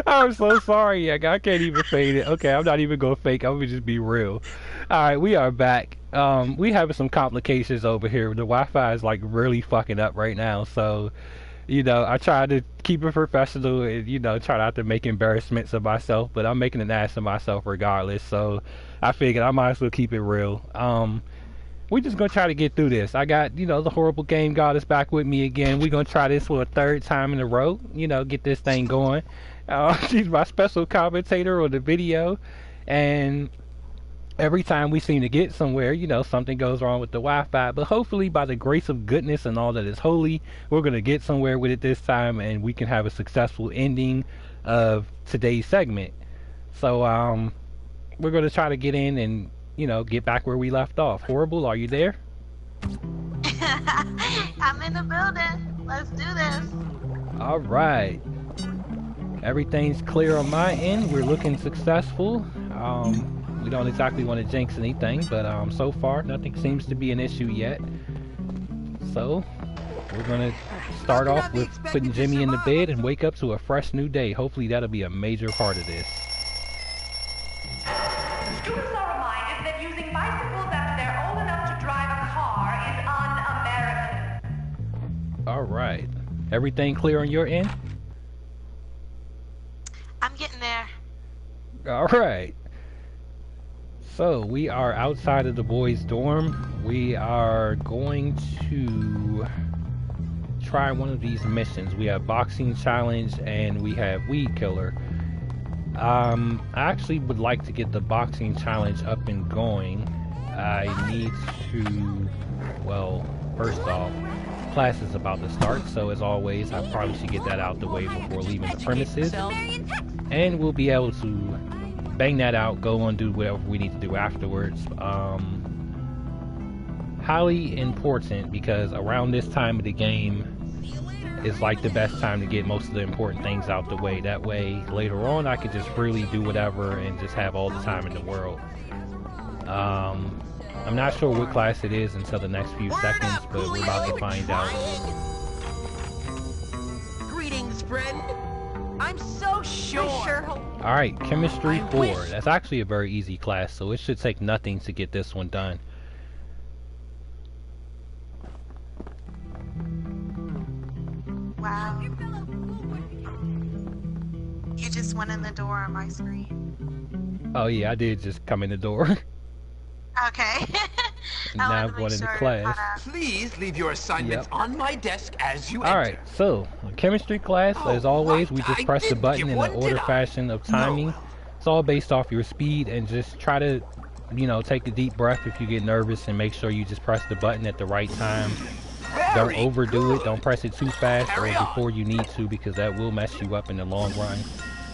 I'm so sorry, Yak. I can't even fake it. Okay, I'm not even gonna fake. I'm gonna just be real. All right, we are back. We having some complications over here. The Wi-Fi is like really fucking up right now. So, I try to keep it professional and try not to make embarrassments of myself. But I'm making an ass of myself regardless. So, I figured I might as well keep it real. We just gonna try to get through this. I got, the horrible game god is back with me again. We gonna try this for a third time in a row. Get this thing going. She's my special commentator on the video, and every time we seem to get somewhere, something goes wrong with the Wi-Fi. But hopefully, by the grace of goodness and all that is holy, we're gonna get somewhere with it this time, and we can have a successful ending of today's segment. So, we're gonna try to get in and get back where we left off. Horrible, are you there? I'm in the building. Let's do this. All right. Everything's clear on my end. We're looking successful. We don't exactly want to jinx anything, but so far nothing seems to be an issue yet. So we're gonna start off with putting Jimmy in the bed and wake up to a fresh new day. Hopefully that'll be a major part of this. Students are reminded that using bicycles after they're old enough to drive a car is un-American. All right. Everything clear on your end? I'm getting there. All right. So we are outside of the boys' dorm. We are going to try one of these missions. We have boxing challenge and we have weed killer. I actually would like to get the boxing challenge up and going. I need to, well, first off, class is about to start, so as always, I probably should get that out the way before leaving the premises. And we'll be able to bang that out, go and do whatever we need to do afterwards. Highly important, because around this time of the game is like the best time to get most of the important things out the way. That way, later on, I could just freely do whatever and just have all the time in the world. I'm not sure what class it is until the next few seconds, but we're about to find out. Greetings, friend. I'm so sure. Alright, Chemistry 4. That's actually a very easy class, so it should take nothing to get this one done. Wow. You just went in the door on my screen. Oh yeah, I did just come in the door. Okay. Now I'm going into class. Please leave your assignments on my desk as you enter. Alright, so chemistry class, as always, we just press the button in the order fashion of timing. No. It's all based off your speed, and just try to, take a deep breath if you get nervous, and make sure you just press the button at the right time. Don't overdo it, don't press it too fast or before you need to, because that will mess you up in the long run.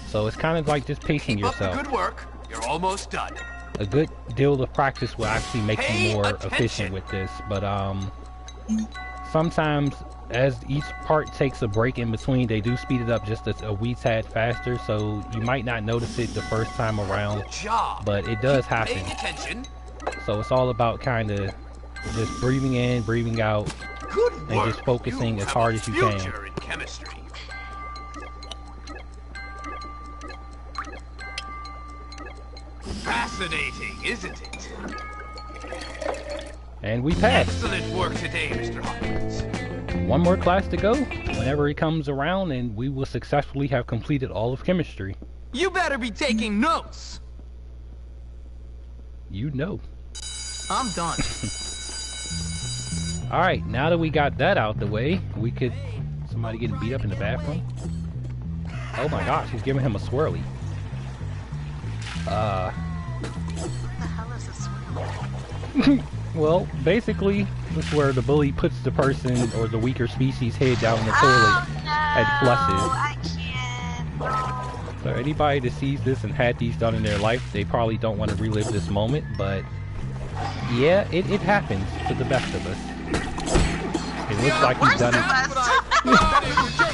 So it's kind of like just pacing yourself. Keep up the good work. You're almost done. A good deal of practice will actually make you more efficient with this, but sometimes as each part takes a break in between, they do speed it up just a wee tad faster, so you might not notice it the first time around, but it does happen. So it's all about kind of just breathing in, breathing out, and just focusing as hard as you can. Fascinating, isn't it? And we passed. Excellent work today, Mr. Hopkins. One more class to go whenever it comes around, and we will successfully have completed all of chemistry. You better be taking notes. You know. I'm done. Alright, now that we got that out the way, we could... Somebody getting beat up in the bathroom? Oh my gosh, he's giving him a swirly. What the hell is a swirly? Well, basically, this is where the bully puts the person or the weaker species head down in the toilet and flushes. I can't. So anybody that sees this and had these done in their life, they probably don't want to relive this moment, but yeah, it happens to the best of us. It looks like he's done it.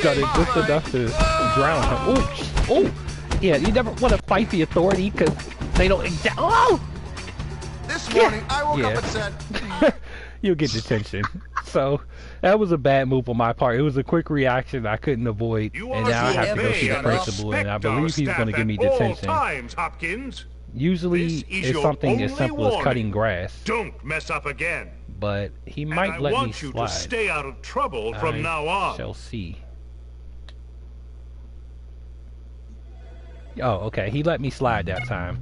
Done it just enough to drown him. Oh, yeah, you never want to fight the authority because they don't. Oh! This morning I woke up and said, you'll get detention. So that was a bad move on my part. It was a quick reaction I couldn't avoid, and now I have to go see the principal, and I believe he's going to give me detention. Usually it's something as simple as cutting grass. Don't mess up again. But he might let me slide. I want you to stay out of trouble from now on. Shall see. Oh, okay. He let me slide that time.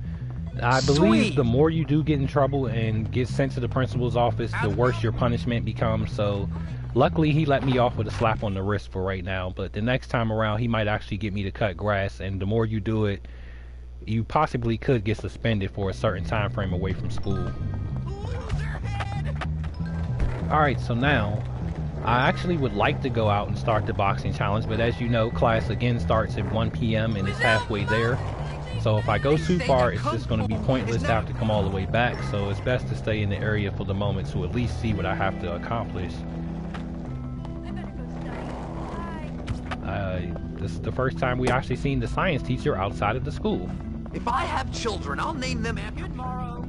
I believe the more you do get in trouble and get sent to the principal's office, the worse your punishment becomes. So, luckily he let me off with a slap on the wrist for right now. But the next time around, he might actually get me to cut grass. And the more you do it, you possibly could get suspended for a certain time frame away from school. Alright, so now, I actually would like to go out and start the boxing challenge, but as you know, class again starts at 1 p.m. and is halfway there. So if I go too far, it's just going to be pointless to have to come all the way back, so it's best to stay in the area for the moment to at least see what I have to accomplish. This is the first time we actually seen the science teacher outside of the school. If I have children, I'll name them after tomorrow.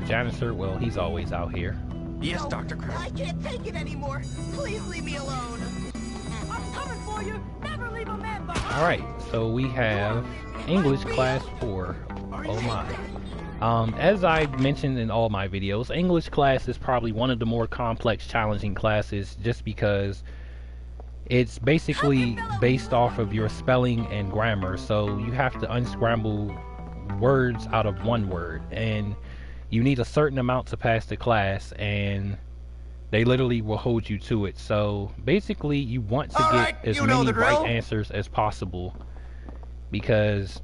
Janitor, well, he's always out here. Yes, Dr. Krabs. I can't take it anymore. Please leave me alone. I'm coming for you. Never leave a man behind. Alright, so we have English Class 4. Oh my. As I mentioned in all my videos, English class is probably one of the more complex, challenging classes just because it's basically based off of your spelling and grammar. So you have to unscramble words out of one word, and you need a certain amount to pass the class, and they literally will hold you to it. So basically you want to get as many right answers as possible, because,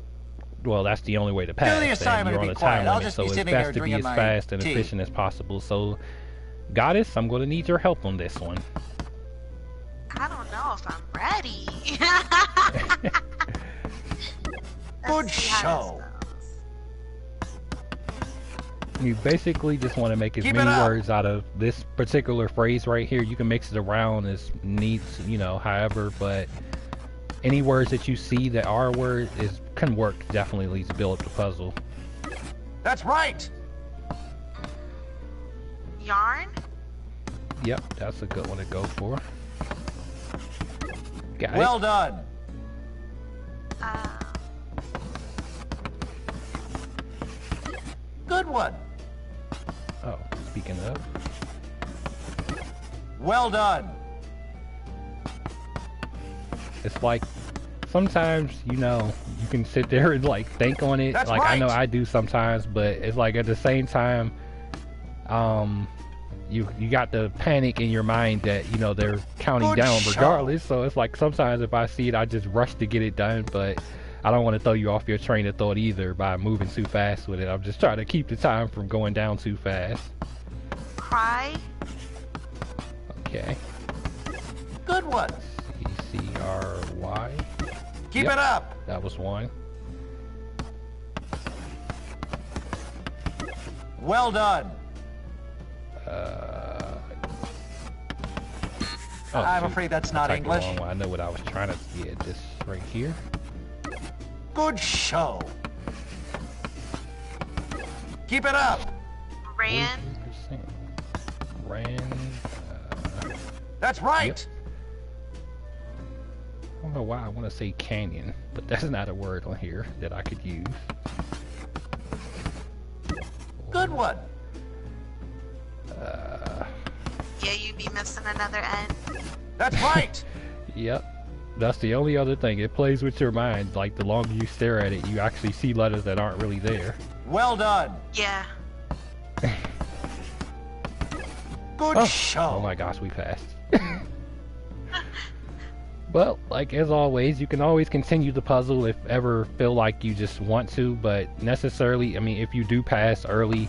well, that's the only way to pass, and you're on a time limit, so it's best to be as fast and efficient as possible. So Goddess, I'm going to need your help on this one. I don't know if I'm ready. Good show. You basically just want to make as many words out of this particular phrase right here. You can mix it around as needs, you know, however, but any words that you see that are words can work definitely to build up the puzzle. That's right. Yarn? Yep, that's a good one to go for. Got Well it. done. Good one. Oh, speaking of. Well done. It's like sometimes, you know, you can sit there and like think on it. That's like right. I know I do sometimes, but it's like at the same time, you got the panic in your mind that, you know, they're counting down regardless. So it's like sometimes if I see it, I just rush to get it done, but I don't want to throw you off your train of thought either by moving too fast with it. I'm just trying to keep the time from going down too fast. Cry? Okay. Good one. C-C-R-Y. Keep it up. That was one. Well done. I'm afraid that's not English. I know what I was trying to. Yeah, this right here. Good show. Keep it up. Ran? 40%. Ran. That's right. Yep. I don't know why I want to say canyon, but that's not a word on here that I could use. Good one. Yeah, you be missing another N. That's right. Yep. That's the only other thing. It plays with your mind. Like, the longer you stare at it, you actually see letters that aren't really there. Well done. Yeah. Good show. Oh my gosh, we passed. Well, like as always, you can always continue the puzzle if ever feel like you just want to, but necessarily, I mean, if you do pass early,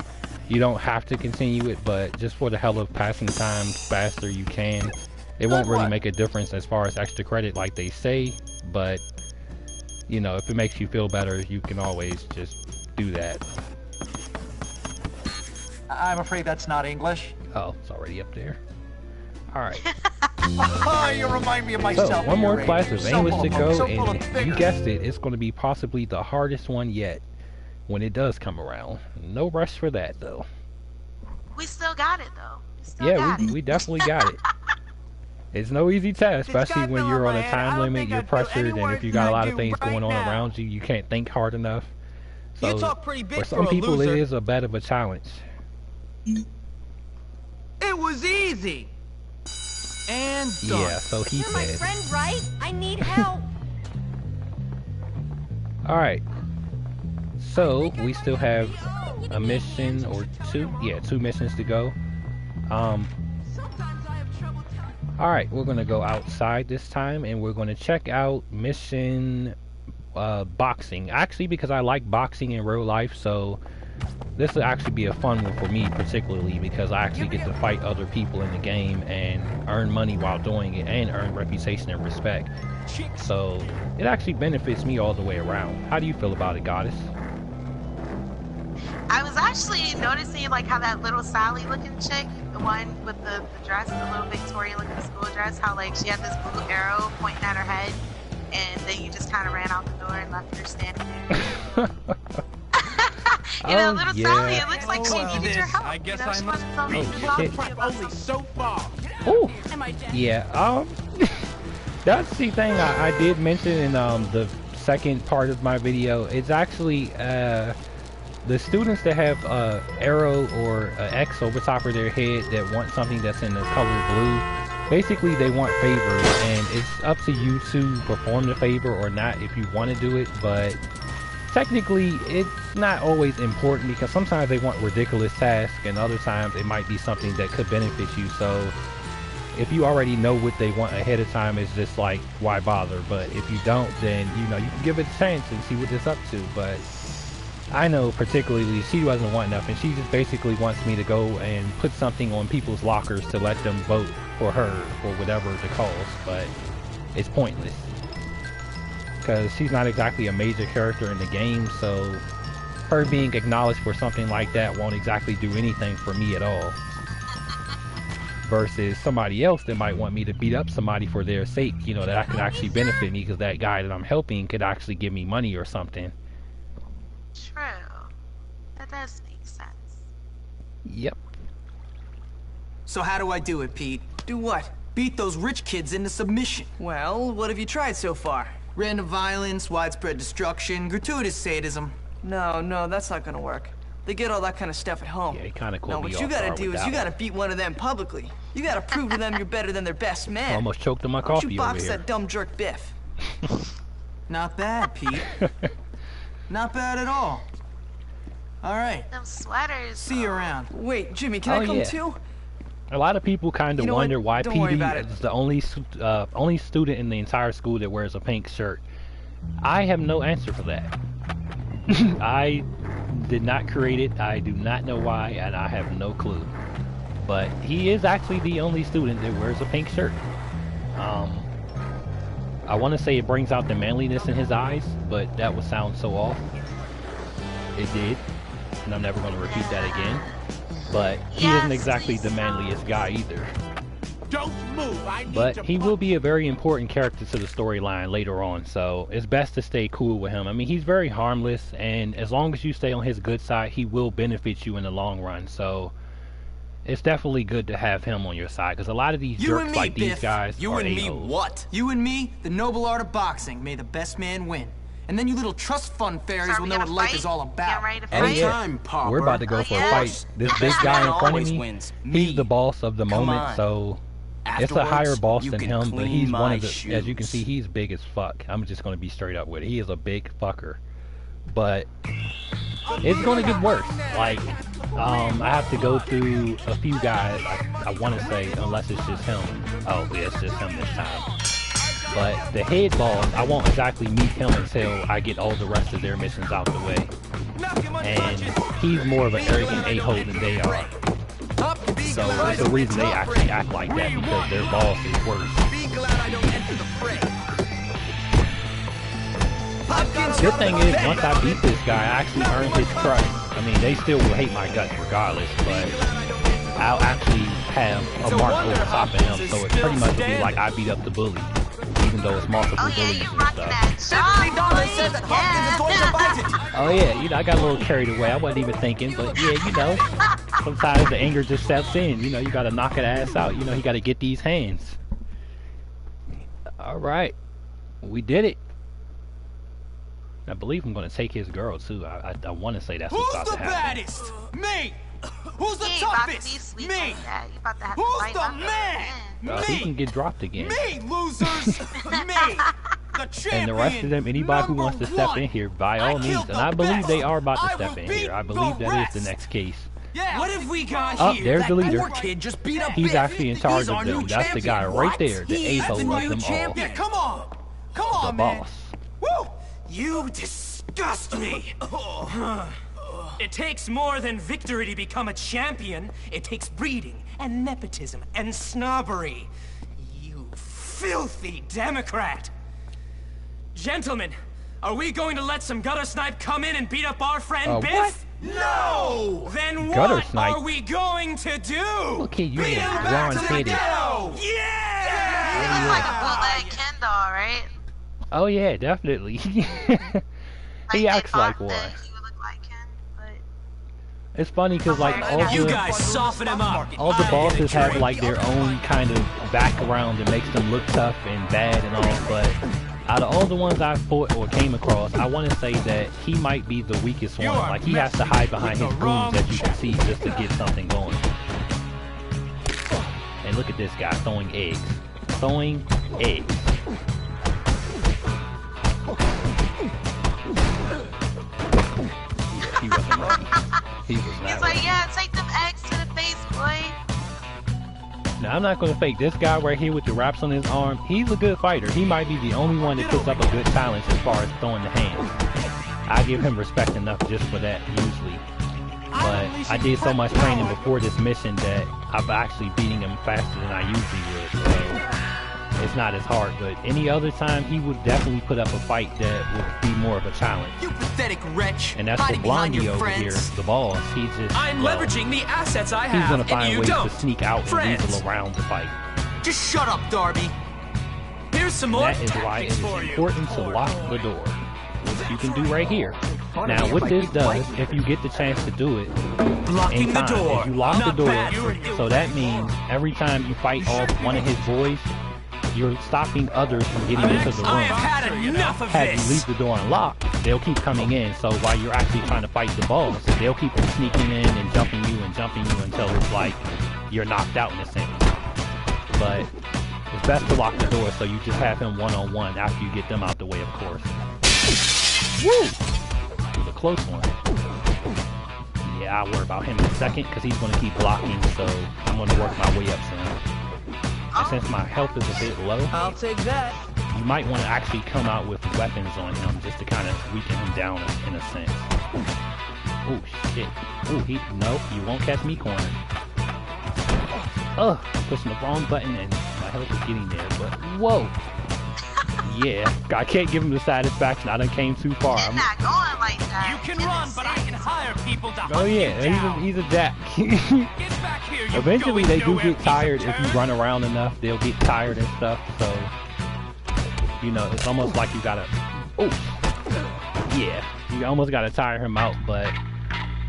you don't have to continue it, but just for the hell of passing time faster you can. It won't really make a difference as far as extra credit like they say, but, you know, if it makes you feel better, you can always just do that. I'm afraid that's not English. Oh, it's already up there. Alright. Oh, you remind me of myself. So, one more at class your of age. English to go, full of and you vigor. guessed it, it's going to be possibly the hardest one yet when it does come around. No rush for that, though. We still got it, though. Yeah, we definitely got it. It's no easy test, especially when you're on a time limit, you're pressured, and if you got a lot of things going on around you, you can't think hard enough. So, for some people, it is a bit of a challenge. It was easy. And done. Yeah, so he You're my said. friend, right? I need help. Alright. So, we still have a mission or two. Yeah, 2 missions to go. Alright, we're going to go outside this time, and we're going to check out mission boxing. Actually, because I like boxing in real life, so this will actually be a fun one for me, particularly because I actually get to fight other people in the game and earn money while doing it, and earn reputation and respect. So it actually benefits me all the way around. How do you feel about it, Goddess? I was actually noticing like how that little Sally looking chick, the one with the dress, the little Victorian looking school dress, how like she had this blue arrow pointing at her head, and then you just kind of ran out the door and left her standing there. You know, little Sally, it looks like she needed your help. I guess you know, I she must. wanted something to talk to you about. Only so far. Oh, yeah. That's the thing I did mention in the second part of my video. It's actually the students that have arrow or X over top of their head that want something that's in the color blue. Basically, they want favors, and it's up to you to perform the favor or not if you want to do it. But technically, it's not always important because sometimes they want ridiculous tasks, and other times it might be something that could benefit you. So if you already know what they want ahead of time, it's just like, why bother? But if you don't, then you know you can give it a chance and see what it's up to. But I know particularly she doesn't want nothing. She just basically wants me to go and put something on people's lockers to let them vote for her for whatever the cause. But it's pointless because she's not exactly a major character in the game, so her being acknowledged for something like that won't exactly do anything for me at all. Versus somebody else that might want me to beat up somebody for their sake, you know, that could actually benefit me because that guy that I'm helping could actually give me money or something. True. That does make sense. Yep. So how do I do it, Pete? Do what? Beat those rich kids into submission. Well, what have you tried so far? Random violence, widespread destruction, gratuitous sadism. No, that's not gonna work. They get all that kind of stuff at home. Yeah, he kind of No, caught me what off you gotta guard do with is that you gotta one. beat one of them publicly. You gotta prove to them you're better than their best man. Almost choked on my Why don't coffee you over box here. that dumb jerk Biff? Not bad, Pete. Not bad at all. All right. Them sweaters. See you around. Wait, Jimmy, can I come too? A lot of people kind of You know wonder what? why Don't worry about PD it. is the only student in the entire school that wears a pink shirt. I have no answer for that. I did not create it. I do not know why, and I have no clue. But he is actually the only student that wears a pink shirt. I want to say it brings out the manliness in his eyes, but that would sound so off. It did, and I'm never going to repeat that again. But he isn't exactly the manliest guy either. Don't move. I need But to he will be a very important character to the storyline later on, so it's best to stay cool with him. I mean, he's very harmless, and as long as you stay on his good side, he will benefit you in the long run. So it's definitely good to have him on your side, because a lot of these You jerks and me, like these Biff. guys You are and me a-holes. what? You and me, the noble art of boxing. May the best man win. And then you little trust fund fairies So are will we know what gonna life fight? is all about. Get ready to Oh, fight? yeah. Time, Popper. We're about to go Oh, for yeah. a fight. This big guy in front of always me, wins. he's Me. the boss of the Come moment, on. so it's a Afterwards, higher boss you than can him, but clean he's one my of the, as you can shoes. see, he's big as fuck. I'm just going to be straight up with it. He is a big fucker. But it's going to get worse. Like, I have to go through a few guys, I want to say, unless it's just him. Oh, yeah, it's just him this time. But the head boss, I won't exactly meet him until I get all the rest of their missions out the way. And he's more of an arrogant a-hole than they are. So it's the reason they actually act like that, because their boss is worse. Be glad I don't enter the fray. Good thing is, once I beat this guy, I actually earned his trust. I mean, they still will hate my guts regardless, but I'll actually have a mark over top of him, so it pretty much will be like I beat up the bully, even though it's multiple Oh yeah, bullies you and rocking stuff. that job, boy. Yeah. Oh yeah, you know, I got a little carried away. I wasn't even thinking, but yeah, you know, sometimes the anger just sets in. You know, you gotta knock his ass out. You know, you gotta get these hands. Alright. We did it. I believe I'm gonna take his girl too. I want to say that's what's about to happen. Who's the baddest? Me! Who's the toughest? Me! Like Who's the man? He can get dropped again. Me, losers! Me! The champion! And the rest of them, anybody who wants to step in here, by all means. And I believe they are about to step in here. I believe that is the next case. Yeah. What have we got here? There's the leader. Poor kid just beat up He's Biff. actually in charge of them. That's the guy right there, the He's a-hole the of new them all. champion. Yeah, come on! Come on, The man! boss. Woo! You disgust me. It takes more than victory to become a champion. It takes breeding and nepotism and snobbery. You filthy Democrat. Gentlemen, are we going to let some gutter snipe come in and beat up our friend Biff? What? No! Then Gutter what snipe? are we going to do? Look at you, Beat him back to the blonde-headed. ghetto! He Yeah! looks like a bootleg Ken doll, right? Oh yeah, definitely. He Like, acts like one. He would look like Ken, but It's funny because like You guys soften him up. all the bosses have like their own kind of background that makes them look tough and bad and all, but out of all the ones I fought or came across, I want to say that he might be the weakest one. Like he has to hide behind his goons, as you can see, just to get something going. And look at this guy throwing eggs. Throwing eggs. Yeah, he wasn't ready. He was not he's ready. like, yeah, take them eggs to the face, boy. Now, I'm not going to fake this guy right here with the wraps on his arm. He's a good fighter. He might be the only one that puts up a good challenge as far as throwing the hands. I give him respect enough just for that, usually. But I did so much training before this mission that I'm actually beating him faster than I usually would. So it's not as hard. But any other time, he would definitely put up a fight that would be more of a challenge. You pathetic wretch. And that's for hiding behind Blondie your over friends. here, the boss. He just, I'm well, leveraging the assets I he's have, gonna and find you ways don't. to sneak out and Friends. weasel around the fight. Just shut up, Darby. Here's some more That is why it tactics is for you. important to lock the door, which you can do right here. Now, what this does, if you get the chance to do it Blocking in the time, door. if you lock the Not door, bad for you. so that means every time you fight off one of his boys, you're stopping others from getting into the I have room. had enough of Had you this. leave the door unlocked, they'll keep coming in. So while you're actually trying to fight the boss, they'll keep sneaking in and jumping you until it's like you're knocked out in a sense. But it's best to lock the door so you just have him one-on-one after you get them out the way, of course. Woo! It was a close one. Yeah, I'll worry about him in a second because he's going to keep blocking, so I'm going to work my way up to him. And since my health is a bit low, I'll take that. you might want to actually come out with weapons on him just to kind of weaken him down in a sense. Oh shit. Oh, nope, you won't catch me cornered. Ugh, I'm pushing the wrong button and my health is getting there, but whoa. Yeah, I can't give him the satisfaction. I done came too far. He's not going like that. You can run, but I can hire people to Oh hunt yeah, you down. he's a jack. Get back here, you Eventually they do going get nowhere tired piece of if you turd. run around enough. They'll get tired and stuff. So, you know, it's almost like you gotta. Oh, yeah, you almost gotta tire him out. But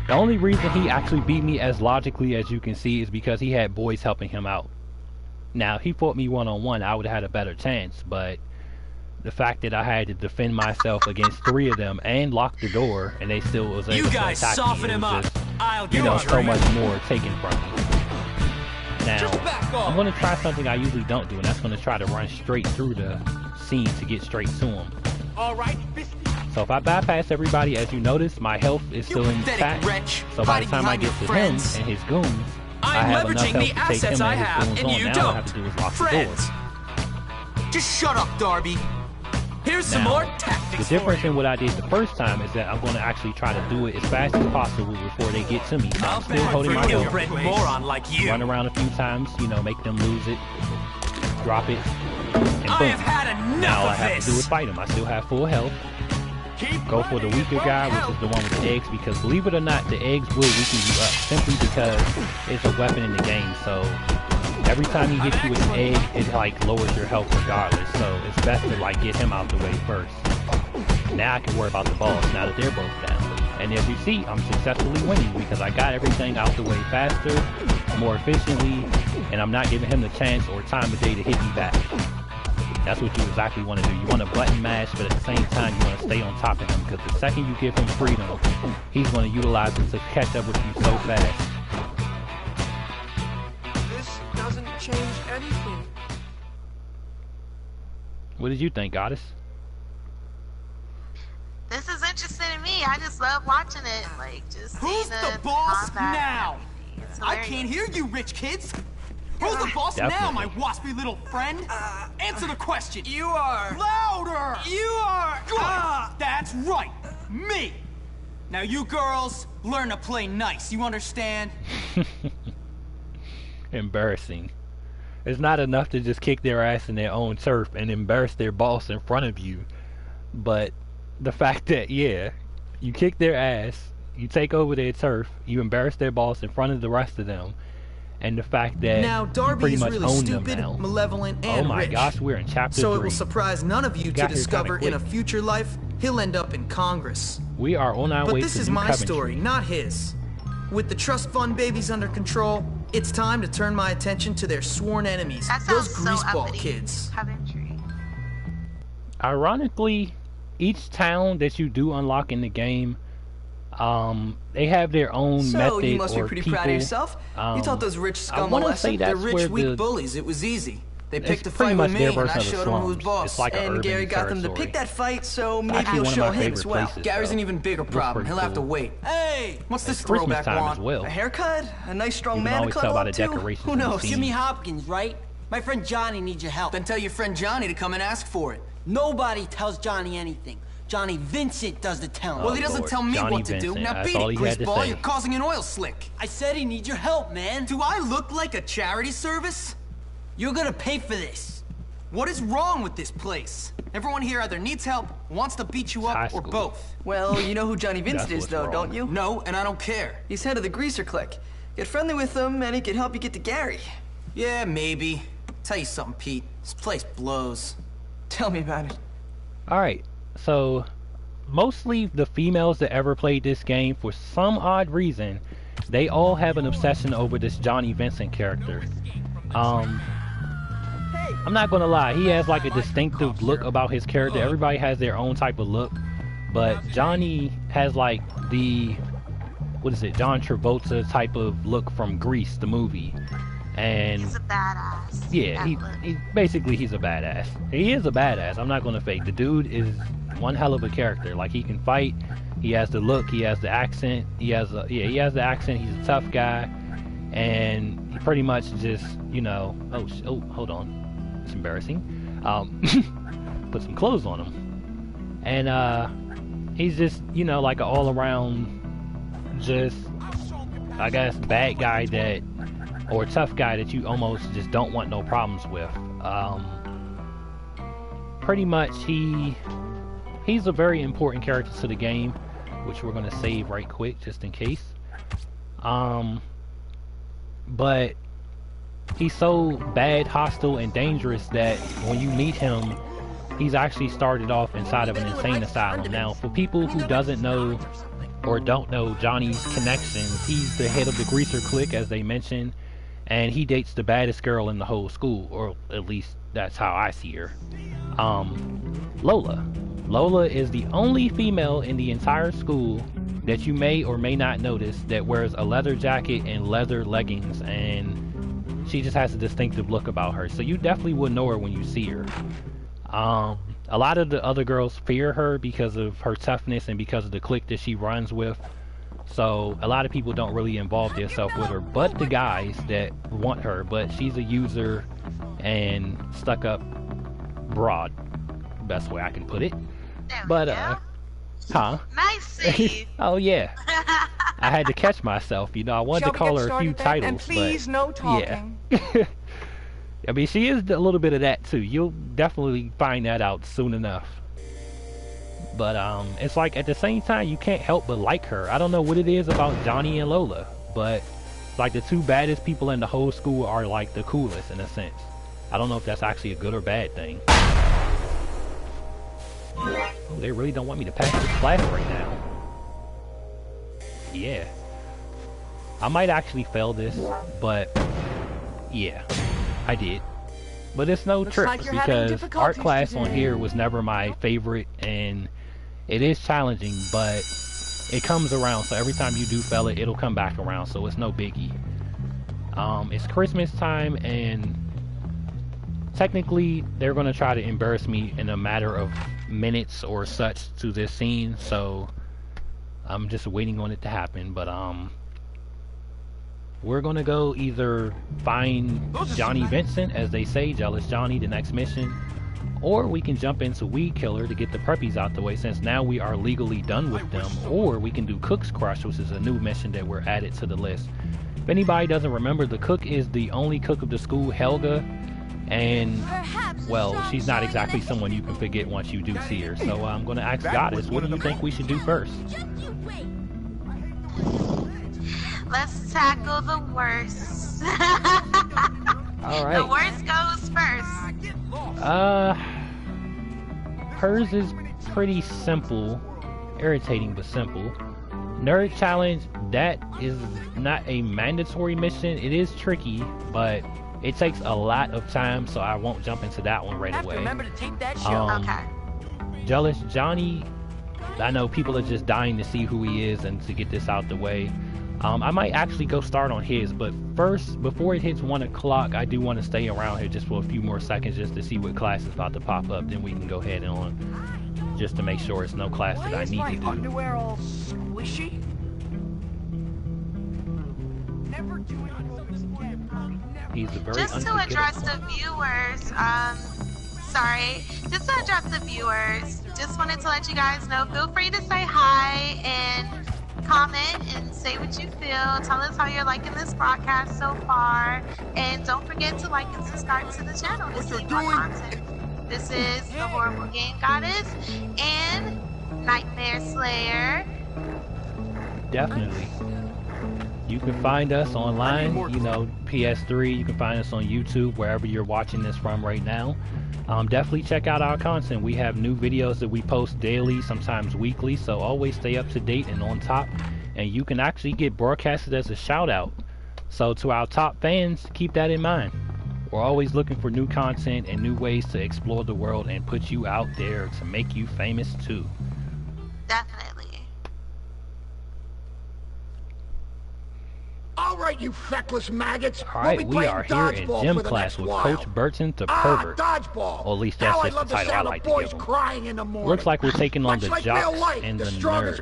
the only reason he actually beat me as logically as you can see is because he had boys helping him out. Now, if he fought me one-on-one, I would have had a better chance. But the fact that I had to defend myself against 3 of them and lock the door, and they still was able You to guys attack soften me, it him was up. just, I'll you get know, on so him. much more taken from me. Now, I'm going to try something I usually don't do, and that's going to try to run straight through the scene to get straight to him. All right, So if I bypass everybody, as you notice, my health is still intact. wretch. So by the Hiding time I behind get your to friends. him and his goons, I I'm have enough leveraging health the to take assets him I and have, his goons and on. you Now all I don't. have to do is lock the Friends. door. Just shut up, Darby. Here's some Now, more tactics the difference for you. in what I did the first time is that I'm going to actually try to do it as fast as possible before they get to me. So I'm still holding my health. Purebred moron like you. Run around a few times, you know, make them lose it, drop it, and I boom. have had enough Now all I of have this. to do is fight him. I still have full health. Go for the weaker guy, which is the one with the eggs, because believe it or not, the eggs will weaken you up simply because it's a weapon in the game. So every time he hits you with an egg, it like lowers your health regardless. So it's best to like get him out the way first. Now I can worry about the boss now that they're both down. And as you see, I'm successfully winning because I got everything out the way faster, more efficiently, and I'm not giving him the chance or time of day to hit me back. That's what you exactly want to do. You want to button mash, but at the same time, you want to stay on top of him because the second you give him freedom, he's going to utilize it to catch up with you so fast. This doesn't change anything. What did you think, Goddess? This is interesting to me. I just love watching it. Like, just Who's the boss now? I can't hear you, rich kids. Who's the boss now, my waspy little friend? Answer the question. You are. Louder. You are. Good. That's right. Me. Now you girls learn to play nice. You understand? Embarrassing. It's not enough to just kick their ass in their own turf and embarrass their boss in front of you, but the fact that, yeah, you kick their ass, you take over their turf, you embarrass their boss in front of the rest of them, and the fact that now Darby you pretty is much really own stupid, them now. malevolent, and oh my rich. gosh, we're in chapter 3. So it will surprise none of you to discover in a quick. future life he'll end up in Congress. We are on our way to But this is New my Coventry. story, not his. With the trust fund babies under control, it's time to turn my attention to their sworn enemies, That those sounds so greaseball uppity. kids. Coventry. Ironically, each town that you do unlock in the game, they have their own method So you must be or pretty people. proud of yourself. You taught those rich scum I wanna say molested. They're that's rich, where weak the- bullies. It was easy. They It's picked a pretty fight much with their me, and version I of the showed them who was slums. boss. It's like an And urban Gary got them to territory. pick that fight, so maybe Actually, he'll one of show my him as favorite well. places, Gary's though. an even bigger Looks problem. pretty He'll have to cool. wait. Hey, what's this It's Christmas throwback time want? as well. A haircut? A nice strong You can man to always tell cuddle by up the to? decorations Who in the knows? scene. Jimmy Hopkins, right? My friend Johnny needs your help. Then tell your friend Johnny to come and ask for it. Nobody tells Johnny anything. Johnny Vincent does the telling. Well, he doesn't Lord. tell me Johnny what to do. Vincent, Now that's beat all it, he had to greaseball. say. You're causing an oil slick. I said he needs your help, man. Do I look like a charity service? You're gonna pay for this. What is wrong with this place? Everyone here either needs help, wants to beat you High up, or school. both. Well, you know who Johnny Vincent That's is, though, what's don't wrong. you? No, and I don't care. He's head of the Greaser Clique. Get friendly with him, and he can help you get to Gary. Yeah, maybe. Tell you something, Pete. This place blows. Tell me about it. Alright, so mostly the females that ever played this game, for some odd reason, they all have an obsession over this Johnny Vincent character. I'm not gonna lie, he has like a distinctive look about his character. Everybody has their own type of look, but Johnny has like the, what is it, John Travolta type of look from Grease, the movie. And He's a badass. yeah, basically he's a badass. He is a badass. I'm not gonna fake. The dude is one hell of a character. Like, he can fight. He has the look. He has the accent. He has the accent. He's a tough guy, and he pretty much just, you know. Oh, hold on. It's embarrassing. Put some clothes on him, and he's just, you know, like an all-around, just, I guess, bad guy that, or a tough guy that you almost just don't want no problems with. Pretty much he's a very important character to the game, which we're gonna save right quick just in case. But he's so bad, hostile, and dangerous that when you meet him, he's actually started off inside of an insane asylum. Now, for people who doesn't know or don't know Johnny's connections, he's the head of the Greaser Clique, as they mentioned, and he dates the baddest girl in the whole school, or at least that's how I see her. Lola. Lola is the only female in the entire school that you may or may not notice that wears a leather jacket and leather leggings, and she just has a distinctive look about her, so you definitely would know her when you see her. A lot of the other girls fear her because of her toughness and because of the clique that she runs with, so a lot of people don't really involve themselves with her, but the guys that want her. But she's a user and stuck up broad, best way I can put it. But huh? Nice save. Oh yeah. I had to catch myself, you know. I wanted to call her a few titles, and please, but no talking. yeah. I mean, she is a little bit of that too. You'll definitely find that out soon enough. But it's like, at the same time, you can't help but like her. I don't know what it is about Johnny and Lola, but like, the two baddest people in the whole school are like the coolest in a sense. I don't know if that's actually a good or bad thing. Oh, they really don't want me to pass this class right now. yeah. I might actually fail this, but yeah, I did. But it's no trick like you're having because art difficulties class today. on here was never my favorite, and it is challenging, but it comes around. So every time you do fail it, it'll come back around. So it's no biggie. It's Christmas time, and technically they're gonna try to embarrass me in a matter of minutes or such to this scene. So I'm just waiting on it to happen. But we're gonna go either find Johnny Vincent, as they say, Jealous Johnny, the next mission, or we can jump into Weed Killer to get the preppies out the way since now we are legally done with them, or we can do Cook's Crush, which is a new mission that we're added to the list. If anybody doesn't remember, the cook is the only cook of the school, Helga, and well, she's not exactly someone you can forget once you do see her. So I'm gonna ask Goddess, what do you think we should do first? Let's tackle the worst. Alright. The worst goes first. Hers is pretty simple. Irritating, but simple. Nerd Challenge, that is not a mandatory mission. It is tricky, but it takes a lot of time, so I won't jump into that one right away. Remember to take that show. Okay. Jealous Johnny, I know people are just dying to see who he is and to get this out the way. I might actually go start on his, but first, before it hits 1 o'clock, I do want to stay around here just for a few more seconds just to see what class is about to pop up. Then we can go ahead and on, just to make sure it's no class that I need to do. Underwear all squishy? Never do it. He's a very Just to address the viewers, just to address the viewers, just wanted to let you guys know, feel free to say hi and comment and say what you feel. Tell us how you're liking this broadcast so far, and don't forget to like and subscribe to the channel to see more content. This is the Horrible Game Goddess and NyghtmareSlaya. Definitely. You can find us online, you know, PS3. You can find us on YouTube, wherever you're watching this from right now. Definitely check out our content. We have new videos that we post daily, sometimes weekly, so always stay up to date and on top. And you can actually get broadcasted as a shout out. So to our top fans, keep that in mind. We're always looking for new content and new ways to explore the world and put you out there to make you famous too. Definitely. All right, you feckless maggots. Alright, we are here in gym class with Coach Burton the Pervert. Dodgeball. Or at least that's just the title I like to give him. Looks like we're taking on the jocks and the nerds.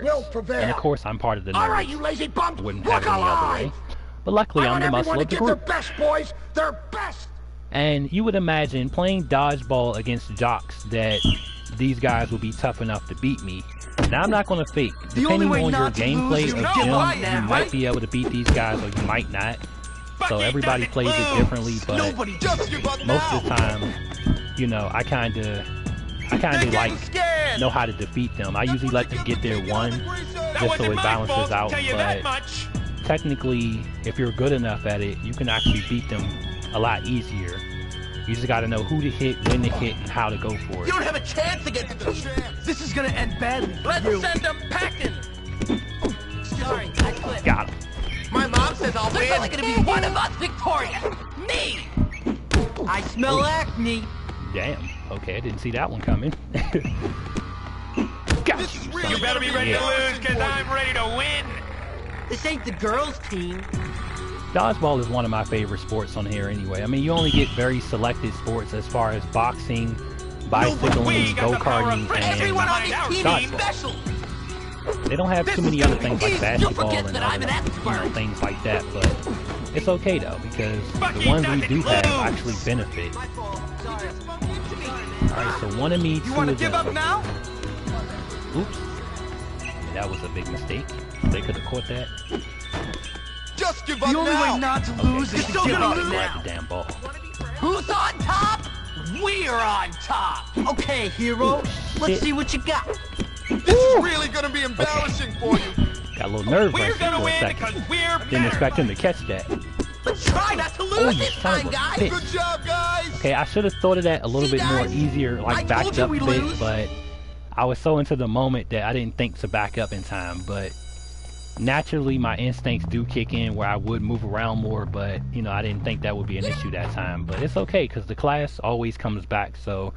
And of course, I'm part of the nerds. All right, you lazy bums. Wouldn't have it any other way. But luckily, I'm the muscle of the group. Their best, boys. Their best. And you would imagine playing dodgeball against jocks that these guys will be tough enough to beat me. Now I'm not going to fake. Depending on your gameplay of gym, you might be able to beat these guys or you might not. So everybody plays it differently, but most of the time, you know, I kind of like know how to defeat them. I usually let them get their one just so it balances out, but technically, if you're good enough at it, you can actually beat them a lot easier. You just gotta know who to hit, when to hit, and how to go for it. You don't have a chance against them. This is gonna end badly. Let's send them packing. Sorry, I slipped. Got him. My mom says I'll win. There's only gonna be one of us victorious. Me. I smell acne. Damn. Okay, I didn't see that one coming. Got you. You better be ready to lose, cause I'm ready to win. This ain't the girls' team. Dodgeball is one of my favorite sports on here anyway. I mean, you only get very selected sports as far as boxing, bicycling, go-karting, and dodgeball. They don't have too many other things like basketball and other, things like that, but it's okay though, because the ones we do have actually benefit. Alright, so one of me, two of them. Oops. That was a big mistake. They could have caught that. Just give up now. The only way not to lose is to give up now. The damn ball. Who's on top? We're on top. Okay, hero. Let's see what you got. This is really gonna be embarrassing for you. Got a little nerve wracking for a second. Didn't expect him to catch that. Let's try not to lose this time, guys. Good job, guys. Okay, I should have thought of that a little bit more easier, like backed up a bit, but I was so into the moment that I didn't think to back up in time, but naturally my instincts do kick in where I would move around more, but you know, I didn't think that would be an issue that time. But it's okay because the class always comes back, so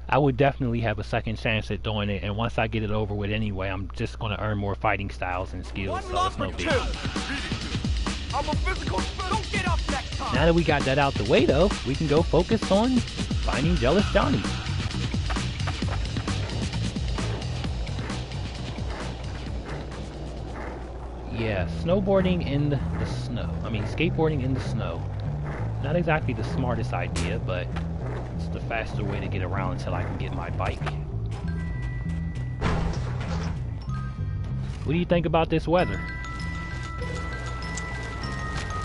I would definitely have a second chance at doing it. And once I get it over with anyway, I'm just going to earn more fighting styles and skills, so it's no big. Now that we got that out the way though, we can go focus on finding Jealous Johnny. Yeah, snowboarding in the snow. I mean, skateboarding in the snow. Not exactly the smartest idea, but it's the faster way to get around until I can get my bike. What do you think about this weather?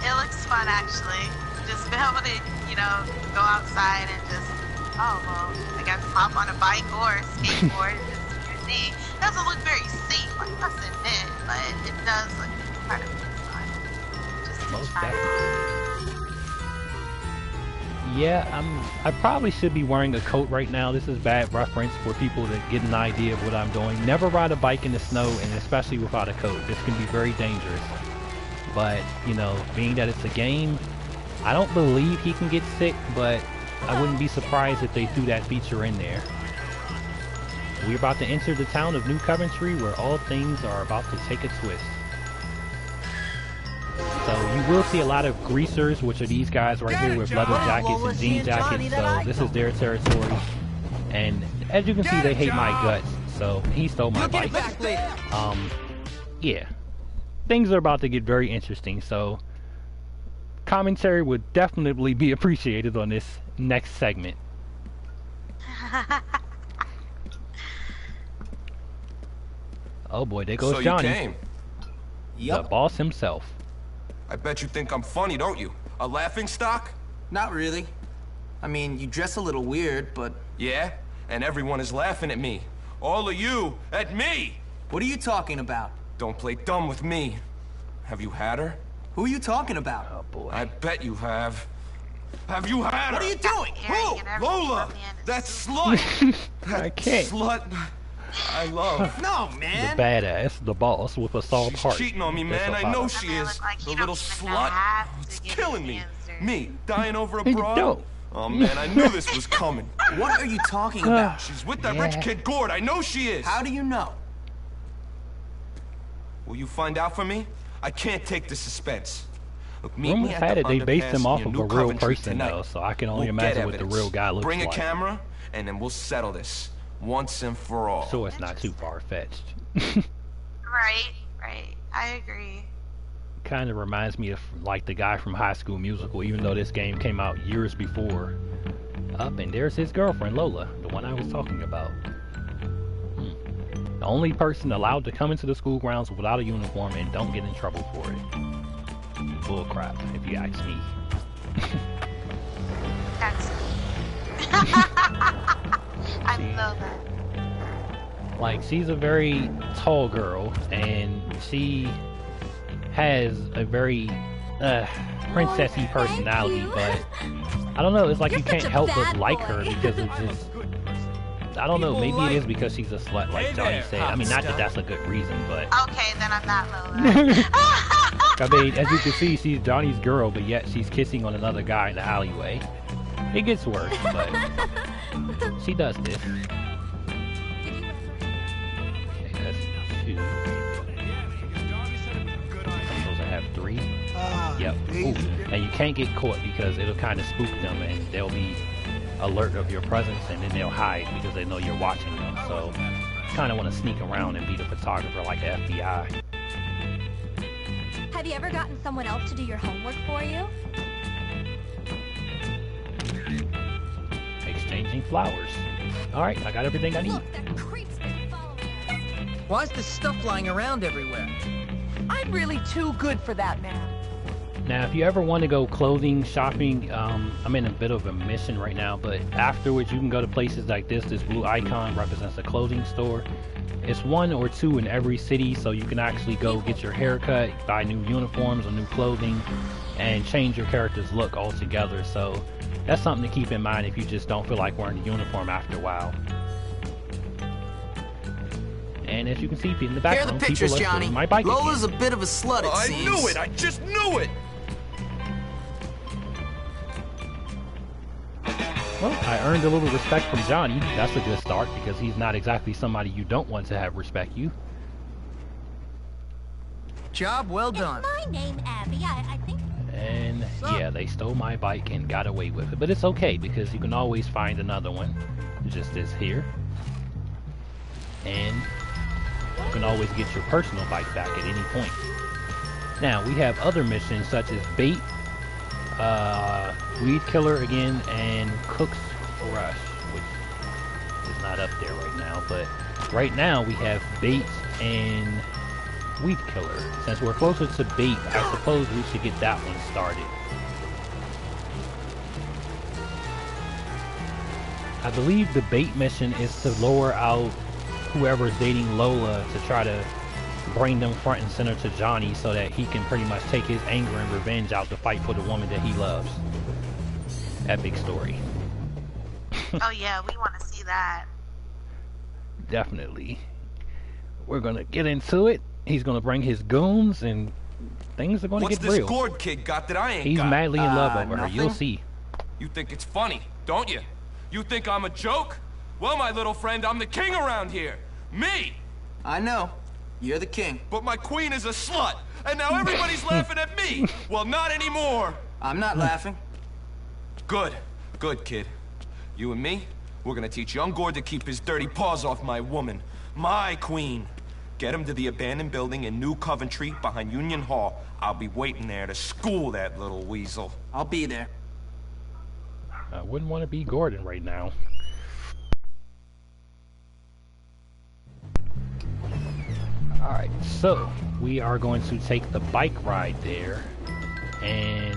It looks fun, actually. Just be able to, you know, go outside and just, oh, well, I guess hop on a bike or a skateboard and just do your thing. It doesn't look very safe, I must admit, but it does look incredibly fun. Just to try it. Yeah, I probably should be wearing a coat right now. This is bad reference for people to get an idea of what I'm doing. Never ride a bike in the snow, and especially without a coat. This can be very dangerous. But, you know, being that it's a game, I don't believe he can get sick, but I wouldn't be surprised if they threw that feature in there. We're about to enter the town of New Coventry, where all things are about to take a twist. So you will see a lot of greasers, which are these guys right here with leather jackets and jean jackets, so this is their territory. And as you can see, they hate my guts, so he stole my bike. Yeah. Things are about to get very interesting, so commentary would definitely be appreciated on this next segment. Oh boy, there goes Johnny. You came. The boss himself. I bet you think I'm funny, don't you? A laughing stock? Not really. I mean, you dress a little weird, but... Yeah? And everyone is laughing at me. All of you, at me! What are you talking about? Don't play dumb with me. Have you had her? Who are you talking about? Oh boy. I bet you have. Have you had her? What are you doing? Who? Lola! That slut! I can't. Slut I love. No, man. The badass, the boss with a soft heart. She's cheating on me, man. I know she is. The little slut. It's killing me. Me, dying over a broad? Oh, man, I knew this was coming. What are you talking about? She's with that rich kid Gord. I know she is. How do you know? Will you find out for me? I can't take the suspense. Look, meet Rumors me at had the it they based him underpass off in of New a real Coventry person tonight. though, so I can only We'll imagine get what the evidence. real guy looks Bring like. a camera, and then we'll settle this once and for all. So it's not too far-fetched. Right. I agree. Kind of reminds me of like the guy from High School Musical, even though this game came out years before. Up and there's his girlfriend Lola, the one I was talking about. The only person allowed to come into the school grounds without a uniform and don't get in trouble for it. Bull crap, if you ask me. That's I love that. Like, she's a very tall girl, and she has a very princessy personality, but I don't know, it's like you can't help but like her because it's just, I don't know, maybe it is because she's a slut, like Johnny said. I mean, not that that's a good reason, but... Okay, then I'm not Lola. I mean, as you can see, she's Johnny's girl, but yet she's kissing on another guy in the alleyway. It gets worse, but she does this. Okay, that's 2. I'm supposed to have 3. Yep. Ooh. And you can't get caught because it'll kind of spook them and they'll be alert of your presence and then they'll hide because they know you're watching them. So you kind of want to sneak around and be the photographer like the FBI. Have you ever gotten someone else to do your homework for you? Exchanging flowers. Alright, I got everything I need. Look, that creep's been following us. Why's this stuff lying around everywhere? I'm really too good for that, man. Now, if you ever want to go clothing shopping, I'm in a bit of a mission right now, but afterwards you can go to places like this. This blue icon represents a clothing store. It's 1 or 2 in every city, so you can actually go get your hair cut, buy new uniforms or new clothing, and change your character's look altogether. So that's something to keep in mind if you just don't feel like wearing the uniform after a while. And as you can see in the Here are background, the pictures, people are Johnny. stealing my bike Lola's again. a bit of a slut, it I seems. knew it! I just knew it! Well, I earned a little respect from Johnny. That's a good start, because he's not exactly somebody you don't want to have respect you. Job well done. Is my name Abby? I think. And yeah, they stole my bike and got away with it. But it's okay, because you can always find another one. Just as here. And you can always get your personal bike back at any point. Now, we have other missions such as bait, weed killer again, and cook's rush, which is not up there right now. But right now we have bait and weed killer. Since we're closer to bait, I suppose we should get that one started. I believe the bait mission is to lure out whoever's dating Lola to try to bring them front and center to Johnny so that he can pretty much take his anger and revenge out to fight for the woman that he loves. Epic story. Oh yeah, we want to see that. Definitely. We're gonna get into it. He's gonna bring his goons and things are gonna get real. What's this gourd kid got that I ain't He's got? madly in love over her. Nothing? You'll see. You think it's funny, don't you? You think I'm a joke? Well, my little friend, I'm the king around here. Me! I know. You're the king. But my queen is a slut, and now everybody's laughing at me. Well, not anymore. I'm not laughing. Good. Good, kid. You and me, we're gonna teach young Gord to keep his dirty paws off my woman. My queen. Get him to the abandoned building in New Coventry behind Union Hall. I'll be waiting there to school that little weasel. I'll be there. I wouldn't want to be Gordon right now. Alright, so we are going to take the bike ride there and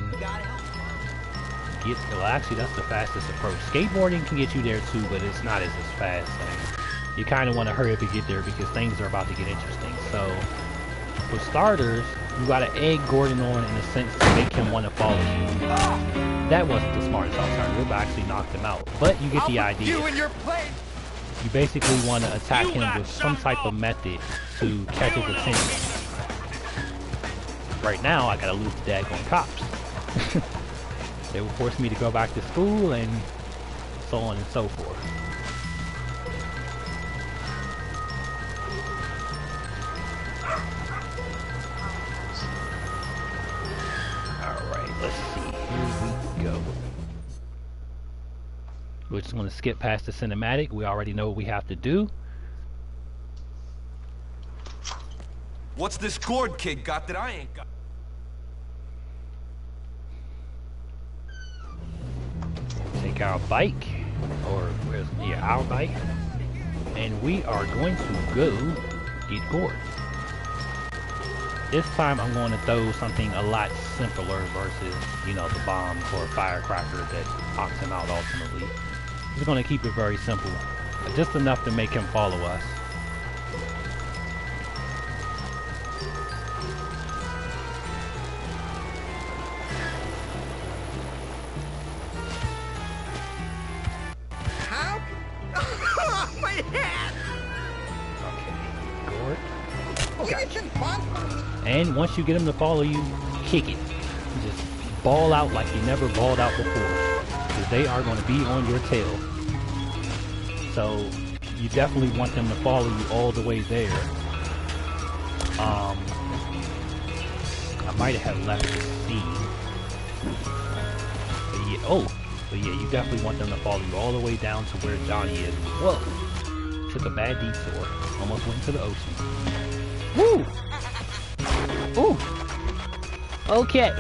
get, well actually that's the fastest approach. Skateboarding can get you there too, but it's not as fast. And you kind of want to hurry up and get there because things are about to get interesting. So for starters, you got to egg Gordon on in a sense to make him want to follow you. That wasn't the smartest alternative, I actually knocked him out. But you get the idea. You basically want to attack him with some type of method to catch his attention. Right now, I gotta lose the daggone cops. They will force me to go back to school and so on and so forth. Alright, let's see. Here we go. We're just going to skip past the cinematic. We already know what we have to do. What's this gourd kid got that I ain't got? Take our bike, or where's our bike, and we are going to go get Gord. This time I'm going to throw something a lot simpler versus, you know, the bomb or firecracker that knocks him out ultimately. Just going to keep it very simple, just enough to make him follow us. How? My head! Okay, Gord. And once you get him to follow you, kick it. Just ball out like you never balled out before. Because they are going to be on your tail. So you definitely want them to follow you all the way there. I might have left the scene. But yeah, you definitely want them to follow you all the way down to where Johnny is. Whoa! Took a bad detour. Almost went into the ocean. Woo! Ooh! Okay.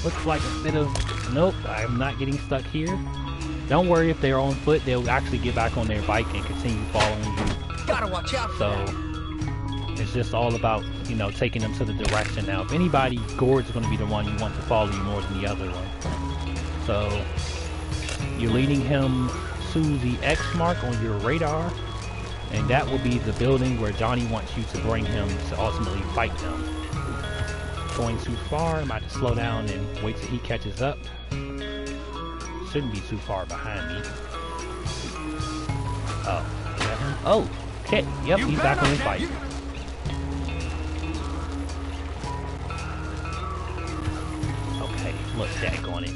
Looks like a bit of... Nope, I'm not getting stuck here. Don't worry if they're on foot, they'll actually get back on their bike and continue following you. Gotta watch out. So, it's just all about, you know, taking them to the direction. Now, if anybody, Gord's going to be the one you want to follow you more than the other one. So, you're leading him to the X mark on your radar, and that will be the building where Johnny wants you to bring him to ultimately fight him. Going too far, I might have to slow down and wait till he catches up. Shouldn't be too far behind me. Oh, is that him? Oh, Okay, yep, he's back on his bike. Okay, look, Jack on it.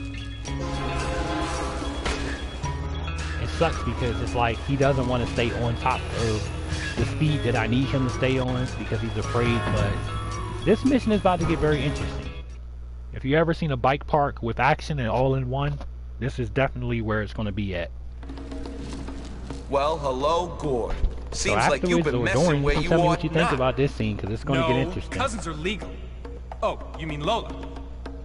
It sucks because it's like he doesn't want to stay on top of the speed that I need him to stay on because he's afraid, but this mission is about to get very interesting. If you ever seen a bike park with action and all in one, this is definitely where it's going to be at. Well, hello, Gore. Seems so like you've been messing Doran, where you you tell me ought what you think not. about this scene, because it's going to get interesting. Cousins are legal. Oh, you mean Lola?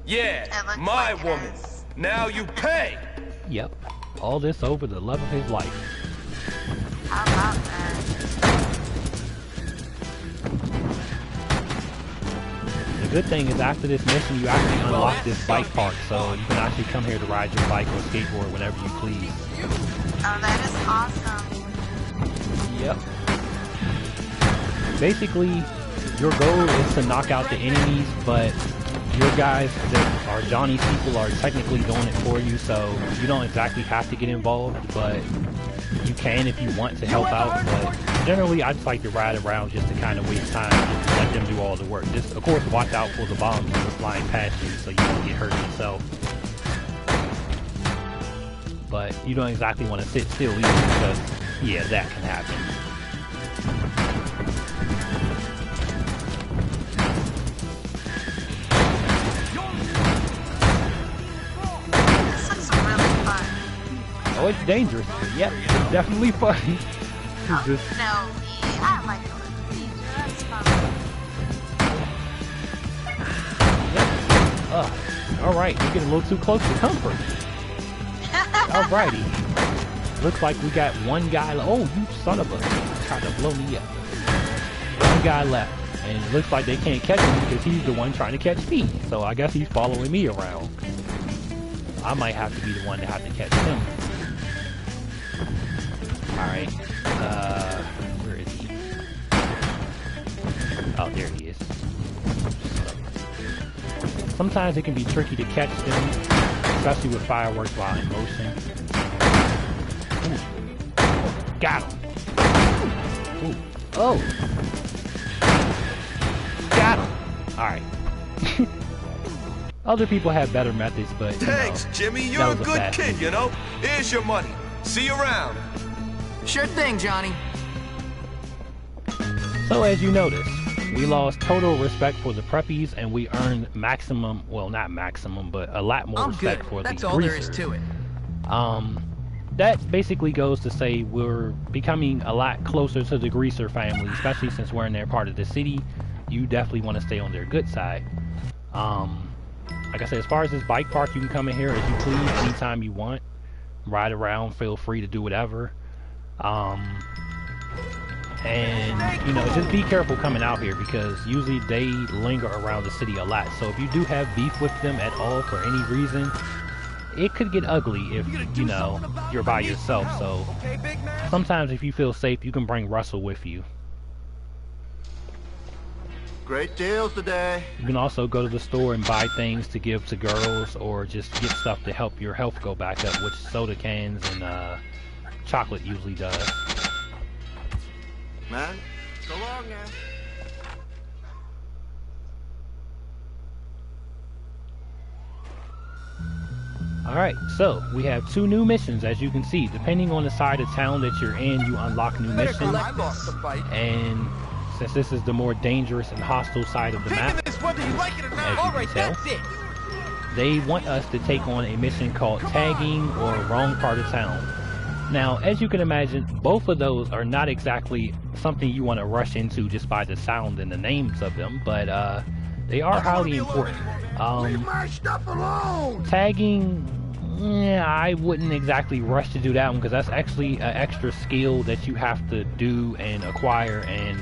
Yeah, my woman. Now you pay. Yep. All this over the love of his life. How about that? The good thing is after this mission, you actually unlock this bike park, so you can actually come here to ride your bike or skateboard whenever you please. Oh, that is awesome. Yep. Basically, your goal is to knock out the enemies, but your guys that are Johnny's people are technically doing it for you, so you don't exactly have to get involved, but you can if you want to help out. But generally, I just like to ride around just to kind of waste time and let them do all the work. Just, of course, watch out for the bombs that are flying past you so you don't get hurt yourself. But you don't exactly want to sit still either because, yeah, that can happen. This looks really fun. Oh, it's dangerous, but yep, it's definitely funny. It's just... No, yeah, I like it. That's fun. Yep. Alright, we're getting a little too close to comfort. Alrighty. Looks like we got one guy. Oh, you son of a... Tried to blow me up. One guy left. And it looks like they can't catch him because he's the one trying to catch me. So I guess he's following me around. I might have to be the one to have to catch him. Alright. Where is he? Oh, there he is. Sometimes it can be tricky to catch them, especially with fireworks while in motion. Ooh. Got him. Ooh. Oh. Got him. Alright. Other people have better methods, but Thanks, Jimmy. You're a good kid, you know? Here's your money. See you around. Sure thing, Johnny. So as you notice, we lost total respect for the preppies and we earned maximum, well not maximum, but a lot more respect for the greasers. That's all there is to it. That basically goes to say we're becoming a lot closer to the greaser family, especially since we're in their part of the city. You definitely want to stay on their good side. Like I said, as far as this bike park, you can come in here as you please anytime you want. Ride around, feel free to do whatever. And, you know, just be careful coming out here because usually they linger around the city a lot. So if you do have beef with them at all for any reason, it could get ugly if, you know, you're by yourself. So sometimes if you feel safe, you can bring Russell with you. Great deals today. You can also go to the store and buy things to give to girls or just get stuff to help your health go back up, which soda cans and chocolate usually does. Man, so long now. Alright, so we have 2 new missions as you can see. Depending on the side of town that you're in, you unlock new missions. And since this is the more dangerous and hostile side of the map, as you can tell, they want us to take on a mission called Tagging or Wrong Part of Town. Now, as you can imagine, both of those are not exactly something you want to rush into just by the sound and the names of them, but they are highly important. Tagging, yeah, I wouldn't exactly rush to do that one because that's actually an extra skill that you have to do and acquire, and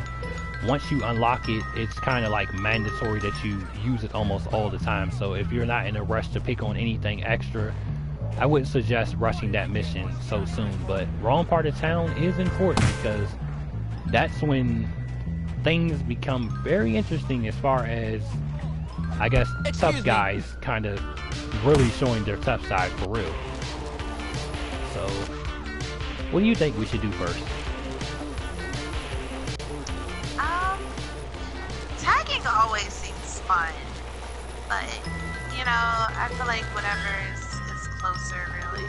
once you unlock it, it's kind of like mandatory that you use it almost all the time. So if you're not in a rush to pick on anything extra, I wouldn't suggest rushing that mission so soon. But Wrong Part of Town is important because that's when things become very interesting as far as, I guess, tough guys kind of really showing their tough side for real. So what do you think we should do first? fun. But, you know, I feel like whatever is closer, really.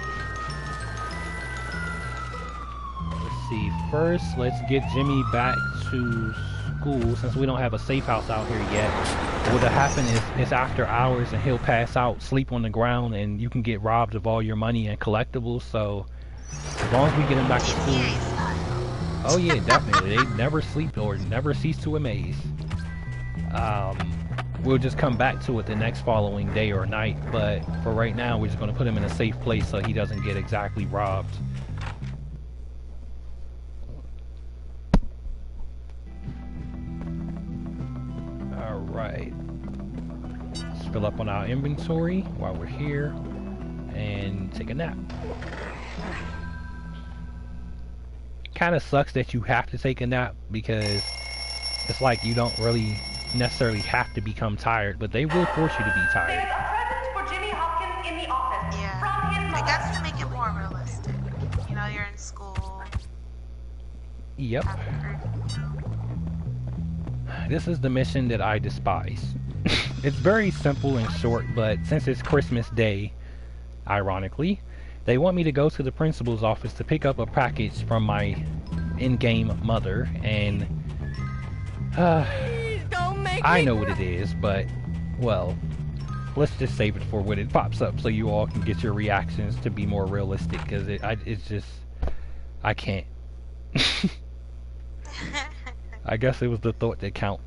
Let's see. First, let's get Jimmy back to school since we don't have a safe house out here yet. What'll happen is it's after hours and he'll pass out, sleep on the ground, and you can get robbed of all your money and collectibles. So as long as we get him back to school. Oh yeah, definitely. They never sleep or never cease to amaze. We'll just come back to it the next following day or night, but for right now we're just going to put him in a safe place so he doesn't get exactly robbed. Alright. Let's fill up on our inventory while we're here and take a nap. Kind of sucks that you have to take a nap because it's like you don't really necessarily have to become tired, but they will force you to be tired. There's a present for Jimmy Hopkins in the office. Yeah. From his mother. I guess to make it more realistic. You know, you're in school. Yep. This is the mission that I despise. It's very simple and short, but since it's Christmas Day, ironically, they want me to go to the principal's office to pick up a package from my in-game mother, and I know what it is, but, well, let's just save it for when it pops up so you all can get your reactions to be more realistic, because it's just, I can't. I guess it was the thought that count.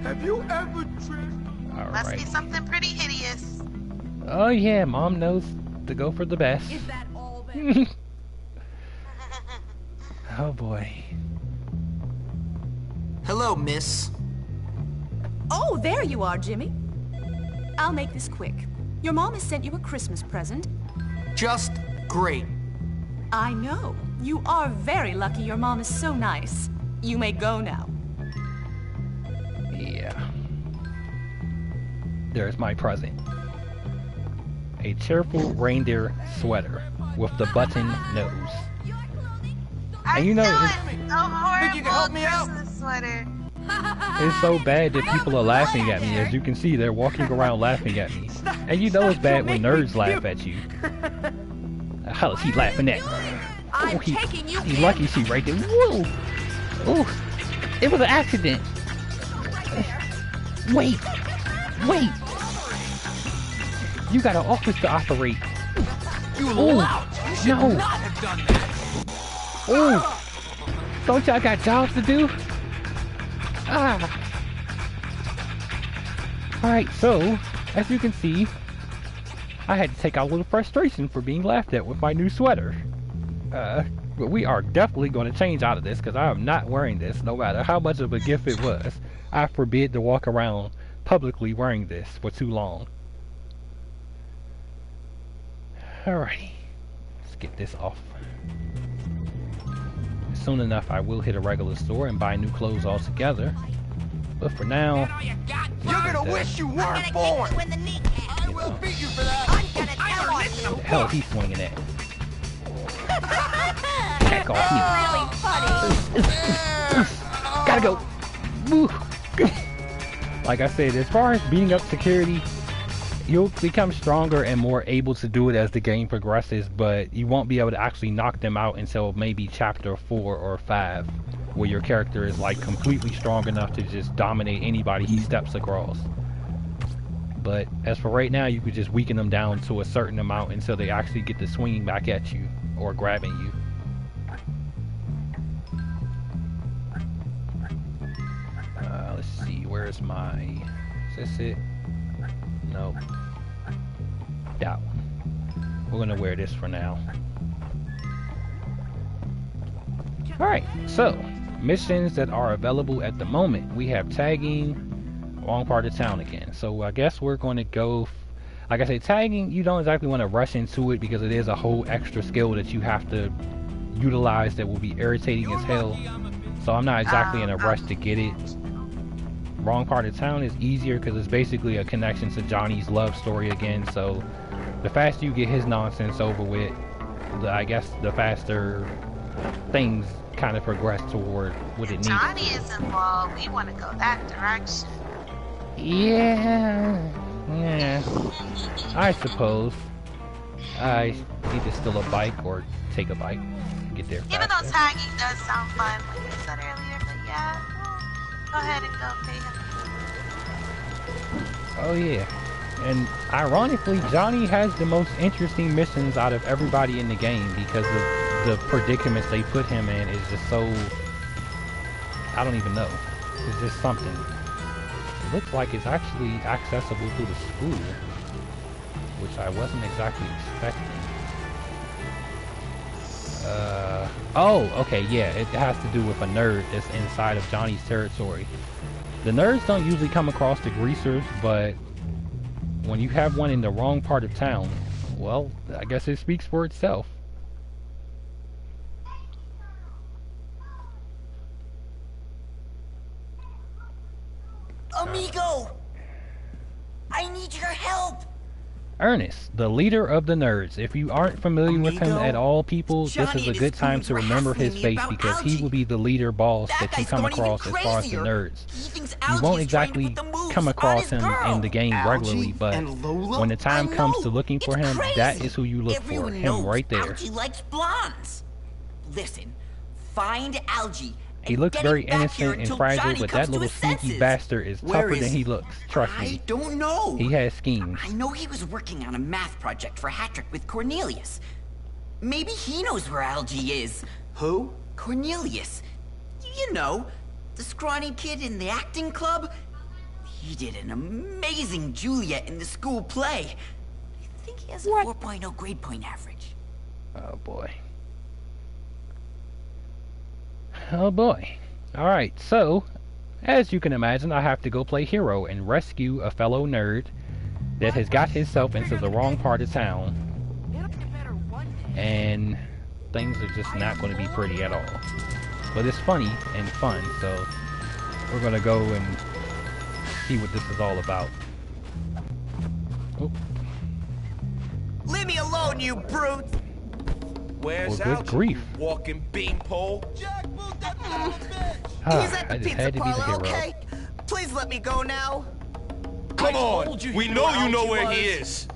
Have you ever dreamed? Must be something pretty hideous. Oh yeah, Mom knows to go for the best. Is that all then? Oh boy. Hello, miss. Oh, there you are, Jimmy. I'll make this quick. Your mom has sent you a Christmas present. Just great. I know. You are very lucky your mom is so nice. You may go now. Yeah. There's my present. A cheerful reindeer sweater with the button nose. And you know, think you can help me out? Sweater. It's so bad that people are laughing at me. As you can see, they're walking around laughing at me. And you know it's bad when nerds laugh at you. How is he laughing at? Oh, he's lucky she right there. Whoa! Oh, it was an accident. Wait! You got an office to operate. You lout! You should no. not have done that. Oh! Don't y'all got jobs to do? Ah! Alright, so, as you can see, I had to take out a little frustration for being laughed at with my new sweater. But we are definitely going to change out of this because I am not wearing this no matter how much of a gift it was. I forbid to walk around publicly wearing this for too long. Alrighty, let's get this off. Soon enough I will hit a regular store and buy new clothes altogether. But for now, you're gonna wish you weren't born. I will beat you for that. What the hell is he swinging at? Back off me. Really funny. Gotta go. Woo. Like I said, as far as beating up security, you'll become stronger and more able to do it as the game progresses, but you won't be able to actually knock them out until maybe chapter 4 or 5, where your character is like completely strong enough to just dominate anybody he steps across. But as for right now, you could just weaken them down to a certain amount until they actually get to swinging back at you or grabbing you. Let's see, where's my... Is this it? Nope. That one. We're gonna wear this for now. Alright, so missions that are available at the moment. We have tagging, wrong part of town again. So I guess we're going to go, like I say, tagging, you don't exactly want to rush into it because it is a whole extra skill that you have to utilize that will be irritating as hell. So I'm not exactly in a rush to get it. Wrong part of town is easier because it's basically a connection to Johnny's love story again. So the faster you get his nonsense over with, I guess the faster things kind of progress toward what it needs. Johnny is involved. We want to go that direction. Yeah, I suppose. I need to steal a bike or take a bike, get there faster. Even though tagging does sound fun, like I said earlier, but yeah, go ahead and go pay him. Oh yeah, and ironically, Johnny has the most interesting missions out of everybody in the game because of the predicaments they put him in. Is just so, I don't even know. It's just something. It looks like it's actually accessible through the school, which I wasn't exactly expecting. Oh, okay, yeah, it has to do with a nerd that's inside of Johnny's territory. The nerds don't usually come across the greasers, but when you have one in the wrong part of town, well, I guess it speaks for itself. Amigo! I need your help! Ernest, the leader of the nerds. If you aren't familiar with him at all, people, this is a good time to remember his face because he will be the leader boss that you come across as far as the nerds. You won't exactly come across him in the game regularly, but when the time comes to looking for him, that is who you look for, him right there. Algie likes blondes. Listen, find Algie. He looks very innocent and fragile, but that little sneaky bastard is tougher than he looks. Trust me. I don't know. He has schemes. I know he was working on a math project for Hattrick with Cornelius. Maybe he knows where Algie is. Who? Cornelius. You know, the scrawny kid in the acting club. He did an amazing Juliet in the school play. I think he has a 4.0 grade point average. Oh boy. Oh boy. Alright, so, as you can imagine, I have to go play hero and rescue a fellow nerd that has got himself into the wrong part of town. And things are just not going to be pretty at all. But it's funny and fun, so we're going to go and see what this is all about. Oh. Leave me alone, you brute! Where's Well, good grief. Walking beanpole? He's at the I just pizza had to be the parlor, hero. okay? Please let me go now. Come on! We know you know where he was. is!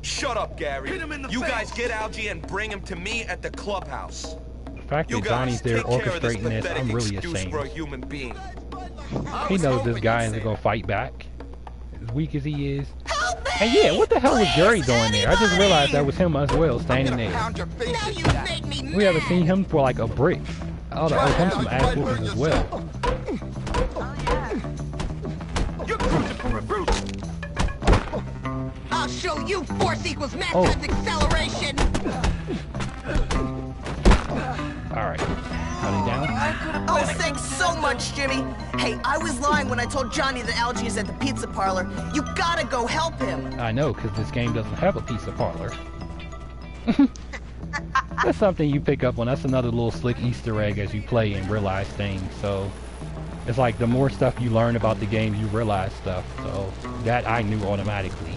Shut up, Gary. Hit him in the You face. guys get Algie and bring him to me at the clubhouse. The fact You that Johnny's guys there take care of this orchestrating this, pathetic I'm really excuse ashamed. for a human being. He knows this guy isn't going to fight back, as weak as he is. And yeah, what the hell was Gary doing there? I just realized that was him as well, standing there. We haven't seen him for like a brick. I ought to owe him some ass whoopings as well. I'll show you force equals mass Oh. times acceleration. Alright. Hunting down. Oh, thanks so much, Jimmy. Hey, I was lying when I told Johnny that Algie is at the pizza parlor. You gotta go help him. I know, because this game doesn't have a pizza parlor. That's something you pick up on. That's another little slick Easter egg as you play and realize things. So it's like the more stuff you learn about the game, you realize stuff. So that I knew automatically.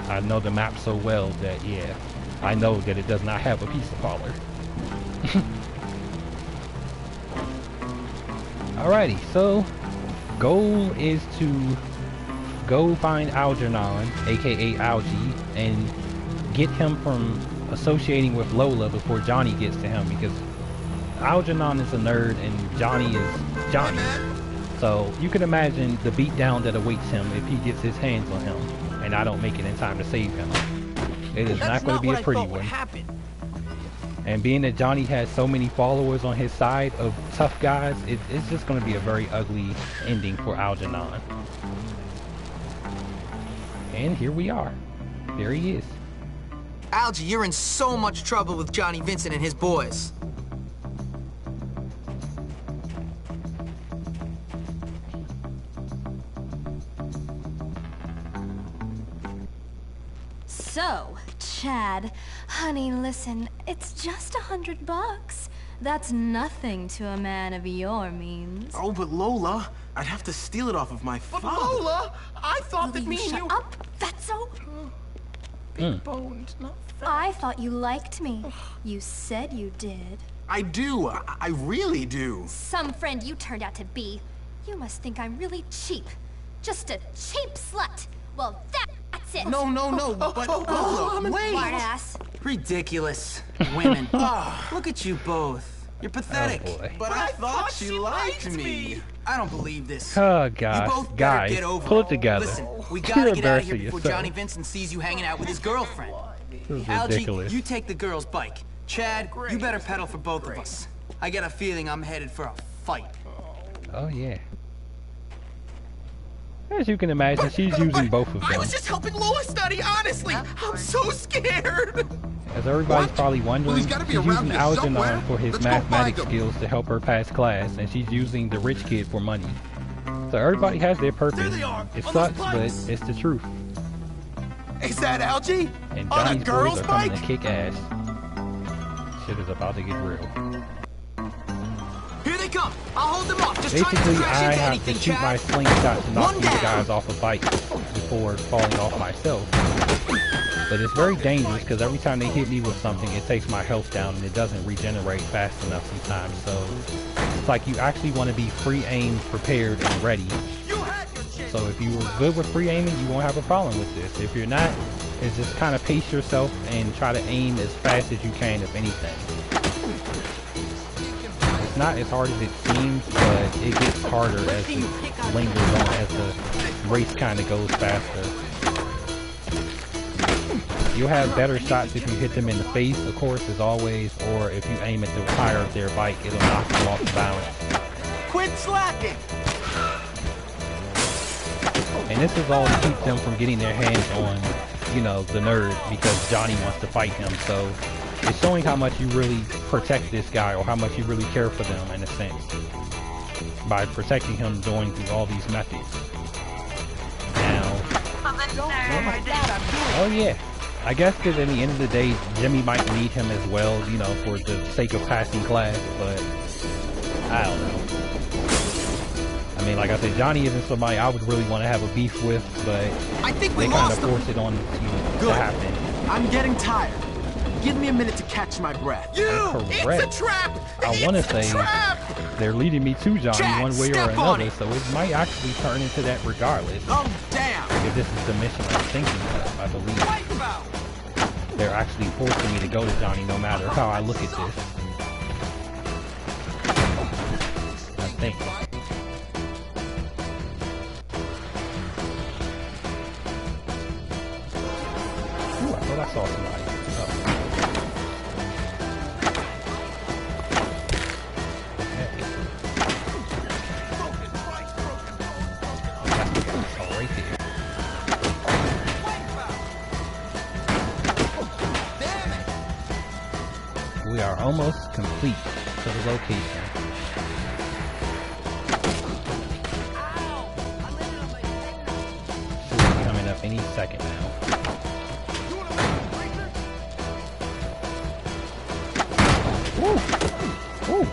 I know the map so well that, yeah, I know that it does not have a pizza parlor. Alrighty, so goal is to go find Algernon, aka Algie, and get him from associating with Lola before Johnny gets to him, because Algernon is a nerd and Johnny is Johnny. So you can imagine the beatdown that awaits him if he gets his hands on him and I don't make it in time to save him. It is not going to be a pretty one. And being that Johnny has so many followers on his side of tough guys, it's just going to be a very ugly ending for Algernon. And here we are. There he is. Algie, you're in so much trouble with Johnny Vincent and his boys. So, Chad, honey, listen, it's just $100. That's nothing to a man of your means. Oh, but Lola, I'd have to steal it off of my father. But Lola, I thought that me and Shut you... up, Fatso! Big boned, not fat. I thought you liked me. You said you did. I do. I really do. Some friend you turned out to be. You must think I'm really cheap. Just a cheap slut. Well, that's it. No, but wait. Smart ass. Ridiculous. Women. Look at you both. You're pathetic. Oh boy. But I thought she liked me. I don't believe this. Oh You gosh, both better guys, get over pull it. it together. Listen, we gotta You're get out of here embarrassing before yourself. Johnny Vincent sees you hanging out with his girlfriend. This is Algie, ridiculous. you take the girl's bike. Chad, you better pedal for both of us. I got a feeling I'm headed for a fight. Oh yeah. As you can imagine, she's using both of them. I was just helping Lola study, honestly. I'm so scared. As everybody's probably wondering, Well, he's gotta be she's around using here somewhere. Algernon for his Let's go mathematics find him. skills to help her pass class, and she's using the rich kid for money. So everybody has their purpose. There they are, It on sucks, those but bikes. it's the truth. Is that Algie? And On a Johnny's boys girl's are coming bike? to kick ass. Shit is about to get real. Here they come. I'll hold them off. Just try not to Basically, crash I into have anything, to shoot Chad. my slingshot to knock One these down. guys off a bike before falling off myself. But it's very dangerous because every time they hit me with something, it takes my health down and it doesn't regenerate fast enough sometimes. So it's like you actually want to be free aim, prepared, and ready. So if you were good with free aiming, you won't have a problem with this. If you're not, it's just kind of pace yourself and try to aim as fast as you can, if anything. It's not as hard as it seems, but it gets harder as it lingers on, as the race kind of goes faster. You'll have better shots if you hit them in the face, of course, as always, or if you aim at the tire of their bike, it'll knock them off the balance. Quit slacking. And this is all to keep them from getting their hands on, you know, the nerd, because Johnny wants to fight him. So it's showing how much you really protect this guy, or how much you really care for them, in a sense, by protecting him going through all these methods. Now, oh yeah, I guess because at the end of the day, Jimmy might need him as well, you know, for the sake of passing class, but I don't know. I mean, like I said, Johnny isn't somebody I would really want to have a beef with, but I think we they kind lost of him. force it on you Good. to happen. I'm getting tired. Give me a minute to catch my breath. Correct. It's a trap. I want to say they're leading me to Johnny Chad, one way or step on another, it. so it might actually turn into that regardless. Oh, damn. If this is the mission I'm thinking of, I believe. They're actually forcing me to go to Johnny no matter how I look at this. I think. Ooh, I thought I saw somebody. We are almost complete to the location. Should be coming up any second now. Woo! Woo!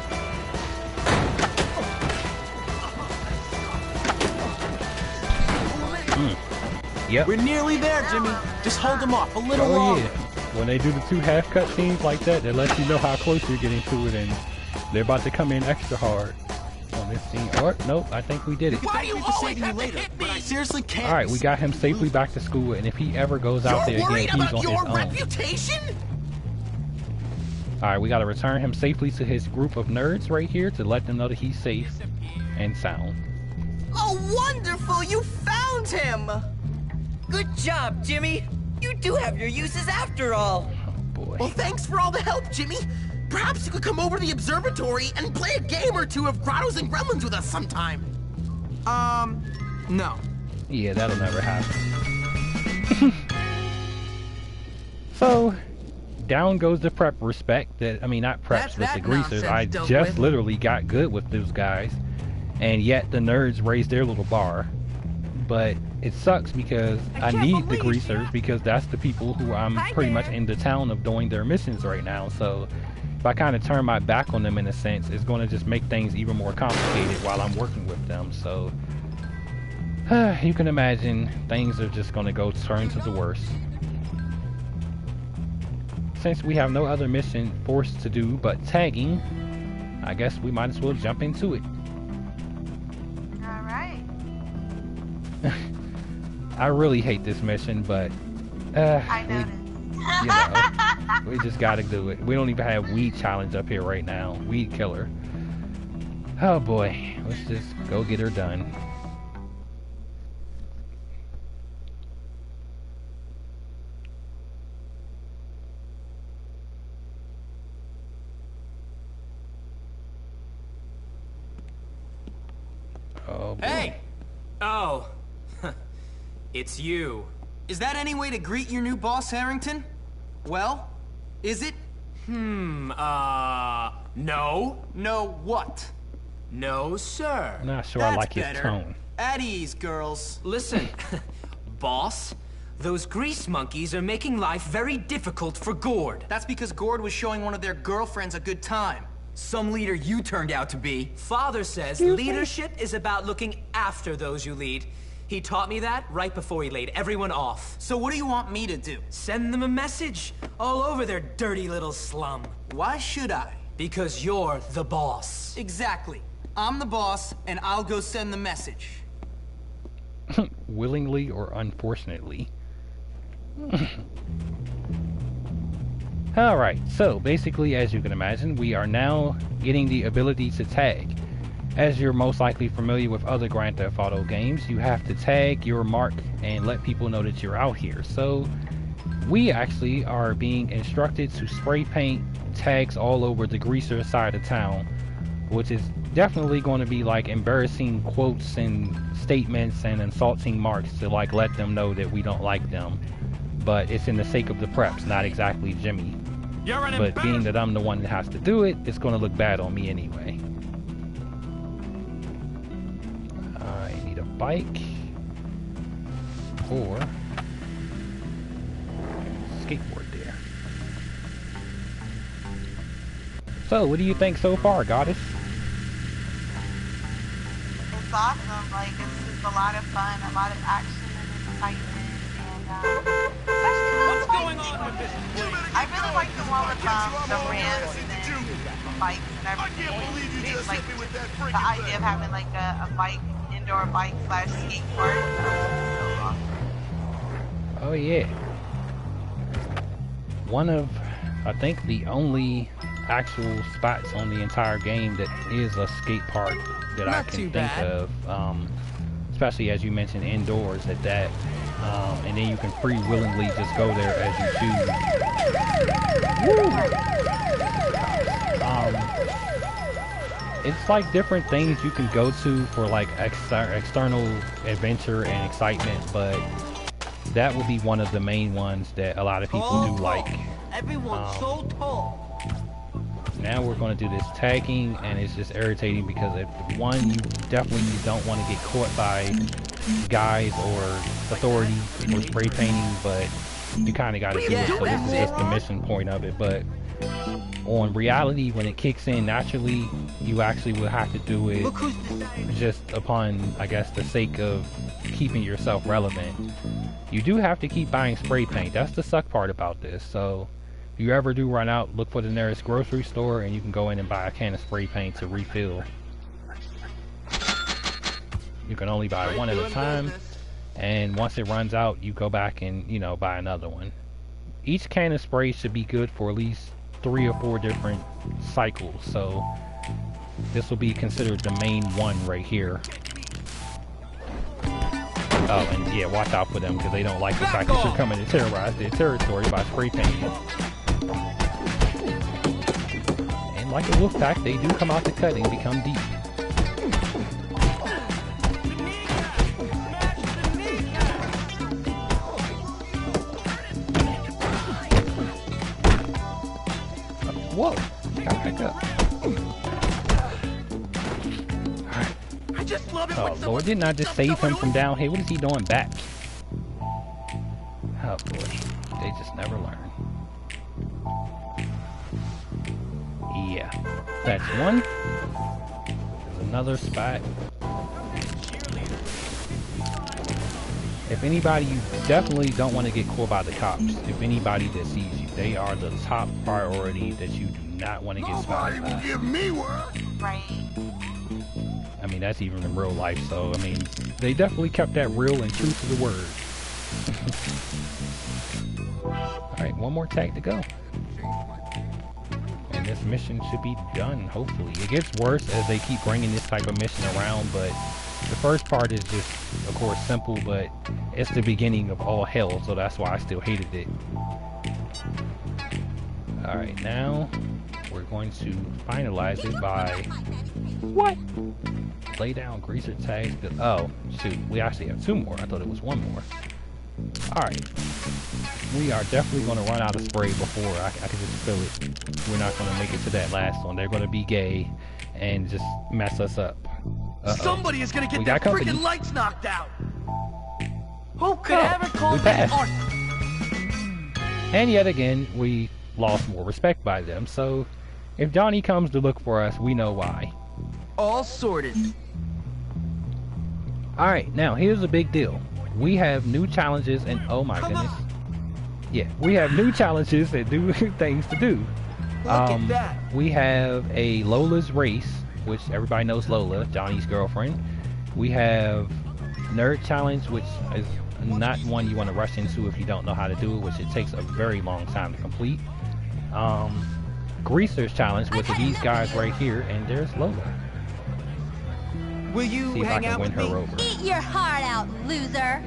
Yep. We're nearly there, Jimmy. Just hold them off a little Oh longer. yeah. When they do the two half cut scenes like that, it lets you know how close you're getting to it, and they're about to come in extra hard on this scene. Or nope, I think we did it. Why do you always have to hit me? But I seriously can't. All right, we got him safely back to school, and if he ever goes out there again, he's on his own. Reputation? All right, we got to return him safely to his group of nerds right here to let them know that he's safe and sound. Oh, wonderful! You found him! Good job, Jimmy. You do have your uses after all. Well, thanks for all the help, Jimmy. Perhaps you could come over to the observatory and play a game or two of Grottos and Gremlins with us sometime. No. Yeah, that'll never happen. So, down goes the prep respect. That I mean, not preps, but the greasers. I just literally got good with those guys, and yet the nerds raised their little bar. But it sucks because I need the greasers, because that's the people who I'm pretty much in the town of doing their missions right now. So if I kind of turn my back on them in a sense, it's going to just make things even more complicated while I'm working with them. So you can imagine things are just going to go turn to the worst. Since we have no other mission for us to do but tagging, I guess we might as well jump into it. I really hate this mission, but I noticed. we just gotta do it. We don't even have weed challenge up here right now. Weed killer. Oh boy, let's just go get her done. Oh boy. Hey! Oh. It's you. Is that any way to greet your new boss, Harrington? Well, is it? No. No what? No, sir. I'm not sure That's I like his better. tone. At ease, girls. Listen, boss, those grease monkeys are making life very difficult for Gord. That's because Gord was showing one of their girlfriends a good time. Some leader you turned out to be. Father says leadership is about looking after those you lead. He taught me that right before he laid everyone off. So what do you want me to do? Send them a message all over their dirty little slum. Why should I? Because you're the boss. Exactly. I'm the boss, and I'll go send the message. Willingly or unfortunately. Alright, so basically, as you can imagine, we are now getting the ability to tag. As you're most likely familiar with other Grand Theft Auto games, you have to tag your mark and let people know that you're out here. So we actually are being instructed to spray paint tags all over the greaser side of town, which is definitely going to be like embarrassing quotes and statements and insulting marks to like let them know that we don't like them. But it's in the sake of the preps, not exactly Jimmy. But being that I'm the one that has to do it, it's going to look bad on me anyway. I need a bike or skateboard there. So, what do you think so far, Goddess? It's awesome. Like, it's just a lot of fun, a lot of action and excitement, and What's going on with this? I really like the one with the ramps and bikes and everything. I can't believe you just Like, hit me with that freaking the idea of having like a bike, indoor bike / skateboard. So awesome. Oh yeah. One of, I think, the only actual spots on the entire game that is a skate park that I can think of. Especially as you mentioned, indoors at that. And then you can free-willingly just go there as you choose. Woo! It's like different things you can go to for like external adventure and excitement, but that will be one of the main ones that a lot of people do like. Everyone's so tall. Now we're going to do this tagging, and it's just irritating because if one, you definitely don't want to get caught by guys or authority for spray painting, but you kind of got to do it, so this is just the mission point of it. But on reality, when it kicks in naturally, you actually will have to do it just upon, I guess, the sake of keeping yourself relevant. You do have to keep buying spray paint. That's the suck part about this. So if you ever do run out, look for the nearest grocery store and you can go in and buy a can of spray paint to refill. You can only buy one at a time, and once it runs out, you go back and, you know, buy another one. Each can of spray should be good for at least 3 or 4 different cycles, so this will be considered the main one right here. Oh, and yeah, watch out for them because they don't like the fact that you're coming to terrorize their territory by spray painting. And like a wolf pack, they do come out to cut and become deep. Whoa! Got back up. Alright. I just love it. Oh Lord, didn't I just save him from down here? What is he doing back? Oh boy, they just never learn. Yeah, that's one. There's another spot. If anybody, you definitely don't want to get caught by the cops. If anybody that sees you, they are the top priority that you do not want to get spotted by. Give me one. Right. mean, that's even in real life, so, I mean, they definitely kept that real and true to the word. Alright, one more tag to go. And this mission should be done, hopefully. It gets worse as they keep bringing this type of mission around, but the first part is just, of course, simple, but it's the beginning of all hell, so that's why I still hated it. Alright, now we're going to finalize it by... What? Lay down greaser tags. Oh, shoot. We actually have 2 more. I thought it was 1 more. Alright. We are definitely going to run out of spray before I can just feel it. We're not going to make it to that last one. They're going to be gay and just mess us up. Somebody is going to get their freaking lights knocked out. Who could ever call me art? And yet again, we lost more respect by them. So if Johnny comes to look for us, we know why. All sorted. Alright, now here's a big deal. We have new challenges and oh my goodness. Yeah, we have new challenges and new things to do. Look at that. We have a Lola's Race, which everybody knows Lola, Johnny's girlfriend. We have Nerd Challenge, which is not one you want to rush into if you don't know how to do it, which it takes a very long time to complete. Greaser's Challenge, which are these guys right here, and there's Lola. Will you see if hang I can out win with her me? over. Eat your heart out, loser.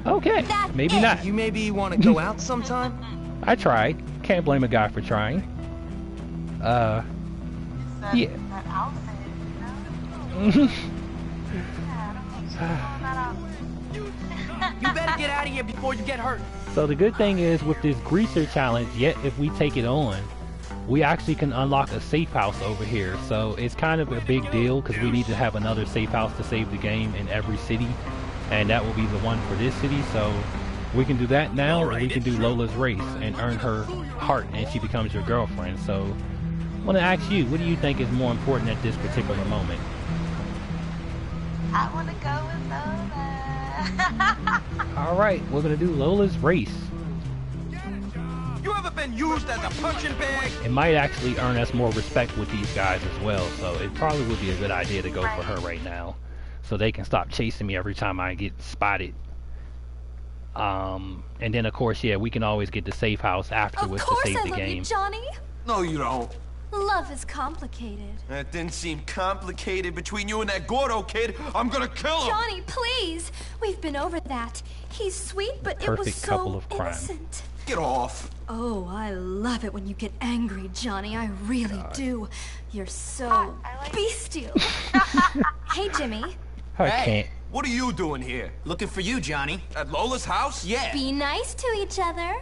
Okay, maybe not. You maybe want to go out sometime? I tried. Can't blame a guy for trying. Yeah. That outfit, you know? You better get out of here before you get hurt. So the good thing is with this Greaser Challenge, yet if we take it on, we actually can unlock a safe house over here. So it's kind of a big deal because we need to have another safe house to save the game in every city. And that will be the one for this city. So we can do that now, and we can do Lola's Race and earn her heart and she becomes your girlfriend. So I want to ask you, what do you think is more important at this particular moment? I want to go with Lola. Alright, we're going to do Lola's Race. You ever been used as a punching bag? It might actually earn us more respect with these guys as well, so it probably would be a good idea to go for her right now, so they can stop chasing me every time I get spotted. And then of course, yeah, we can always get the safe house afterwards to save the game. You, Johnny. No, you don't. Love is complicated. That didn't seem complicated between you and that Gordo kid. I'm gonna kill him. Johnny, please. We've been over that. He's sweet, but it was Perfect so couple of crime. innocent. Get off. Oh, I love it when you get angry, Johnny. I really do. You're so bestial. Hey, Jimmy. I can't. What are you doing here? Looking for you, Johnny. At Lola's house? Yeah. Be nice to each other.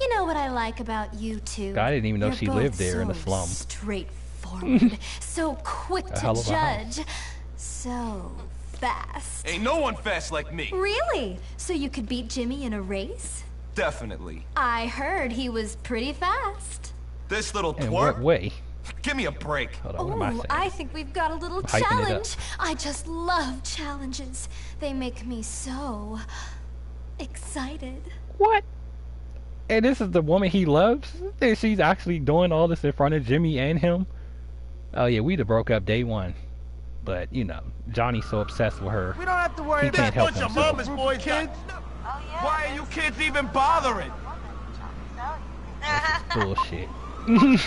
You know what I like about you two. I didn't even know You're she both lived there so in the slum. Straightforward, so quick A to hell of a house. judge, so fast. Ain't no one fast like me. Really? So you could beat Jimmy in a race? Definitely. I heard he was pretty fast. This little In twerp? what way? Give me a break. Hold on, what am I saying? I think we've got a little Hyping it up. challenge. I just love challenges. They make me so excited. What? And this is the woman he loves? And she's actually doing all this in front of Jimmy and him? Oh yeah, we'd have broke up day one. But, you know, Johnny's so obsessed with her. We don't have to worry He about can't help bunch of himself. mama's boy kids. Why are you kids even bothering? Bullshit. And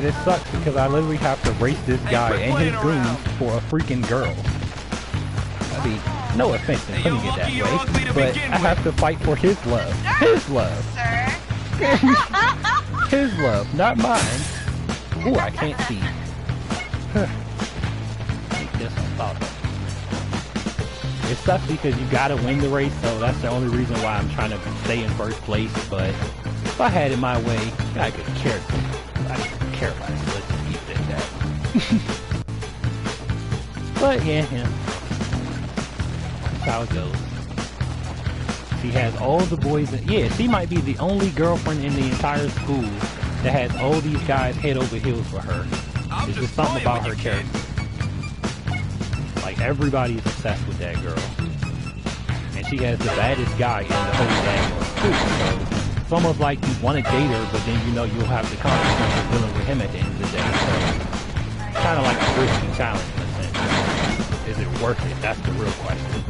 it sucks because I literally have to race this guy and his goons for a freaking girl. I mean, no offense to putting it that way, but I have to fight for his love. His love. His love, not mine. Ooh, I can't see. Take this one thought. It sucks because you gotta win the race, so that's the only reason why I'm trying to stay in first place, but if I had it my way, I could care. I don't care about it, let's just keep it at that. But yeah, that's how it goes. She has all the boys, yeah, she might be the only girlfriend in the entire school that has all these guys head over heels for her. There's just something about her character. Like, everybody's obsessed with that girl. And she has the baddest guy in the whole damn school, so It's almost like you want to date her, but then you know you'll have the consequence of dealing with him at the end of the day. So, kind of like a risky challenge in a sense. Is it worth it? That's the real question.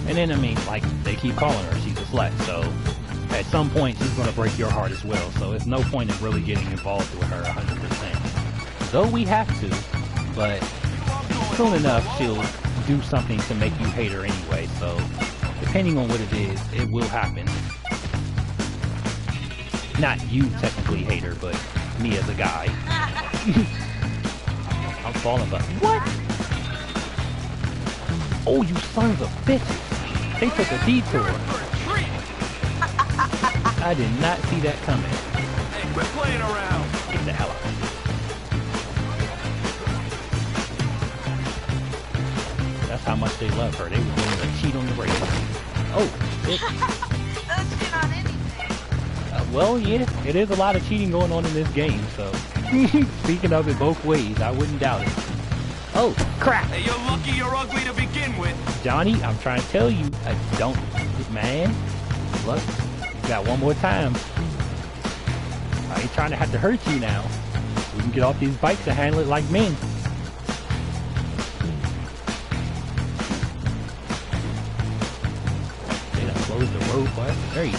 And then, I mean, like, they keep calling her, she's a slut, so at some point she's going to break your heart as well, so there's no point in really getting involved with her 100%. Though we have to, but soon enough she'll do something to make you hate her anyway, so depending on what it is, it will happen. Not you technically hate her, but me as a guy. I'm falling, but what? Oh, you sons of bitches! They took a detour. I did not see that coming. Hey, quit playing around. Get the hell out. That's how much they love her. They were willing to cheat on the race. Oh, shit. Don't cheat on anything. Well, yeah, it is a lot of cheating going on in this game, so speaking of it both ways, I wouldn't doubt it. Oh, crap! Hey, you're lucky you're ugly to begin with. Johnny, I'm trying to tell you, don't, man. Look, you got one more time. I ain't trying to have to hurt you now. We can get off these bikes and handle it like men. They done closed the road, boy. There you go.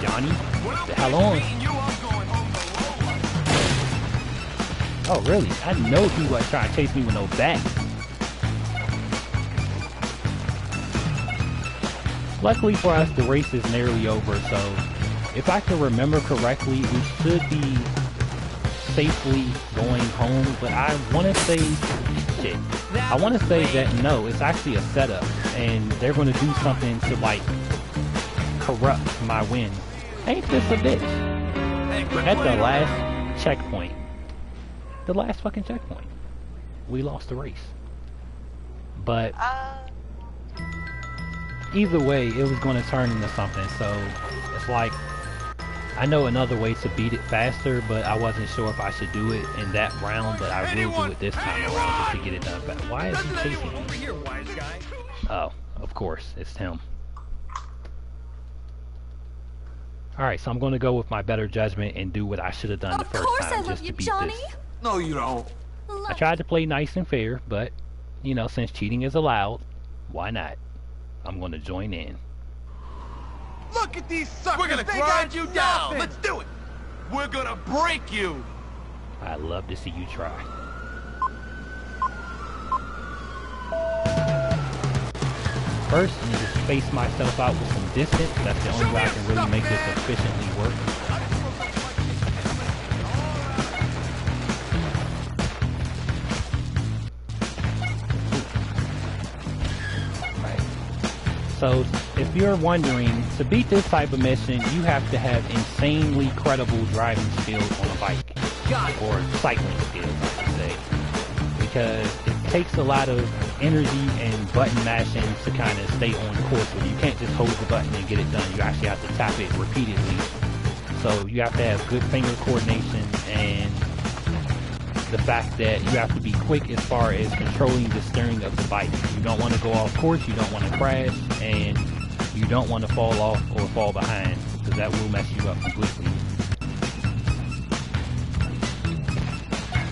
Johnny, the hell on. Oh, really? I know he wasn't trying to chase me with no bat. Luckily for us, the race is nearly over, so if I can remember correctly, we should be safely going home, but I want to say, shit, I want to say that no, it's actually a setup, and they're going to do something to, like, corrupt my win. Ain't this a bitch? At the last checkpoint. The last fucking checkpoint. We lost the race. But either way, it was going to turn into something. So it's like, I know another way to beat it faster, but I wasn't sure if I should do it in that round, but I will do it this time around just to get it done fast. Why is he chasing me? Oh, of course, it's him. Alright, so I'm going to go with my better judgment and do what I should have done the first time just to beat this. No, you don't. I tried to play nice and fair, but, you know, since cheating is allowed, why not? I'm going to join in. Look at these suckers. We're gonna grind you down. Let's do it. We're gonna break you. I'd love to see you try. First, I need to space myself out with some distance. That's the only way I can really make this efficiently work. So, if you're wondering, to beat this type of mission, you have to have insanely credible driving skills on a bike. Or cycling skills, I should say. Because it takes a lot of energy and button mashing to kind of stay on course with it. You can't just hold the button and get it done. You actually have to tap it repeatedly. So, you have to have good finger coordination and the fact that you have to be quick as far as controlling the steering of the bike. You don't want to go off course, you don't want to crash, and you don't want to fall off or fall behind, because that will mess you up completely.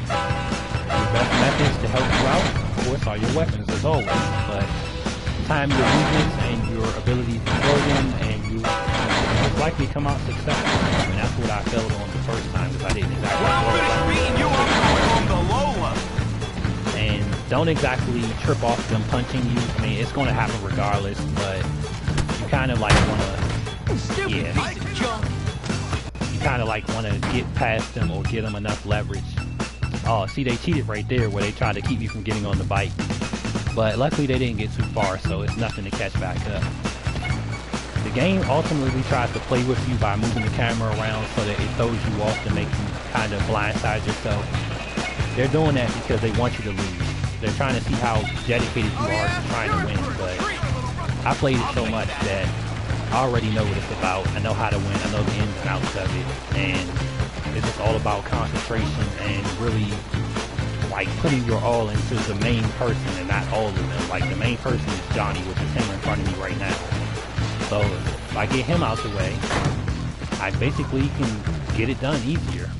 The best methods to help you out, of course, are your weapons as always, but time your movements and your ability to throw them, and you most likely come out successful. I mean, that's what I failed on the first time, because I didn't exactly and don't exactly trip off them punching you. I mean, it's going to happen regardless, but you kind of like want to, yeah, you kind of like want to get past them or get them enough leverage. Oh, see, they cheated right there where they tried to keep you from getting on the bike, but luckily they didn't get too far, so it's nothing to catch back up. The game ultimately tries to play with you by moving the camera around so that it throws you off to make you kind of blindside yourself. They're doing that because they want you to lose. They're trying to see how dedicated you are to trying to win, but I played it so much that I already know what it's about. I know how to win. I know the ins and outs of it, and it's just all about concentration and really like putting your all into the main person and not all of them. Like the main person is Johnny, which is him in front of me right now. So if I get him out the way, I basically can get it done easier.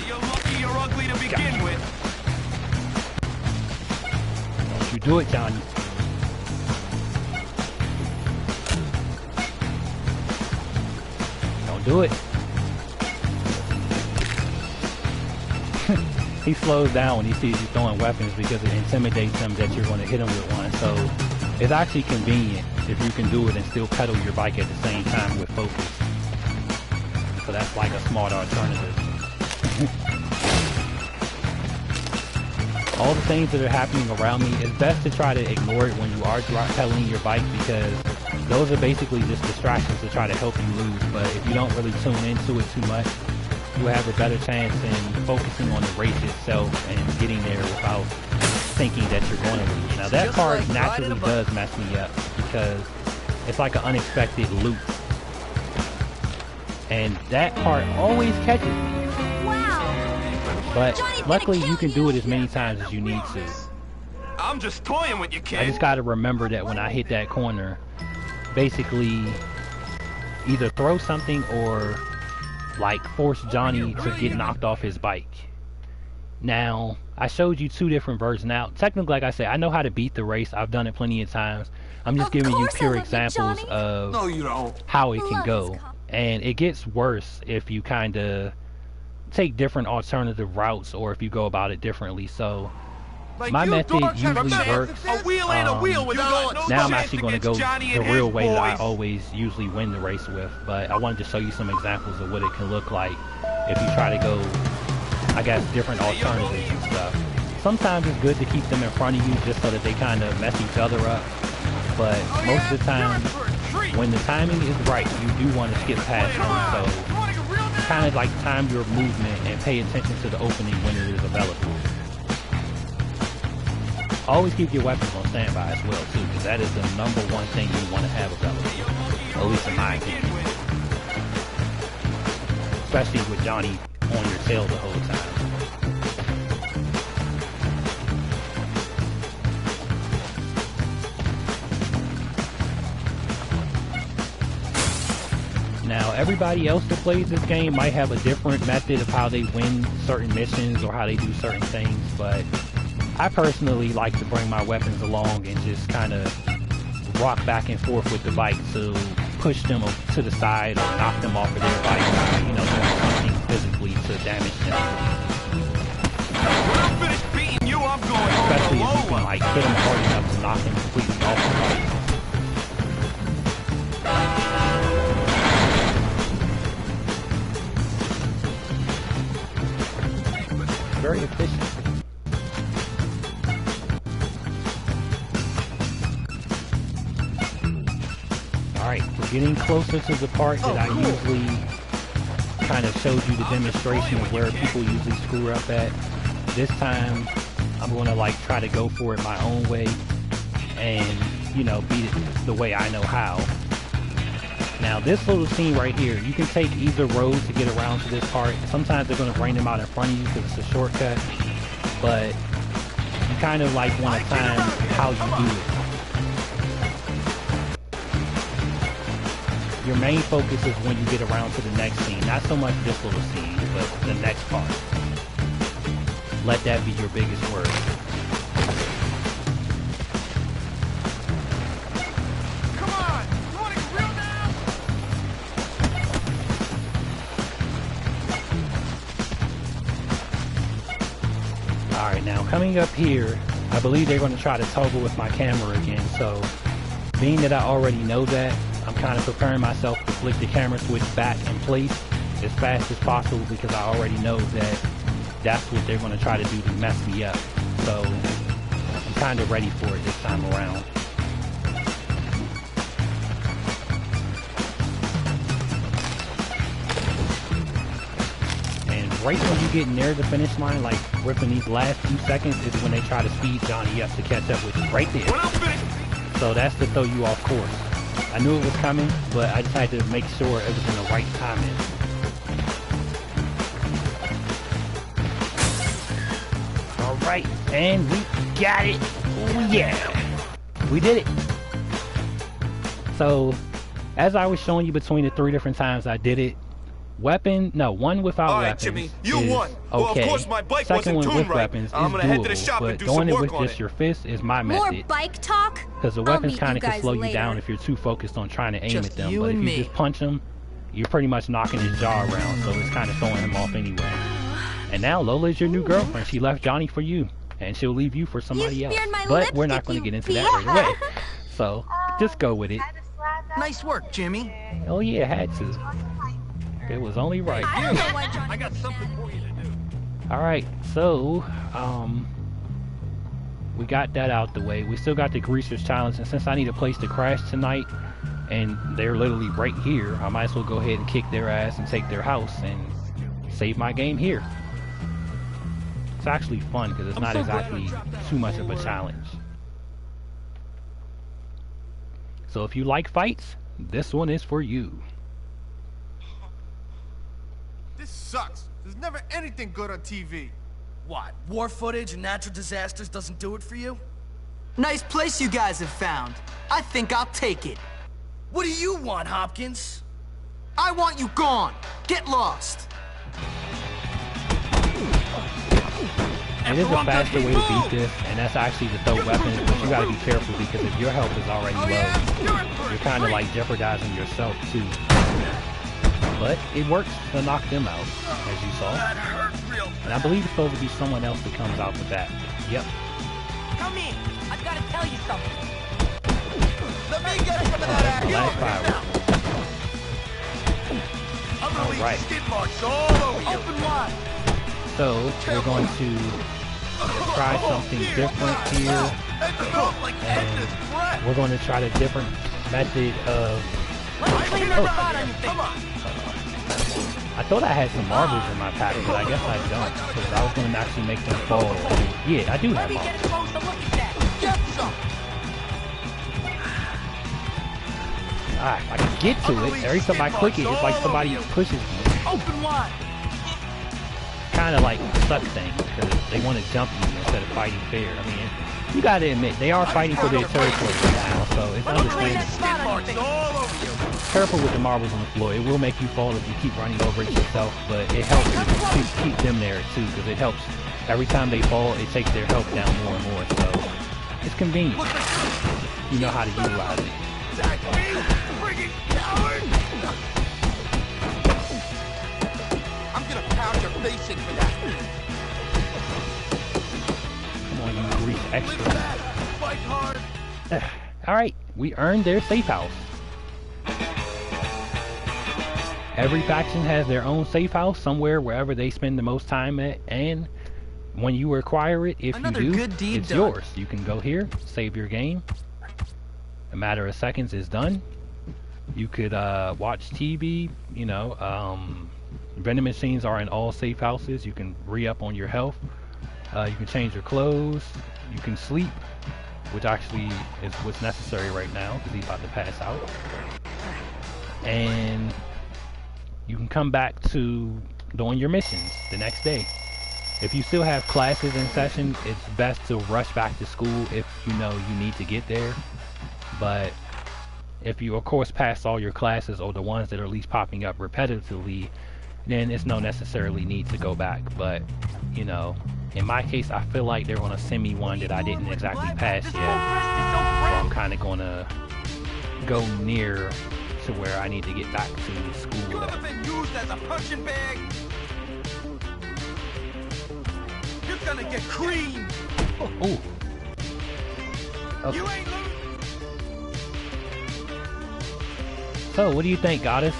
You're lucky you're ugly to begin with. Don't you do it, Johnny. Don't do it. He slows down when he sees you throwing weapons because it intimidates him that you're going to hit him with one. So it's actually convenient if you can do it and still pedal your bike at the same time with focus. So that's like a smart alternative. All the things that are happening around me, it's best to try to ignore it when you are pedaling your bike because those are basically just distractions to try to help you lose. But if you don't really tune into it too much, you have a better chance in focusing on the race itself and getting there without thinking that you're going to lose. Now that part naturally does mess me up because it's like an unexpected loop. And that part always catches me. Wow. But luckily you can do it as many times as you need to. I'm just toying with you, kid. I just got to remember that when I hit that corner, basically either throw something or like force Johnny to get knocked off his bike. Now, I showed you two different versions. Now, technically, like I said, I know how to beat the race. I've done it plenty of times. I'm just giving you pure examples of how it can go. And it gets worse if you kind of take different alternative routes or if you go about it differently. So, my method usually works. Now I'm actually going to go the real way that I always usually win the race with, but I wanted to show you some examples of what it can look like if you try to go, I guess, different alternatives and stuff. Sometimes it's good to keep them in front of you just so that they kind of mess each other up, but most of the time, when the timing is right, you do want to skip past them, so kind of like time your movement and pay attention to the opening when it is available. Always keep your weapons on standby as well too, because that is the number one thing you want to have available, at least in my opinion. Especially with Johnny on your tail the whole time. Now, everybody else that plays this game might have a different method of how they win certain missions or how they do certain things, but I personally like to bring my weapons along and just kind of rock back and forth with the bike to push them to the side or knock them off of their bike, you know, doing something physically to damage them. When I'm finished beating you, I'm going home. Especially if you can like hit them hard enough to knock them completely off the bike. Very efficient. Alright, we're getting closer to the part that I usually kind of showed you the demonstration of where people usually screw up at. This time, I'm going to like try to go for it my own way and, you know, beat it the way I know how. Now this little scene right here, you can take either road to get around to this part. Sometimes they're going to bring them out in front of you because it's a shortcut, but you kind of like want to time how you do it. Your main focus is when you get around to the next scene, not so much this little scene, but the next part. Let that be your biggest word. Alright, now coming up here, I believe they're going to try to toggle with my camera again, so being that I already know that, I'm kind of preparing myself to flick the camera switch back in place as fast as possible because I already know that that's what they're going to try to do to mess me up. So I'm kind of ready for it this time around. And right when you get near the finish line, like within these last few seconds, is when they try to speed Johnny up to catch up with you. Right there. So that's to throw you off course. I knew it was coming, but I just had to make sure it was in the right timing. Alright, and we got it! Oh yeah! We did it! So, as I was showing you between the 3 different times I did it, one without weapons Jimmy, you is won. okay. Well, of course my bike Second wasn't one tuned with right. weapons is I'm gonna head to the doable, shop and but do doing some it work with on just it. your fist is my More method. bike talk? Because the I'll weapons meet kind you of can guys slow you later. down if you're too focused on trying to aim Just at them. you But if and you me. just punch him, you're pretty much knocking his jaw around, so it's kind of throwing him off anyway. And now Lola's your new girlfriend. She left Johnny for you, and she'll leave you for somebody else. But we're not going to get into that right away. So just go with it. Nice work, Jimmy. Oh yeah, had to. It was only right. I got something for you to do. Alright, so we got that out the way. We still got the Greasers challenge, and since I need a place to crash tonight, and they're literally right here, I might as well go ahead and kick their ass and take their house and save my game here. It's actually fun because it's not exactly too much of a challenge. So if you like fights, this one is for you. This sucks. There's never anything good on TV. What, war footage and natural disasters doesn't do it for you? Nice place you guys have found. I think I'll take it. What do you want, Hopkins? I want you gone. Get lost. It is a faster way to beat this, and that's actually to throw weapons, but you gotta be careful because if your health is already low, you're kind of like jeopardizing yourself too. But it works to knock them out, as you saw. And I believe it's supposed to be someone else that comes out with that. Yep. Come in. I've got to tell you something. Let me get some of that Last firework. I'm gonna leave Alright. skid marks all over you. Open wide. So, we're going to try something different here. And we're going to try the different method of... I thought I had some marbles in my pack, but I guess I don't, because I was going to actually make them fall. Yeah, I do have marbles. Alright, I can get to it. Every time I click it, it's like somebody pushes me. Open wide. Kind of like suck thing, because they want to jump you instead of fighting fair. I mean, you gotta admit, they are fighting for their territory right now, so it's understandable. Careful with the marbles on the floor. It will make you fall if you keep running over it yourself, but it helps to keep them there too, because it helps. Every time they fall, it takes their health down more and more, so it's convenient. You know how to utilize it. I'm gonna pound your face in for that. Come on, you grease extra. Alright, we earned their safe house. Every faction has their own safe house somewhere wherever they spend the most time at, and when you acquire it, if Another you do, good deed it's done. yours. You can go here, save your game. A matter of seconds is done. You could watch TV, you know, vending machines are in all safe houses. You can re-up on your health. You can change your clothes. You can sleep, which actually is what's necessary right now because he's about to pass out. And you can come back to doing your missions the next day. If you still have classes in session, it's best to rush back to school if you know you need to get there. But if you of course pass all your classes, or the ones that are at least popping up repetitively, then it's no necessarily need to go back. But you know, in my case, I feel like they're gonna send me one that I didn't exactly pass yet, so I'm kind of gonna go near to where I need to get back to school. You ever been used as a punching bag? You're gonna get creamed. Oh. Okay. You ain't losing. So, what do you think, Goddess?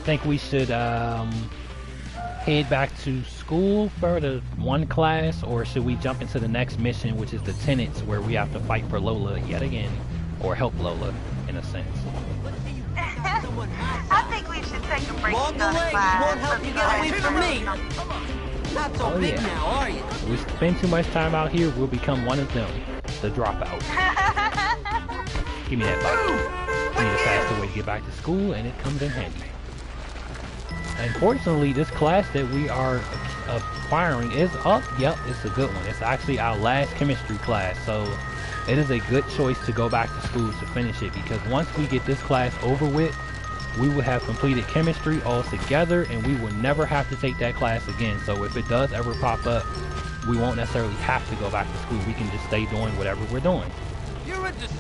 Think we should head back to school for the one class, or should we jump into the next mission, which is the tenants, where we have to fight for Lola yet again, or help Lola in a sense? I think we should take a break. Long delay won't help you get away from me. Not so big now, are you? We spend too much time out here, we'll become one of them, the dropout. Give me that box. I need a faster way to get back to school, and it comes in handy. Unfortunately, this class that we are acquiring is up. Yep, it's a good one. It's actually our last chemistry class, so it is a good choice to go back to school to finish it, because once we get this class over with, we will have completed chemistry altogether, and we will never have to take that class again. So if it does ever pop up, we won't necessarily have to go back to school. We can just stay doing whatever we're doing.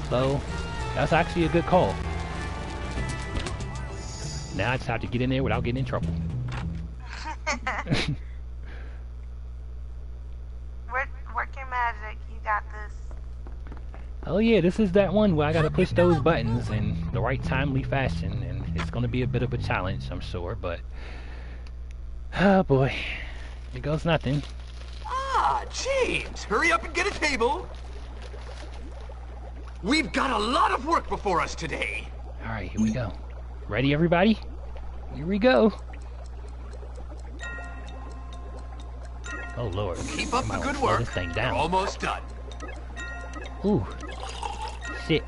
So that's actually a good call. Now I just have to get in there without getting in trouble. Work your magic. You got this. Oh yeah, this is that one where I gotta push those buttons in the right timely fashion, and it's gonna be a bit of a challenge, I'm sure, but oh boy, here goes nothing. Ah, James, hurry up and get a table. We've got a lot of work before us today. All right, here we go. Ready, everybody? Here we go. Oh Lord! Keep up the good work. This thing down. We're almost done. Ooh. Shit.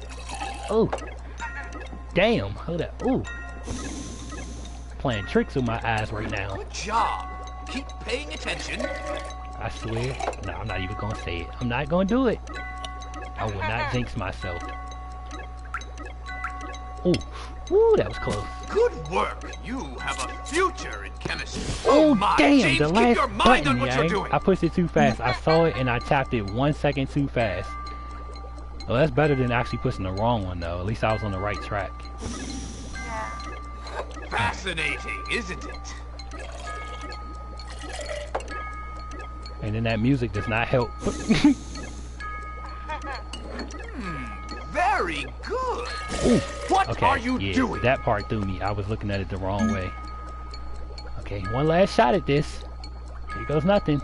Oh. Damn. Hold up. Ooh. Playing tricks with my eyes right now. Good job. Keep paying attention. I swear. No, I'm not even gonna say it. I'm not gonna do it. I will not jinx myself. Ooh. Ooh, that was close. Good work. You have a future in chemistry. Oh, my. damn. James, the keep last your mind button, on what gang. you're doing. I pushed it too fast. I saw it and I tapped it 1 second too fast. Well, that's better than actually pushing the wrong one, though. At least I was on the right track. Fascinating, isn't it? And then that music does not help. Very good. Ooh. What Okay, are you yeah, doing? that part threw me. I was looking at it the wrong way. Okay, one last shot at this. Here goes nothing.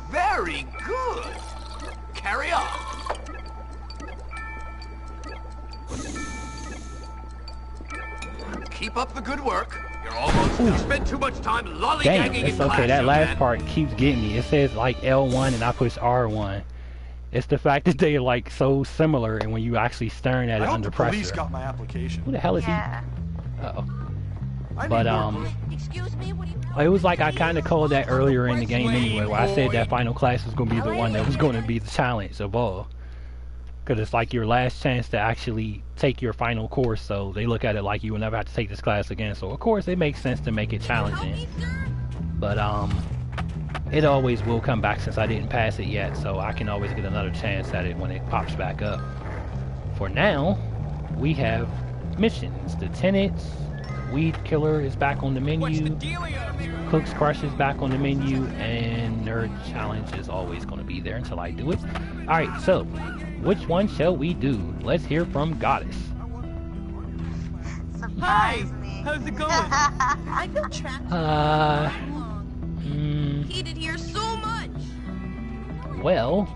Very good. Carry on. Keep up the good work. You're almost done. You spent too much time lollygagging Damn, in it's class, okay. That young last man. part keeps getting me. It says like L1 and I push R1. It's the fact that they're like so similar, and when you actually staring at it under pressure. Police got my application. Who the hell is he? Uh-oh. But Excuse me, what do you... it was like I kind of called that earlier in the game anyway, where I said that final class was going to be the one that was going to be the challenge of all. Because it's like your last chance to actually take your final course, so they look at it like you will never have to take this class again. So of course it makes sense to make it challenging. But it always will come back since I didn't pass it yet, so I can always get another chance at it when it pops back up. For now, we have missions. The Tenants, Weed Killer is back on the menu, Cook's Crush is back on the menu, and Nerd Challenge is always going to be there until I do it. Alright, so, which one shall we do? Let's hear from Goddess. Hi! How's it going? I feel trapped. Heated here so much. Well,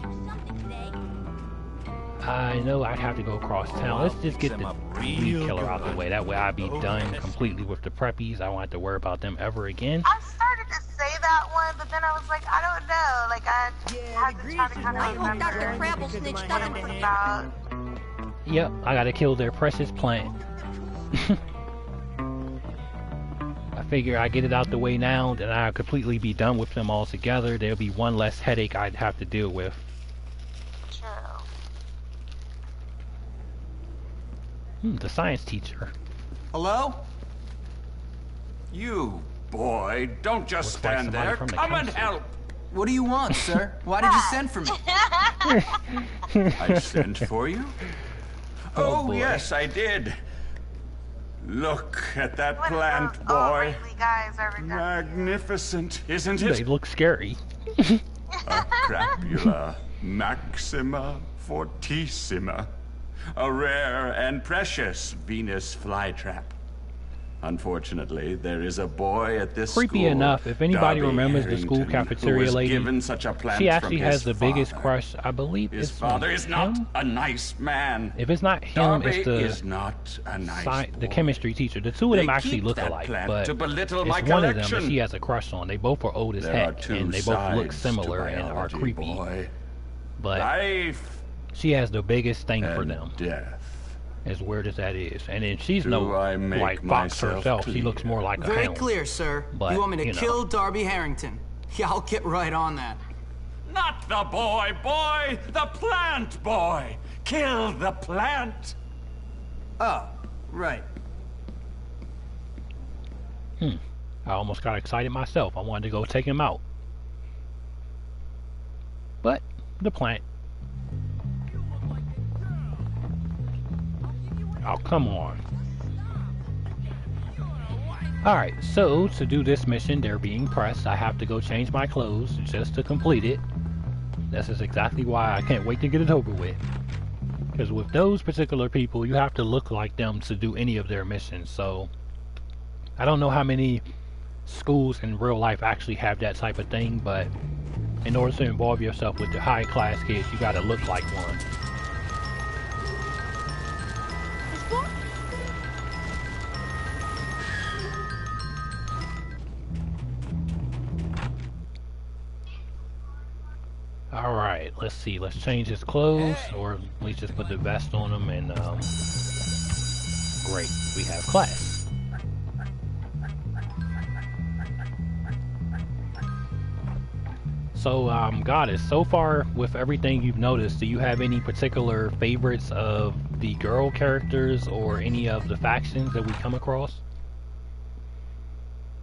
I know I'd have to go across town. Let's just get the Weed Killer out the way. That way I'll be done completely with the preppies. I won't have to worry about them ever again. I started to say that one, but then I was like, I don't know. Like, I had to try to kind of remember. Dr. Crabble snitched on him. About. Yep, I gotta kill their precious plant. I figure I get it out the way now, then I'll completely be done with them altogether. There'll be one less headache I'd have to deal with. The science teacher. Hello? You, boy, don't just Looks like stand somebody there. from the Come and council. help. What do you want, sir? Why did you send for me? I sent for you? Oh, Oh, boy. yes, I did. Look at that What plant, those boy. overly guys are redundant. Magnificent, isn't They it? look scary. A crapula maxima fortissima. A rare and precious Venus flytrap. Unfortunately, there is a boy at this Creepy school, enough, if anybody Darby remembers the school Harrington, cafeteria who was lady, given such a plant she actually from has his the biggest father. crush, I believe. His it's father is not him? a nice man. If it's not him, Darby it's the is not a nice the chemistry teacher. The two of them They actually keep look that alike, plant but to belittle it's my one of them collection. that she has a crush on. They both are old as There are heck, two and they both look sides similar to and are biology, creepy. boy. But Life she has the biggest thing for and them. death. As weird as that is, and then she's Do no I make like Fox myself herself. She clear? looks more like a Very hound. clear, sir. But, you want me to you know. kill Darby Harrington? Yeah, I'll get right on that. Not the boy, boy! The plant, boy! Kill the plant! Oh, right. I almost got excited myself. I wanted to go take him out. But the plant. Oh, come on. Alright, so to do this mission, they're being pressed. I have to go change my clothes just to complete it. This is exactly why I can't wait to get it over with. Because with those particular people, you have to look like them to do any of their missions. So, I don't know how many schools in real life actually have that type of thing, but in order to involve yourself with the high class kids, you gotta look like one. Alright, let's see. Let's change his clothes, or at least just put the vest on him, and great, we have class. So, Goddess, so far with everything you've noticed, do you have any particular favorites of the girl characters or any of the factions that we come across?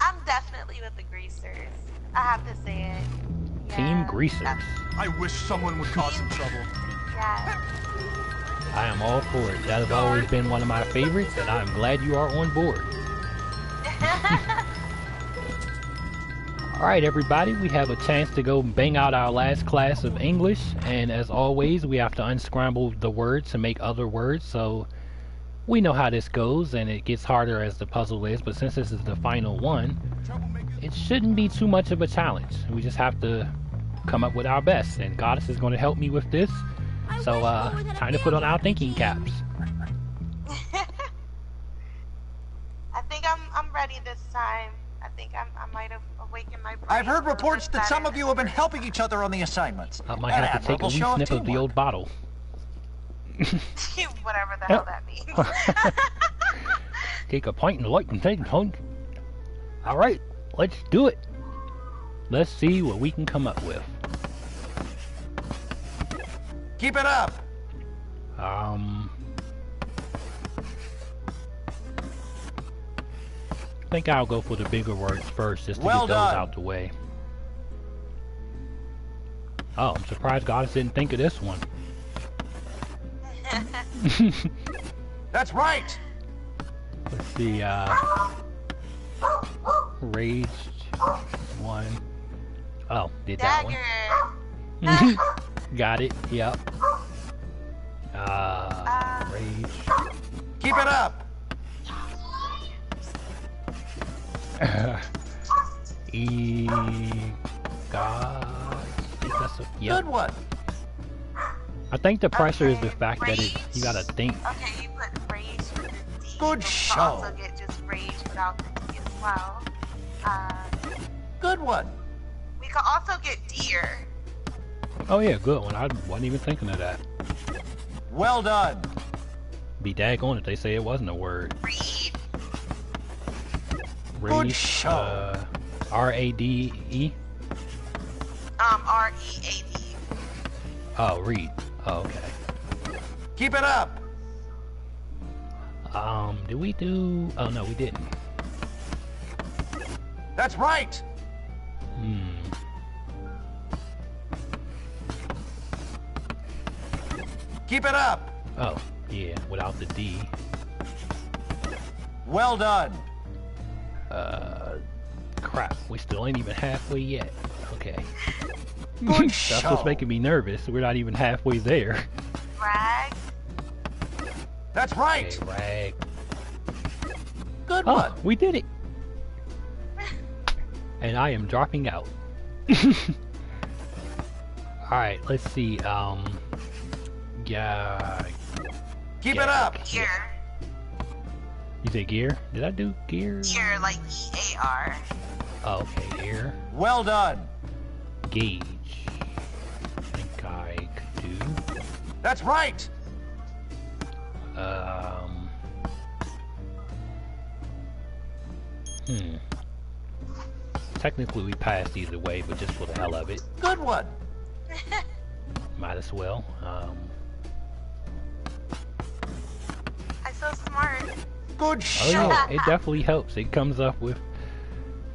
I'm definitely with the greasers. I have to say it. Yeah, Team Greasers. I wish someone would cause some trouble. Yeah. I am all for it. That has always been one of my favorites, and I'm glad you are on board. Alright everybody, we have a chance to go bang out our last class of English, and as always we have to unscramble the words to make other words, so we know how this goes, and it gets harder as the puzzle is, but since this is the final one, it shouldn't be too much of a challenge. We just have to come up with our best, and Goddess is going to help me with this, so time to put on our thinking caps. I think I'm ready this time. I think I might have awakened my brain. I've heard reports that some of you have been helping each other on the assignments. I might have to take a wee sniff of the old bottle. Whatever the hell that means. Take a pint and light and take a pint. Alright, let's do it. Let's see what we can come up with. Keep it up. I think I'll go for the bigger words first, just to Well get those done. out the way. Oh, I'm surprised Goddess didn't think of this one. That's right. Let's see, raged one. Oh, did that one. Got it, yep. Rage. Keep it up. Yep. Good one. I think the pressure is the fact that you gotta think. Okay, you put rage with the D. Good You show. can also get just rage without the D as well. Good one. We could also get deer. Oh yeah, good one. I wasn't even thinking of that. Well done. Be daggone if they say it wasn't a word. Read. Good show. R-A-D-E? R-E-A-D. Oh, read. Oh, okay. Keep it up. Did we do... Oh, no, we didn't. That's right. Keep it up. Oh, yeah, without the D. Well done. Crap. We still ain't even halfway yet. Okay. Good That's show. what's making me nervous. We're not even halfway there. Rag. That's right. Okay, rag. Good one. We did it. And I am dropping out. Alright, let's see. Yeah. Keep it up. Gear. You say gear? Did I do gear? Gear, like E-A-R. Oh, okay, gear. Well done. Gauge. I think I could do. That's right. Technically we passed either way, but just for the hell of it. Good one. Might as well. I'm so smart. Good shit. Oh yeah, it definitely helps. It comes up with,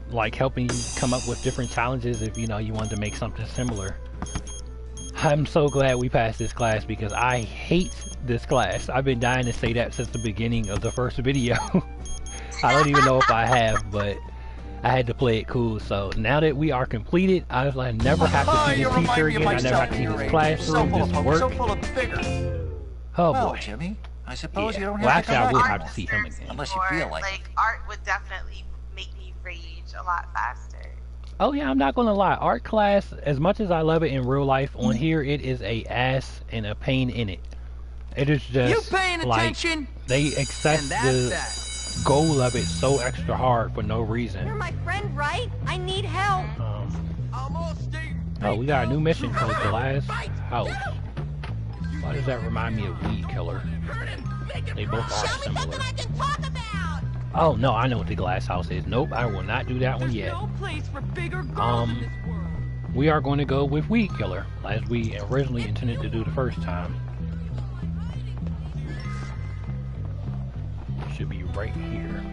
like, helping you come up with different challenges if, you know, you wanted to make something similar. I'm so glad we passed this class because I hate this class. I've been dying to say that since the beginning of the first video. I don't even know if I have, but I had to play it cool. So now that we are completed, I was like, never have to see this teacher again. I never have to see this classroom, this work. So full of vigor. Oh well, boy. Jimmy, I suppose you don't well, have to actually, come I will back have to see him again. Unless you feel like it. Art would definitely make me rage a lot faster. Oh yeah, I'm not gonna lie. Art class, as much as I love it in real life, on here it is a ass and a pain in it. It is just you paying like attention? They accept the goal of it so extra hard for no reason. You're my friend, right? I need help. Oh, we got a new mission called Glass House. Why does that remind me of Weed Killer? They both are similar. Oh no, I know what the Glass House is. Nope, I will not do that one yet. We are going to go with Weed Killer, as we originally intended to do the first time. Should be right here.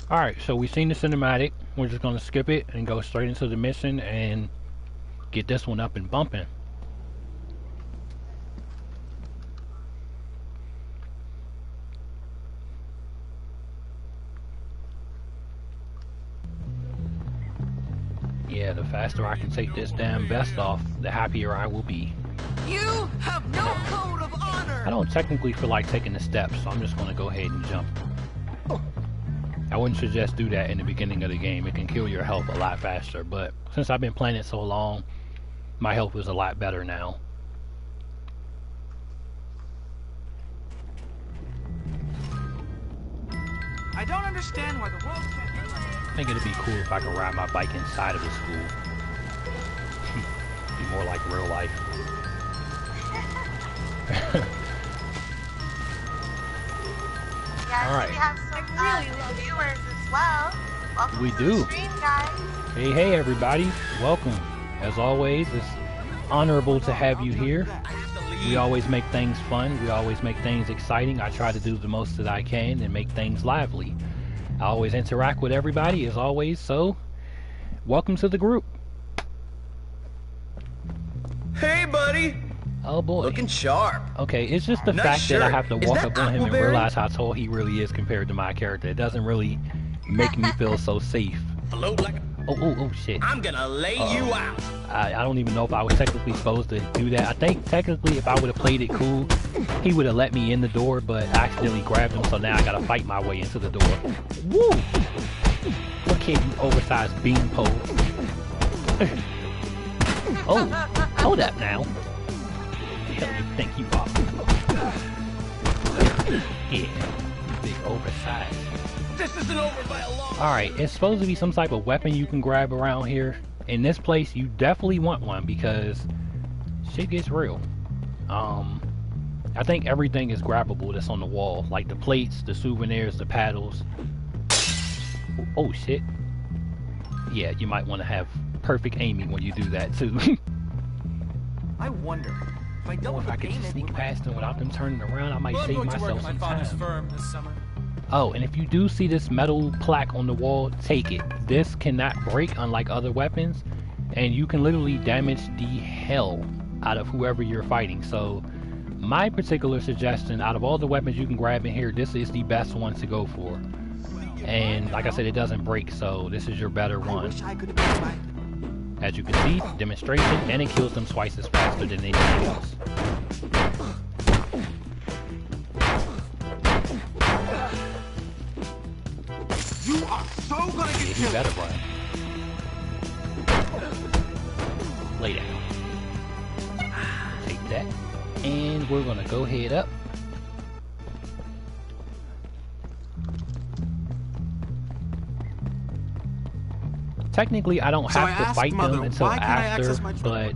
Alright, so we've seen the cinematic. We're just going to skip it and go straight into the mission and get this one up and bumping. Yeah, the faster I can take this damn vest off, the happier I will be. You have no code of honor. I don't technically feel like taking the steps, so I'm just going to go ahead and jump. I wouldn't suggest do that in the beginning of the game. It can kill your health a lot faster, but since I've been playing it so long, my health is a lot better now. I don't understand why the world can't... I think it'd be cool if I could ride my bike inside of the school. Be more like real life. Yeah, all right. We have some viewers as well. Welcome We to do. the stream, guys. Hey everybody, welcome. As always, it's honorable to have you here. We always make things fun, we always make things exciting. I try to do the most that I can and make things lively. I always interact with everybody as always, so welcome to the group. Hey, buddy. Oh boy. Looking sharp. Okay, it's just the Nice fact that I shirt. have to Is walk that up on him and Appleberry? realize how tall he really is compared to my character. It doesn't really make me feel so safe. Float like Oh shit. I'm gonna lay you out. I don't even know if I was technically supposed to do that. I think technically if I would have played it cool, he would have let me in the door, but I accidentally grabbed him, so now I gotta fight my way into the door. Woo! Look here, you oversized beanpole. Oh, hold up now. What the hell you think you are? Yeah, big oversized. This isn't over by a long... Alright, it's supposed to be some type of weapon you can grab around here. In this place, you definitely want one because shit gets real. I think everything is grabbable that's on the wall. Like the plates, the souvenirs, the paddles. Oh shit. Yeah, you might want to have perfect aiming when you do that too. I wonder if I don't if I could just sneak past them without them turning around, I might save myself some time. firm this summer. Oh, and if you do see this metal plaque on the wall, take it. This cannot break, unlike other weapons, and you can literally damage the hell out of whoever you're fighting. So, my particular suggestion, out of all the weapons you can grab in here, this is the best one to go for. And like I said, it doesn't break, so this is your better one. As you can see, demonstration, and it kills them twice as faster than anything else. So gonna get he better run. Lay down. Take that. And we're gonna go head up. Technically, I don't have to fight them until after, but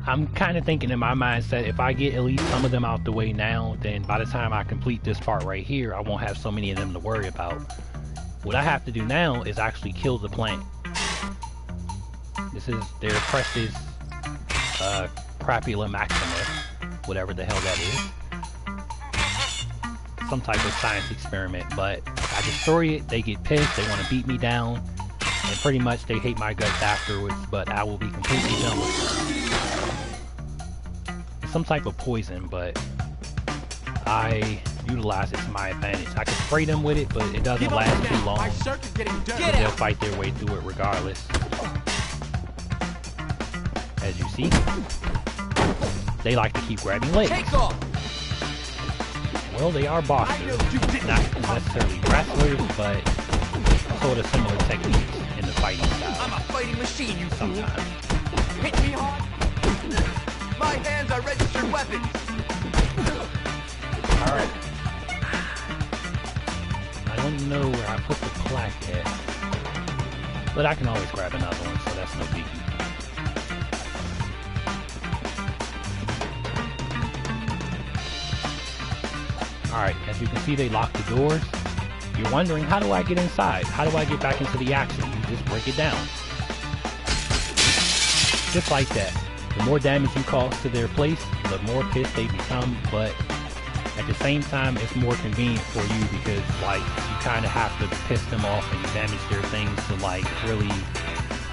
I'm kind of thinking in my mindset, if I get at least some of them out the way now, then by the time I complete this part right here, I won't have so many of them to worry about. What I have to do now is actually kill the plant. This is their precious Crapula Maxima, whatever the hell that is. Some type of science experiment, but I destroy it, they get pissed, they want to beat me down, and pretty much they hate my guts afterwards, but I will be completely done with them. It's some type of poison, but I utilize it to my advantage. I can spray them with it, but it doesn't last too long. They'll fight their way through it regardless. As you see, they like to keep grabbing legs. Well, they are boxers, not necessarily wrestlers, but sort of similar techniques in the fighting style. I'm a fighting machine, you sometimes. Hit me hard. My hands are registered weapons. Alright. I don't know where I put the plaque at, but I can always grab another one, so that's no biggie. Alright, as you can see, they lock the doors. You're wondering, how do I get inside? How do I get back into the action? You just break it down. Just like that. The more damage you cause to their place, the more pissed they become, but at the same time, it's more convenient for you because, like, you kind of have to piss them off and you damage their things to, like, really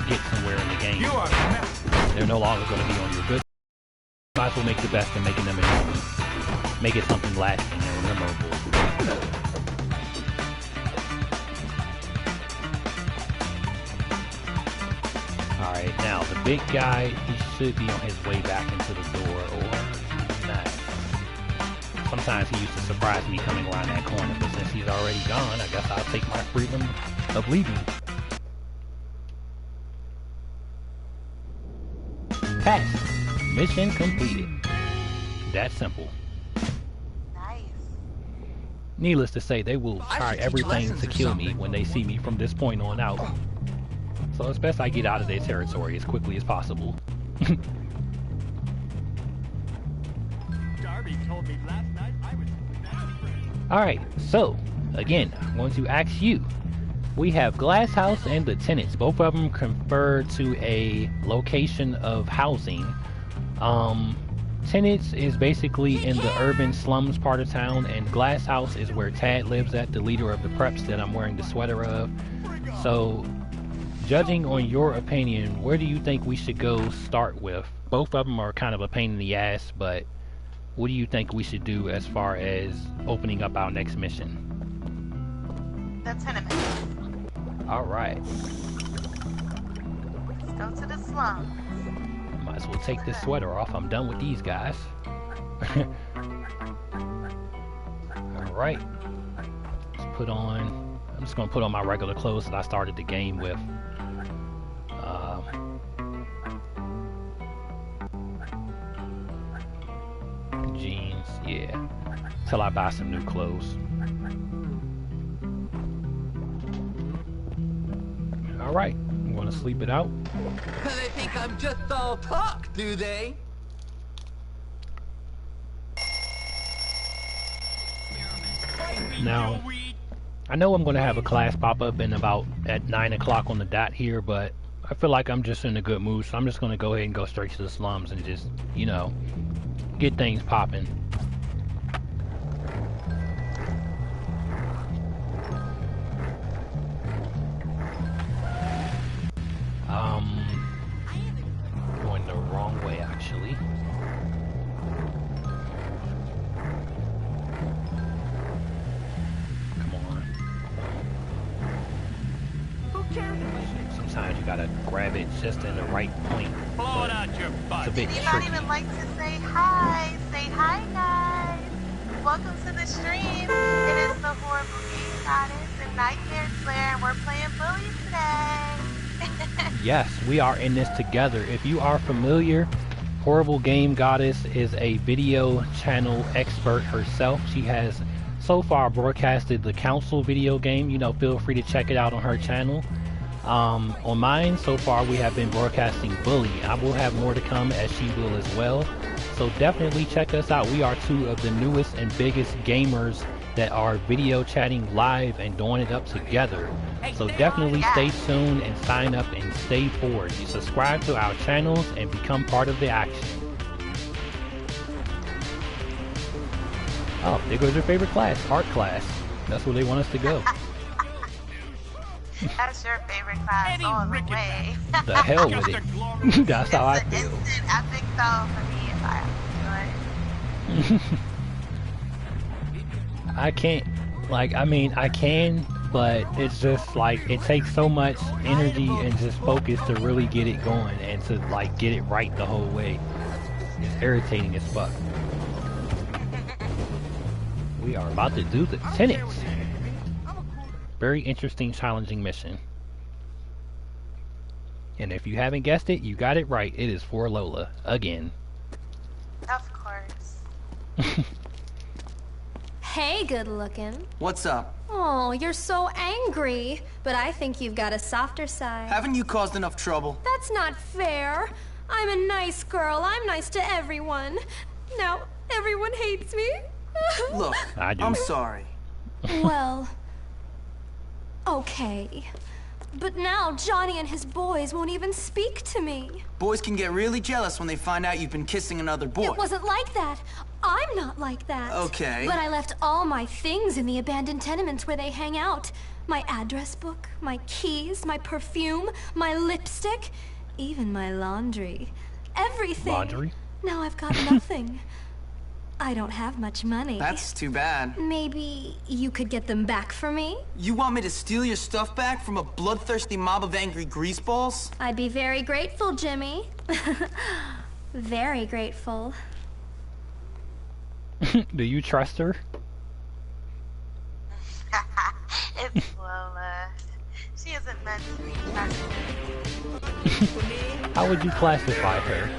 get somewhere in the game. They're no longer going to be on your good. Might as well make the best of making them annoying. Make it something lasting and memorable. Alright, now the big guy, he should be on his way back into the door, or not. Sometimes he used to surprise me coming around that corner, but since he's already gone, I guess I'll take my freedom of leaving. Pass. Mission completed. That simple. Needless to say, they will try everything to kill me when they see me from this point on out. So it's best I get out of their territory as quickly as possible. Alright, so, again, I'm going to ask you. We have Glass House and the Tenants. Both of them confer to a location of housing. Tenants is basically in the urban slums part of town, and Glass House is where Tad lives at, the leader of the preps that I'm wearing the sweater of. So, judging on your opinion, where do you think we should go start with? Both of them are kind of a pain in the ass, but what do you think we should do as far as opening up our next mission? The tenement. Alright. Let's go to the slums. Might as well take this sweater off. I'm done with these guys. Alright. Let's put on... I'm just going to put on my regular clothes that I started the game with. Jeans, yeah. Till I buy some new clothes. Alright. I'm going to sleep it out. They think I'm just all talk, do they? Now, I know I'm going to have a class pop up in about at 9 o'clock on the dot here, but I feel like I'm just in a good mood, so I'm just going to go ahead and go straight to the slums and just, you know, get things popping. Going the wrong way, actually. Come on. Sometimes you gotta grab it just in the right point. Blow it out your butt. It's a bit You tricky. don't even like to say hi. Say hi, guys. Welcome to the stream. It is the Horrible Game Goddess and NyghtmareSlaya, and we're playing Bully today. Yes, we are in this together. If you are familiar, Horrible Game Goddess is a video channel expert herself. She has so far broadcasted the Council video game. You know, feel free to check it out on her channel. On mine, so far we have been broadcasting Bully. I will have more to come, as she will as well. So definitely check us out. We are two of the newest and biggest gamers that are video chatting live and doing it up together. So definitely stay tuned and sign up and stay forward. You subscribe to our channels and become part of the action. Oh, there goes your favorite class, art class. That's where they want us to go. That's your favorite class all the way. The hell with it. That's how I feel. It's an epic though for me if I have to do it. I can't, like, I mean, I can, but it's just like, it takes so much energy and just focus to really get it going and to like get it right the whole way. It's irritating as fuck. We are about to do the tenants. Very interesting, challenging mission. And if you haven't guessed it, you got it right. It is for Lola. Again. Of course. Hey, good looking. What's up? Oh, you're so angry. But I think you've got a softer side. Haven't you caused enough trouble? That's not fair. I'm a nice girl. I'm nice to everyone. Now, everyone hates me. Look, I'm sorry. Well... okay. But now Johnny and his boys won't even speak to me. Boys can get really jealous when they find out you've been kissing another boy. It wasn't like that. I'm not like that. Okay. But I left all my things in the abandoned tenements where they hang out. My address book, my keys, my perfume, my lipstick, even my laundry. Everything. Laundry? Now I've got nothing. I don't have much money. That's too bad. Maybe you could get them back for me? You want me to steal your stuff back from a bloodthirsty mob of angry greaseballs? I'd be very grateful, Jimmy. Very grateful. Do you trust her? It's Lola. She isn't meant to be trusted. How would you classify her?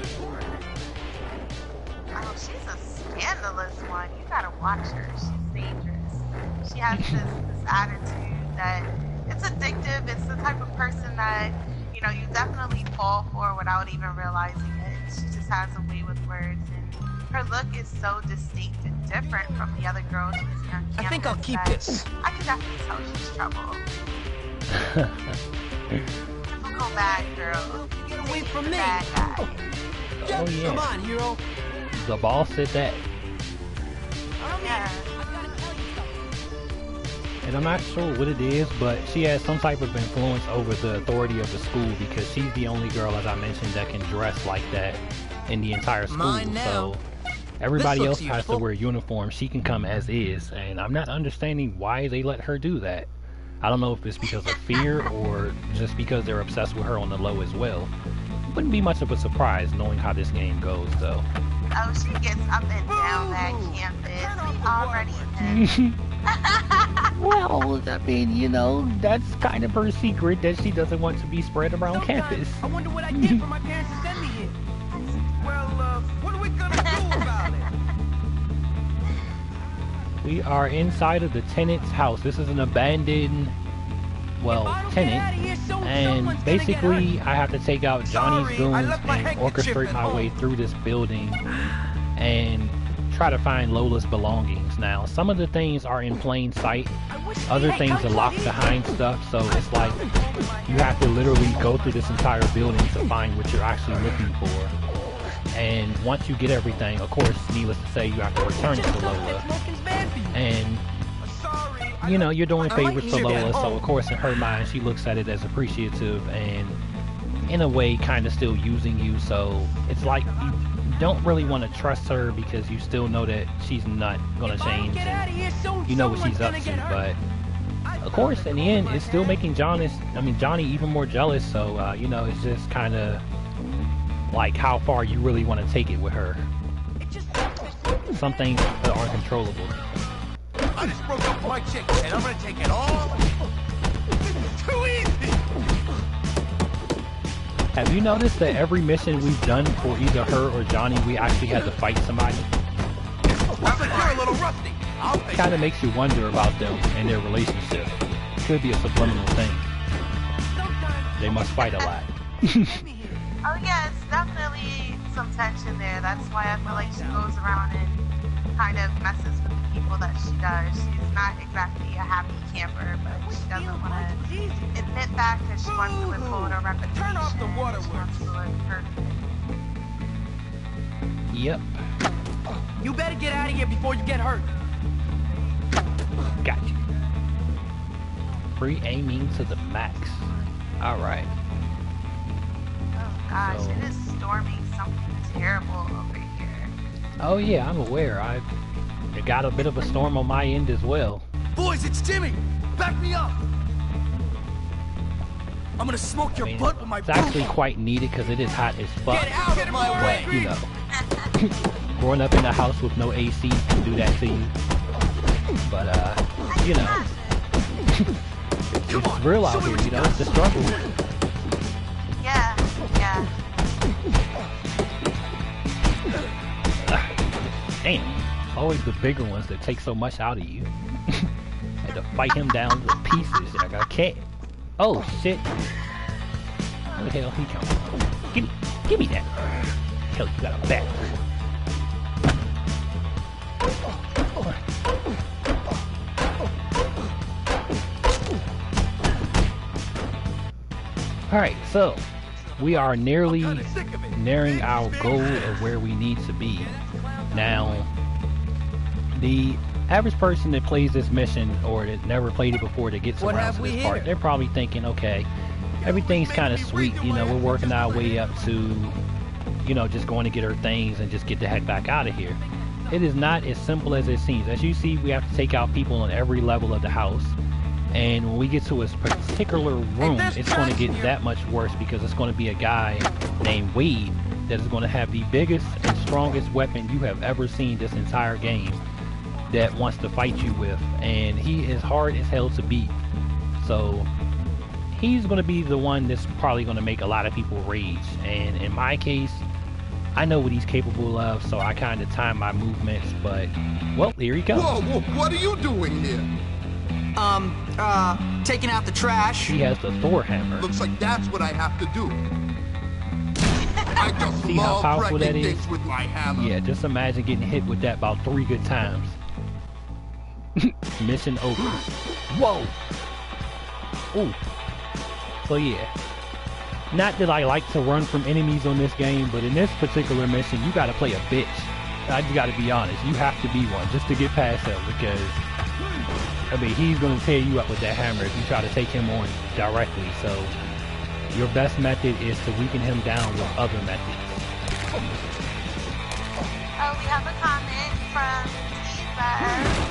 Oh, she's a scandalous one. You gotta watch her. She's dangerous. She has this attitude that it's addictive. It's the type of person that, you know, you definitely fall for without even realizing it. She just has a way with words, and her look is so distinct and different from the other girls you see on campus. I think I'll keep this. I can definitely tell she's trouble. Typical bad girl. Get away from me! Bad guy. Oh yeah. Come on, hero. The boss said that. Yeah. And I'm not sure what it is, but she has some type of influence over the authority of the school because she's the only girl, as I mentioned, that can dress like that in the entire school. So everybody else has to wear uniforms. She can come as is, and I'm not understanding why they let her do that. I don't know if it's because of fear or just because they're obsessed with her on the low as well. Wouldn't be much of a surprise knowing how this game goes, though. Oh, she gets up and down that campus. We already know. Well, I mean, you know, that's kind of her secret that she doesn't want to be spread around campus. I wonder what I did for my parents to send me here. Well, what are we gonna do about it? We are inside of the tenant's house. This is an abandoned, well, tenant. And basically, I have to take out Johnny's goons and orchestrate my way through this building and try to find Lola's belongings. Now, some of the things are in plain sight. Other things are locked behind stuff, so it's like you have to literally go through this entire building to find what you're actually looking for. And once you get everything, of course, needless to say, you have to return it to Lola. And, you know, you're doing favors for Lola, so of course in her mind, she looks at it as appreciative and in a way kind of still using you. So it's like you don't really want to trust her because you still know that she's not going to change and you know what she's up to. But of course, in the end, it's still making Johnny even more jealous. So, you know, it's just kind of like how far you really want to take it with her. Some things are uncontrollable. I just broke up with my chick, and I'm gonna take it all. Too easy. Have you noticed that every mission we've done for either her or Johnny, we actually had to fight somebody? Looks like you're a little rusty. Kind of makes you wonder about them and their relationship. Could be a subliminal thing. They must fight a lot. Oh yes, definitely some tension there. That's why I feel like she goes around and kind of messes with the people that she does. She's not exactly a happy camper, but she doesn't want to admit that because she wants to withhold her reputation. Turn off the waterworks. Yep. You better get out of here before you get hurt. Got you. Free aiming to the max. Alright. Oh gosh, it is storming something terrible over here. Oh yeah, I'm aware. I got a bit of a storm on my end as well. Boys, it's Jimmy! Back me up! I'm gonna smoke your butt with my It's actually quite needed because it is hot as fuck. Get out of my way! But, you know, growing up in a house with no AC can do that to you. But, you know, it's real out here, you know, it's a struggle. Yeah, yeah. Damn, always the bigger ones that take so much out of you. Had to fight him down to pieces like a cat. Oh shit! Where the hell he come from? Give me that! Hell, you got a bat. Alright, so we are nearing our goal of where we need to be. Now, the average person that plays this mission or that never played it before that gets around to this part, they're probably thinking, okay, everything's kind of sweet, you know, we're working our way up to, you know, just going to get our things and just get the heck back out of here. It is not as simple as it seems. As you see, we have to take out people on every level of the house. And when we get to a particular room, it's going to get that much worse because it's going to be a guy named Wade that is going to have the biggest and strongest weapon you have ever seen this entire game that wants to fight you with. And he is hard as hell to beat. So he's going to be the one that's probably going to make a lot of people rage. And in my case, I know what he's capable of, so I kind of time my movements. But, well, here he comes. Whoa, what are you doing here? Taking out the trash. He has the Thor hammer. Looks like that's what I have to do. I just See how powerful that is? things with my hammer. Yeah, just imagine getting hit with that about 3 good times. Mission over. Whoa! Ooh. So yeah. Not that I like to run from enemies on this game, but in this particular mission, you gotta play a bitch. I just gotta be honest. You have to be one just to get past him because I mean, he's going to tear you up with that hammer if you try to take him on directly. So, your best method is to weaken him down with other methods. Oh, we have a comment from Eva.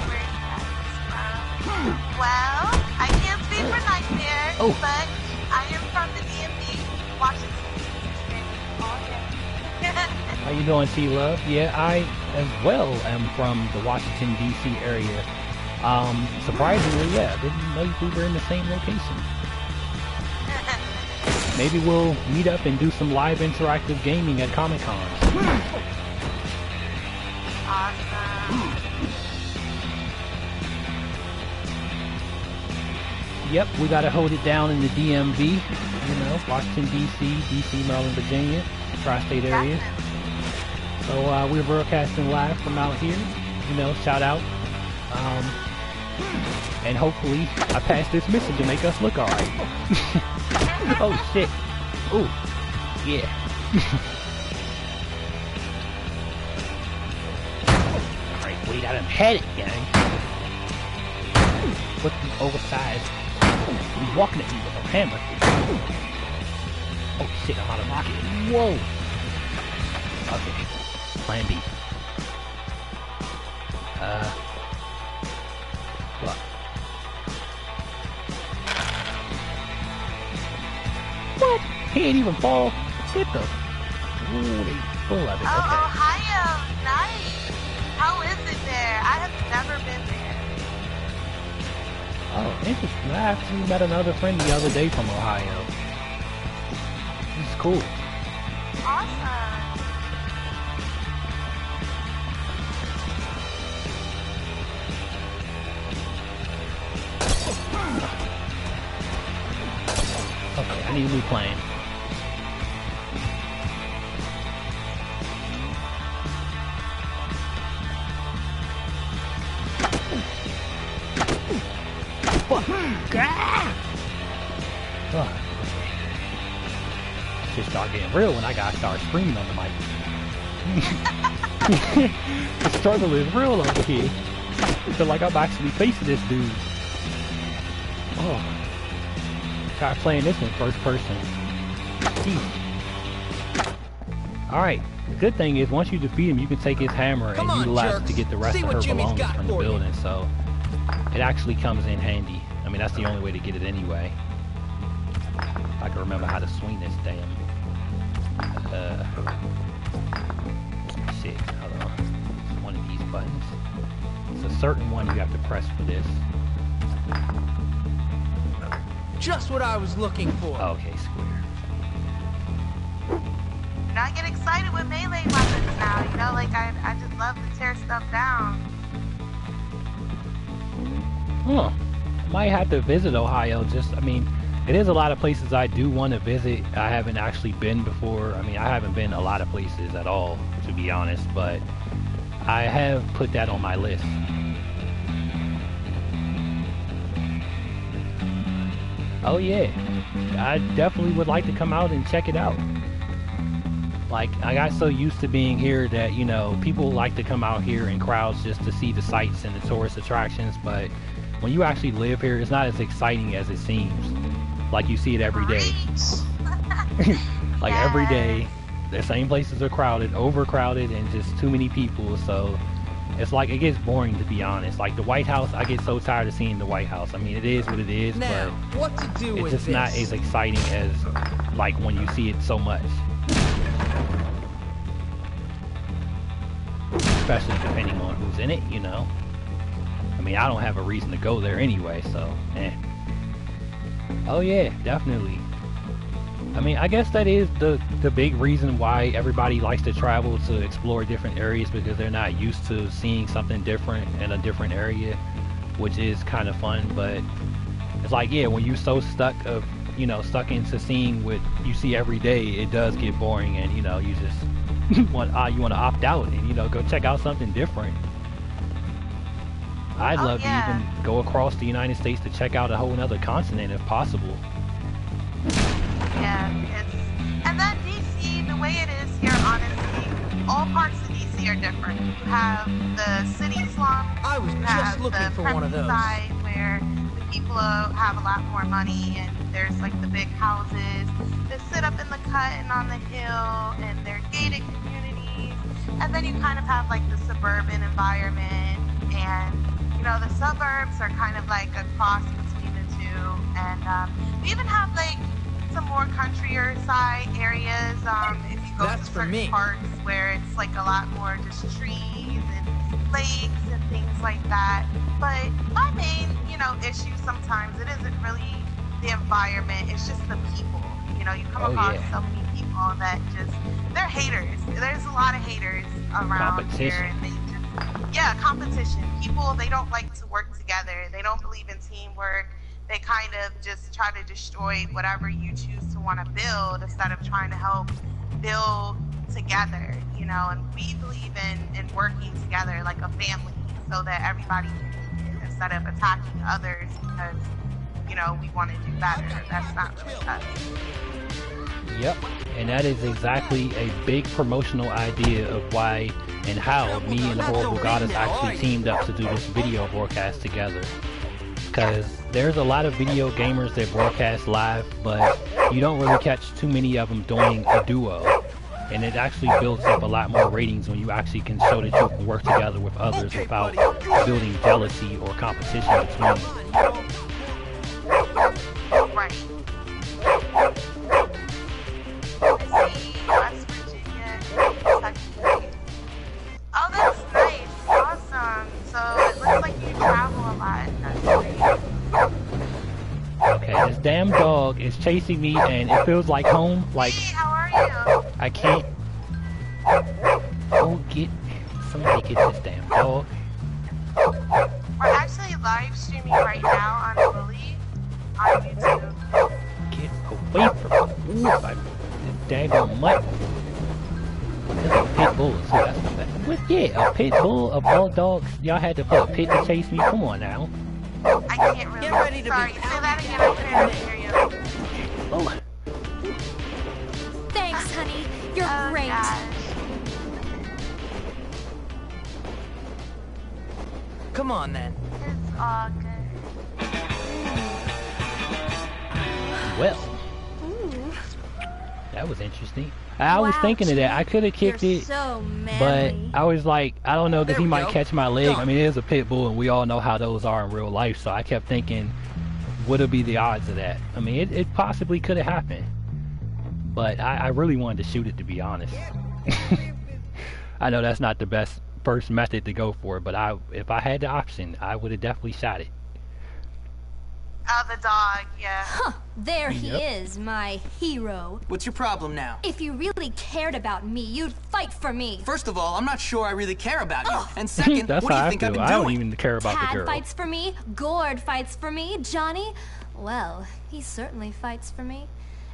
Where is that from? Well, I can't speak for Nightmare, but I am from the DMV, Washington, D.C. Oh, yeah. How you doing, T-Love? Yeah, I as well am from the Washington, D.C. area. Surprisingly, yeah, I didn't know we were in the same location. Maybe we'll meet up and do some live interactive gaming at Comic-Con. Awesome. Yep, we gotta hold it down in the DMV, you know, Washington, D.C., Maryland, Virginia, tri-state area. So, we're broadcasting live from out here, you know, shout out. And hopefully I pass this mission to make us look alright. Oh shit. Ooh. Yeah. Alright, wait, I done had it, gang. What's the oversized? He's walking at me with a hammer. Oh shit, I'm out of rocket. Whoa. Okay. Plan B. What? What? He ain't even fall. Get the. Ooh, they full of it. Oh, Okay. Ohio, nice. How is it there? I have never been there. Interesting. I actually met another friend the other day from Ohio. This is cool. Awesome. Okay, I need a new plane. Oh. Just start getting real when I gotta start screaming on the mic. The struggle is real over here. I feel like I'm actually facing this dude. Oh. Try playing this in first person. Alright, the good thing is once you defeat him, you can take his hammer and utilize it to get the rest of her belongings from the building, so it actually comes in handy. I mean, that's the only way to get it anyway. If I can remember how to swing this damn... shit, hold on. It's one of these buttons. It's a certain one you have to press for this. Just what I was looking for. Okay, square. I get excited with melee weapons now, you know, like I just love to tear stuff down. Huh. I might have to visit Ohio. I mean, it is a lot of places I do want to visit. I haven't actually been before. I mean, I haven't been a lot of places at all, to be honest, but I have put that on my list. Oh yeah, I definitely would like to come out and check it out. Like, I got so used to being here that, you know, people like to come out here in crowds just to see the sights and the tourist attractions, but when you actually live here, it's not as exciting as it seems. Like, you see it every day. Like, every day, the same places are crowded, overcrowded, and just too many people, so it's like, it gets boring, to be honest. Like, the White House, I get so tired of seeing the White House. I mean, it is what it is, now, but what to do it's with just this? not as exciting as, like, when you see it so much. Especially depending on who's in it, you know. I mean, I don't have a reason to go there anyway, so, eh. Oh yeah, definitely. I mean, I guess that is the big reason why everybody likes to travel to explore different areas, because they're not used to seeing something different in a different area, which is kind of fun. But it's like, yeah, when you're so stuck into seeing what you see every day, it does get boring, and you know, you just you want to opt out and, you know, go check out something different. I'd love to even go across the United States to check out a whole another continent if possible. Yeah, and then DC, the way it is here, honestly, all parts of DC are different. You have the city slums. I was just looking for one of those. Side where the people have a lot more money, and there's like the big houses that sit up in the cut and on the hill, and they're gated communities. And then you kind of have like the suburban environment, and you know, the suburbs are kind of like a cross between the two. And we even have like some more countryer side areas. If you go to certain parks where it's like a lot more just trees and lakes and things like that. But my main, you know, issue sometimes it isn't really the environment, it's just the people. You know, you come across so many people that just, they're haters. There's a lot of haters around here, and they just, competition. People, they don't like to work together. They don't believe in teamwork. They kind of just try to destroy whatever you choose to want to build instead of trying to help build together, you know. And we believe in working together like a family so that everybody can make it instead of attacking others because, you know, we want to do better. That's not really us. Yep, and that is exactly a big promotional idea of why and how me and the Horrible Goddess actually teamed up to do this video broadcast together. Because there's a lot of video gamers that broadcast live, but you don't really catch too many of them doing a duo. And it actually builds up a lot more ratings when you actually can show that you can work together with others without building jealousy or competition between them. Right. West Virginia, Kentucky. Oh, that's nice. Awesome. So it looks like you travel a lot. That's great. damn dog is chasing me and it feels like home. Like, hey, how are you? I can't. Oh, somebody get this damn dog. We're actually live streaming right now on Bully on YouTube. Get away from me. Ooh, this daggone mutt. There's a pit bull. So that's not bad. What? Yeah, a pit bull of all dogs. Y'all had to put a pit to chase me. Come on now. I can't really. Get ready to Sorry, be say that again. I couldn't hear you. Oh. Thanks, honey. You're great. Gosh. Come on, then. It's all good. Well. That was interesting. I was thinking of that. I could have kicked it, so but I was like, I don't know, because he might catch my leg. I mean, it is a pit bull, and we all know how those are in real life, so I kept thinking, what would be the odds of that? I mean, it possibly could have happened, but I really wanted to shoot it, to be honest. I know that's not the best first method to go for, but if I had the option, I would have definitely shot it. Oh, the dog, yeah. Huh, there he is, my hero. What's your problem now? If you really cared about me, you'd fight for me. First of all, I'm not sure I really care about you. And second, That's what do how you I think feel. I've been I doing? don't even care about Tad the girl. fights for me, Gord fights for me, Johnny, well, he certainly fights for me.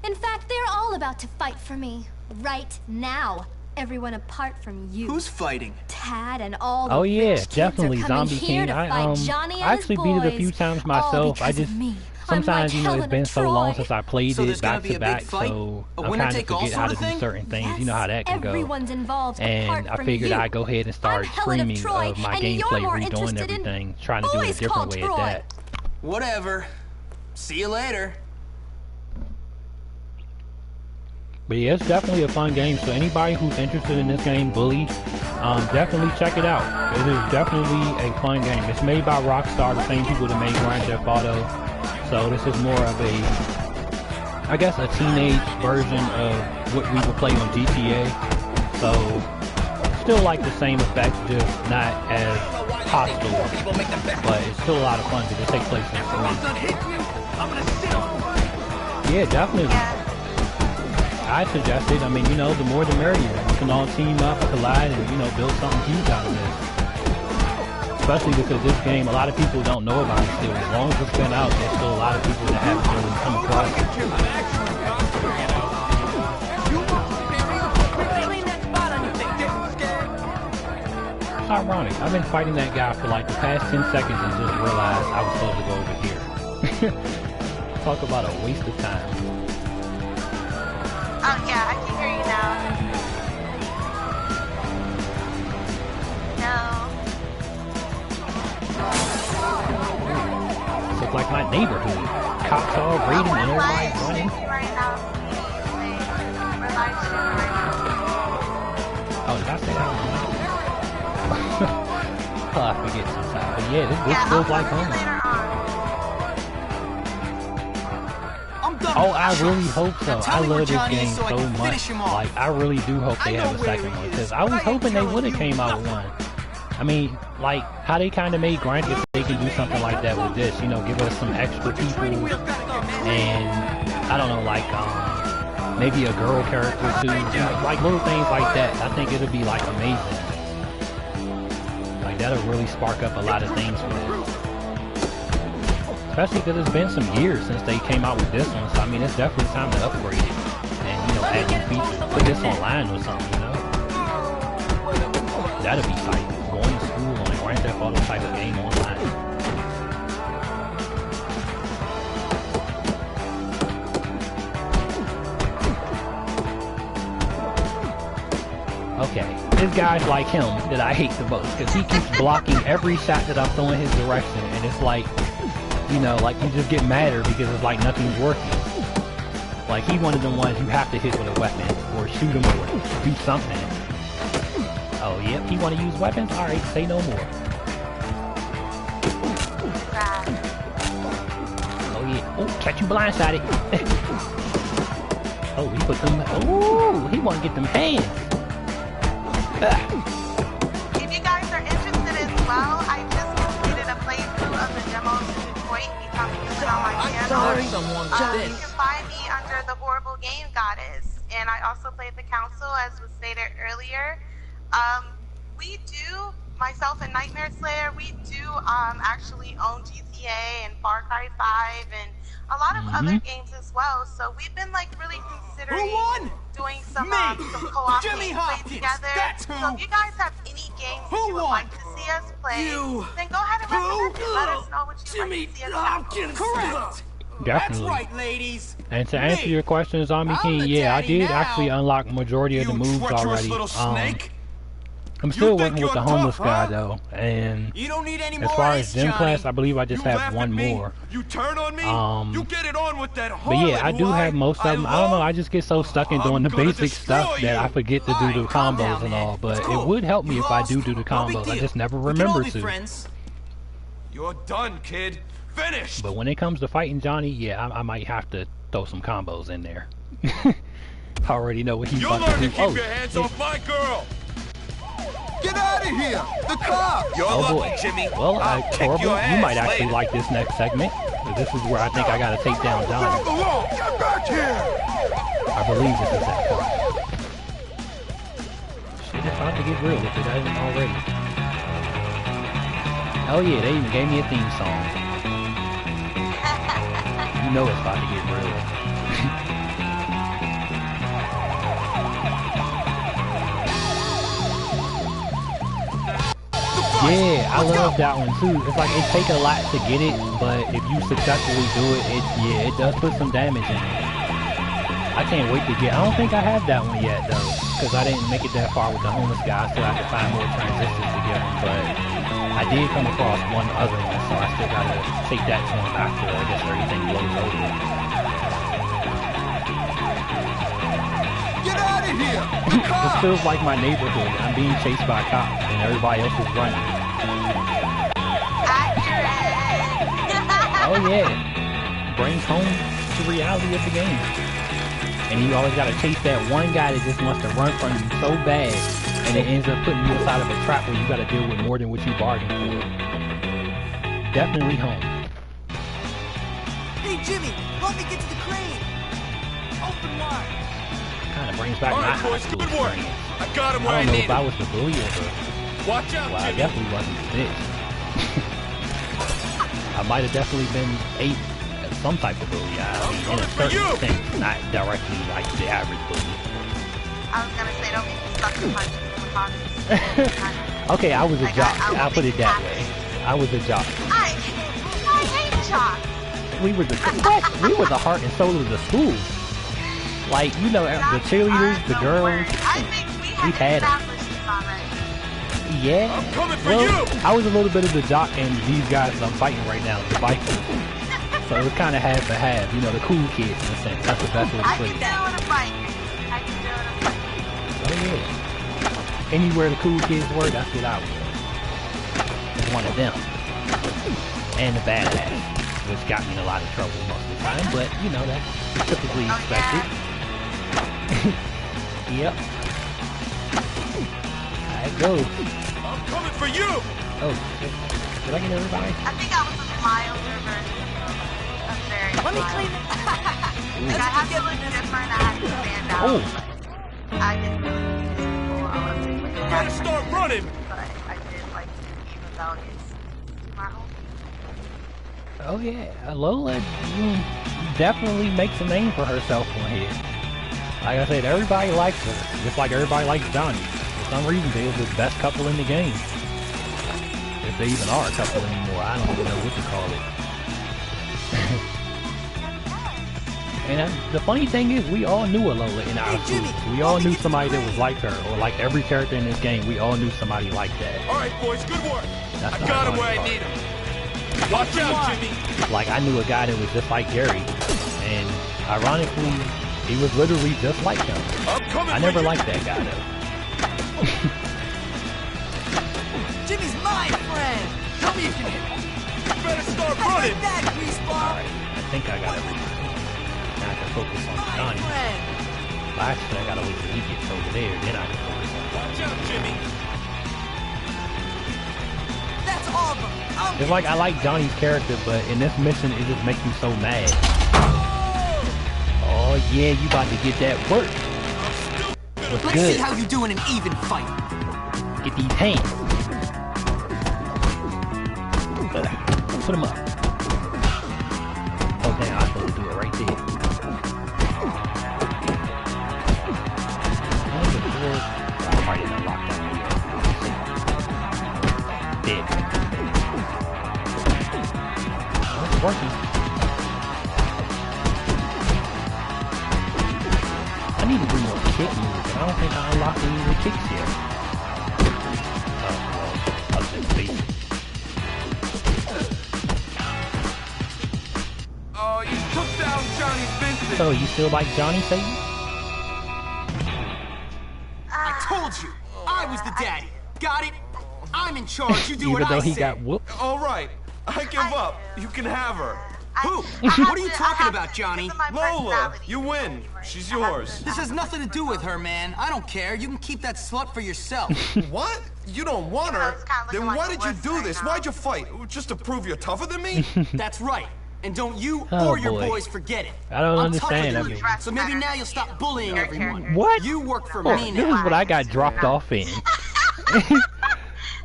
In fact, they're all about to fight for me. Right now. Everyone apart from you. Who's fighting? Tad and all the Oh yeah, rich kids definitely are coming Zombie here King. to I fight Johnny and actually his beat it a boys, few times all myself. I because just of me. sometimes I'm like it's Helen been of so long Troy. since I played So it there's gonna back be to a big back, fight? so A I'm winner kind of take all forget how sort to of do thing? certain things. You know how that can go. Everyone's involved And apart I from figured you. I'd go ahead and start I'm Helen of streaming Troy, of my and you're gameplay, more redoing interested in everything, trying to do it a boys different called way Troy. at that. Whatever. See you later. But yeah, it's definitely a fun game, so anybody who's interested in this game, Bully, definitely check it out. It is definitely a fun game. It's made by Rockstar, the same people that made Grand Theft Auto, so this is more of a, I guess, a teenage version of what we would play on GTA, so still like the same effects, just not as hostile, but it's still a lot of fun because it takes place in a room. Yeah, definitely. I suggest it. I mean, you know, the more the merrier. We can all team up, collide, and, you know, build something huge out of this. Especially because this game, a lot of people don't know about it still. As long as it's been out, there's still a lot of people that haven't really come across it. It's ironic. I've been fighting that guy for like the past 10 seconds and just realized I was supposed to go over here. Talk about a waste of time. Oh yeah, I can hear you now. No. This looks like my neighborhood. Cops all raiding and everybody's running. Right now, we're live streaming right now. Oh, did I say that? Oh, I forget sometimes. But yeah, this feels like home. Oh, I really hope so. I love this game so much. Like, I really do hope they have a second one. Because I was hoping they would have came out with one. I mean, like, how they kind of made Grand Theft, they can do something like that with this. You know, give us some extra people. And, I don't know, like, maybe a girl character too. You know, like, little things like that. I think it'll be, like, amazing. Like, that'll really spark up a lot of things for this. Especially because it's been some years since they came out with this one, so I mean, it's definitely time to upgrade it. And, you know, add new features. Put this online or something, you know? That'd be tight. Going to school on a Grand Theft Auto type of game online. Okay, this guy's like him that I hate the most, because he keeps blocking every shot that I'm throwing his direction, and it's like, you know, like you just get madder because it's like nothing's working. Like he one of the ones you have to hit with a weapon or shoot him or do something. Oh yep, he want to use weapons? Alright, say no more. Oh yeah, oh, catch you blindsided. Oh, he put them, oh, he want to get them hands. If you guys are interested as well, I just completed a playthrough of the demo to Detroit becoming it on my channel. someone You this. can find me under the Horrible Game Goddess, and I also play the council, as was stated earlier. We do, myself and NyghtmareSlaya, we do actually own GTA and Far Cry 5 and a lot of other games as well. So we've been like really considering doing some co-op gameplay together. So if you guys have any games that you would like to see us play, then go ahead and recommend it. Let us know what you'd like to see us tackle. Correct. Definitely. That's right, ladies. And to answer your question, Zombie King, yeah, I did actually unlock majority of the moves already. I'm still working with the homeless guy though, and as far as gym class, I believe I just have one more. You turn on me, you get it on with that but yeah, I do have most of them. I don't know, I just get so stuck in doing the basic stuff that I forget to do the combos and all. But it would help me if I do the combos. I just never remember to. You're done, kid. Finish. But when it comes to fighting Johnny, yeah, I might have to throw some combos in there. I already know what he's about to do. Keep your hands off my girl. Get out of here! The car! You're oh boy. lucky, Jimmy. Well, Horrible, you might actually like this next segment. This is where I think I gotta take down Johnny. Get back here! I believe this is that part. Shit, it's about to get real if it hasn't already. Oh yeah, they even gave me a theme song. You know it's about to get real. Yeah, I love that one too. It's like it takes a lot to get it, but if you successfully do it, it does put some damage in it. I can't wait to get. I don't think I have that one yet though, because I didn't make it that far with the homeless guy, so I had to find more transitions to get him. But I did come across one other one, so I still gotta take that to him after I guess everything blows over. Get out of here! This feels like my neighborhood. I'm being chased by cops and everybody else is running. Oh yeah. Brings home the reality of the game. And you always gotta chase that one guy that just wants to run from you so bad, and it ends up putting you inside of a trap where you gotta deal with more than what you bargained for. Definitely home. Hey Jimmy, help me get to the crane. Open wide. Kind of brings back my high school experience. I got him I don't know if I was the bully or the... Watch out, well, I definitely wasn't this. I might have definitely been some type of bully. I mean, in a certain sense, not directly like the average bully. I was gonna say, don't make me suck the punches. Okay, I was a jock. I'll put it that way. I was a jock. I hate jocks. We were the heart and soul of the school. Like, you know, the cheerleaders, the girls, we had them. Yeah. Well, I was a little bit of the jock, and these guys I'm fighting right now, the bikers. So it was kind of half and half, you know, the cool kids in a sense. That's the best way to put it. Oh yeah. Anywhere the cool kids were, that's what I was. One of them. And the badass, which got me in a lot of trouble most of the time, but you know, that's typically expected. Yep. I go. I'm coming for you! Oh, shit. Did I get everybody? I think I was a milder version of very Let me clean it. Like, I have to look different, I have to stand out. Oh. I didn't really do this before. I wasn't like You better start running! But I did like to be rebellious to my own. Oh yeah, Lola definitely makes a name for herself on here. Like I said, everybody likes her, just like everybody likes Johnny. For some reason, they're the best couple in the game. If they even are a couple anymore, I don't even know what to call it. And the funny thing is, we all knew a Lola in our schools. We all knew somebody that was like her, or like every character in this game, we all knew somebody like that. Alright boys, good work! That's I got him where I need him! Watch out, Jimmy! Like, I knew a guy that was just like Gary, and ironically, he was literally just like him. I never liked that guy though. Jimmy's my friend! Tell me you can hit him! You better start running! That greaseball! Alright, I think I got everything. Now I can focus on Johnny. Well, actually, I gotta wait till he gets over there, then I can focus on Johnny. Watch out, Jimmy! That's all of them! It's like I like Johnny's character, but in this mission, it just makes me so mad. Oh yeah, you about to get that work. What's Let's good? see how you do in an even fight. Get these hands. Put them up. Oh damn, I was supposed to do it right there. Oh, the door. I probably didn't lock that one yet. Dead. Oh, it's working. I need to do more kick moves, and I don't think I unlocked any of the kicks yet. Oh, well, other than basic. Oh, you took down Johnny Vincent. So, you still like Johnny Satan? I told you, I was the daddy. Got it? I'm in charge. You do Even what though I he say. got whooped. All right, I give up. You can have her. Who? What are you talking about, Johnny? Lola, you win. She's yours. This has nothing to do with her, man. I don't care. You can keep that slut for yourself. What? You don't want her? Then why did you do this? Why'd you fight? Just to prove you're tougher than me? That's right. And don't you Oh, or your boy. boys forget it. I don't I'm understand. tougher I than mean, you. So maybe now you'll stop bullying everyone. what? You work for Oh, me this now. is what I got dropped off in.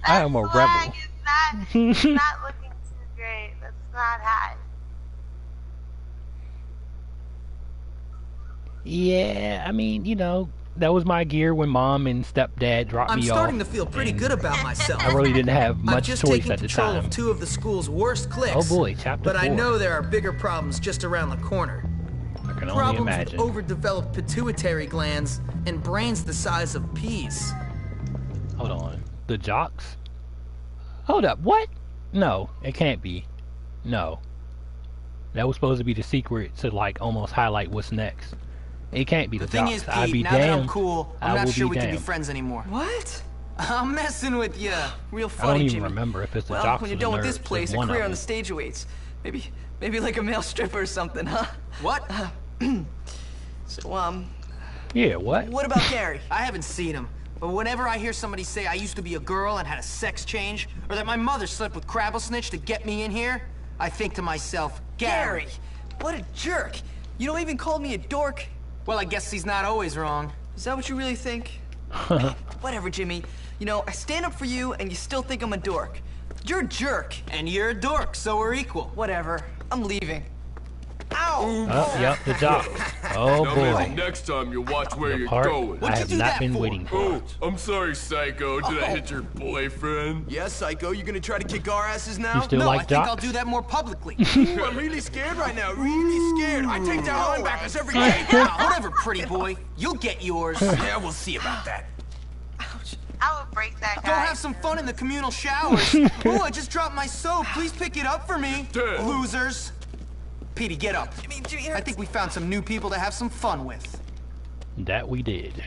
I am a rebel. It's not looking too great. That's not hot. Yeah, I mean, you know, that was my gear when mom and stepdad dropped I'm me off. starting to feel pretty good about myself. I really didn't have I've much just choice taken at the control time. of 2 of the school's worst cliques. Oh boy, chapter But 4. I know there are bigger problems just around the corner. I can only Problems imagine. with overdeveloped pituitary glands and brains the size of peas. Hold on. The jocks? Hold up, what? No, it can't be. No. That was supposed to be the secret to like almost highlight what's next. It can't be the thing jocks. is, I'd Pete, be now that I'm damned. cool, I'm I not will sure be we can be damned. friends anymore. What? I'm messing with you. Real I funny, don't even Jimmy. remember if it's the Well, jocks when or you're the done with nerds. this place, There's a one career of on the them. stage awaits. Maybe like a male stripper or something, huh? What? So, Yeah, what? What about Gary? I haven't seen him. But whenever I hear somebody say I used to be a girl and had a sex change, or that my mother slept with Crabblesnitch to get me in here, I think to myself, Gary! What a jerk! You don't even call me a dork. Well, I guess he's not always wrong. Is that what you really think? Whatever, Jimmy. You know, I stand up for you, and you still think I'm a dork. You're a jerk. And you're a dork, so we're equal. Whatever. I'm leaving. Ow! Oh, yep, the jocks. Oh Now, boy. maybe next time you watch where The you're part going. I have not been waiting for. Oh, I'm sorry, Psycho. Did I hit your boyfriend? Yeah, Psycho, you gonna try to kick our asses now? You still No, like I think jocks? I'll do that more publicly. Ooh, I'm really scared right now. Really scared. I take down linebackers every day. Whatever, pretty boy. You'll get yours. Yeah, we'll see about that. I would break that guy. Go have some fun in the communal showers. Oh, I just dropped my soap. Please pick it up for me. Losers. Petey, get up. I think we found some new people to have some fun with. That we did.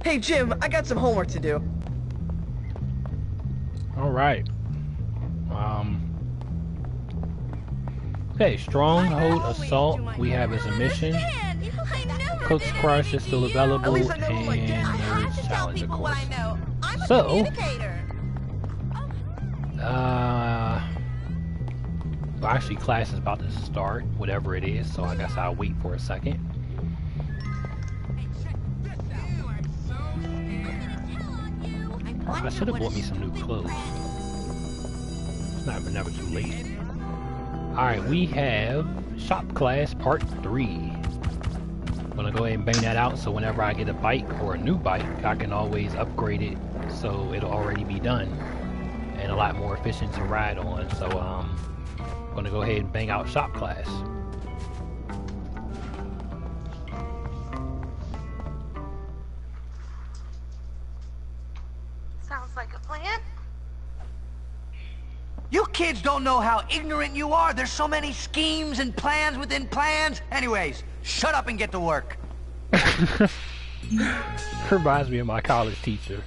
Hey, Jim, I got some homework to do. All right. Okay, Stronghold Assault we have as a mission. Cook's Crush is still available, and Nerd's Challenge, of course. So, well, actually, class is about to start, whatever it is, so I guess I'll wait for a second. I should have bought me some new clothes. It's never too late. Alright, we have Shop Class Part 3. I'm gonna go ahead and bang that out so whenever I get a bike or a new bike, I can always upgrade it so it'll already be done and a lot more efficient to ride on. So I'm gonna go ahead and bang out Shop Class. Sounds like a plan. You kids don't know how ignorant you are. There's so many schemes and plans within plans. Anyways, shut up and get to work. Reminds me of my college teacher.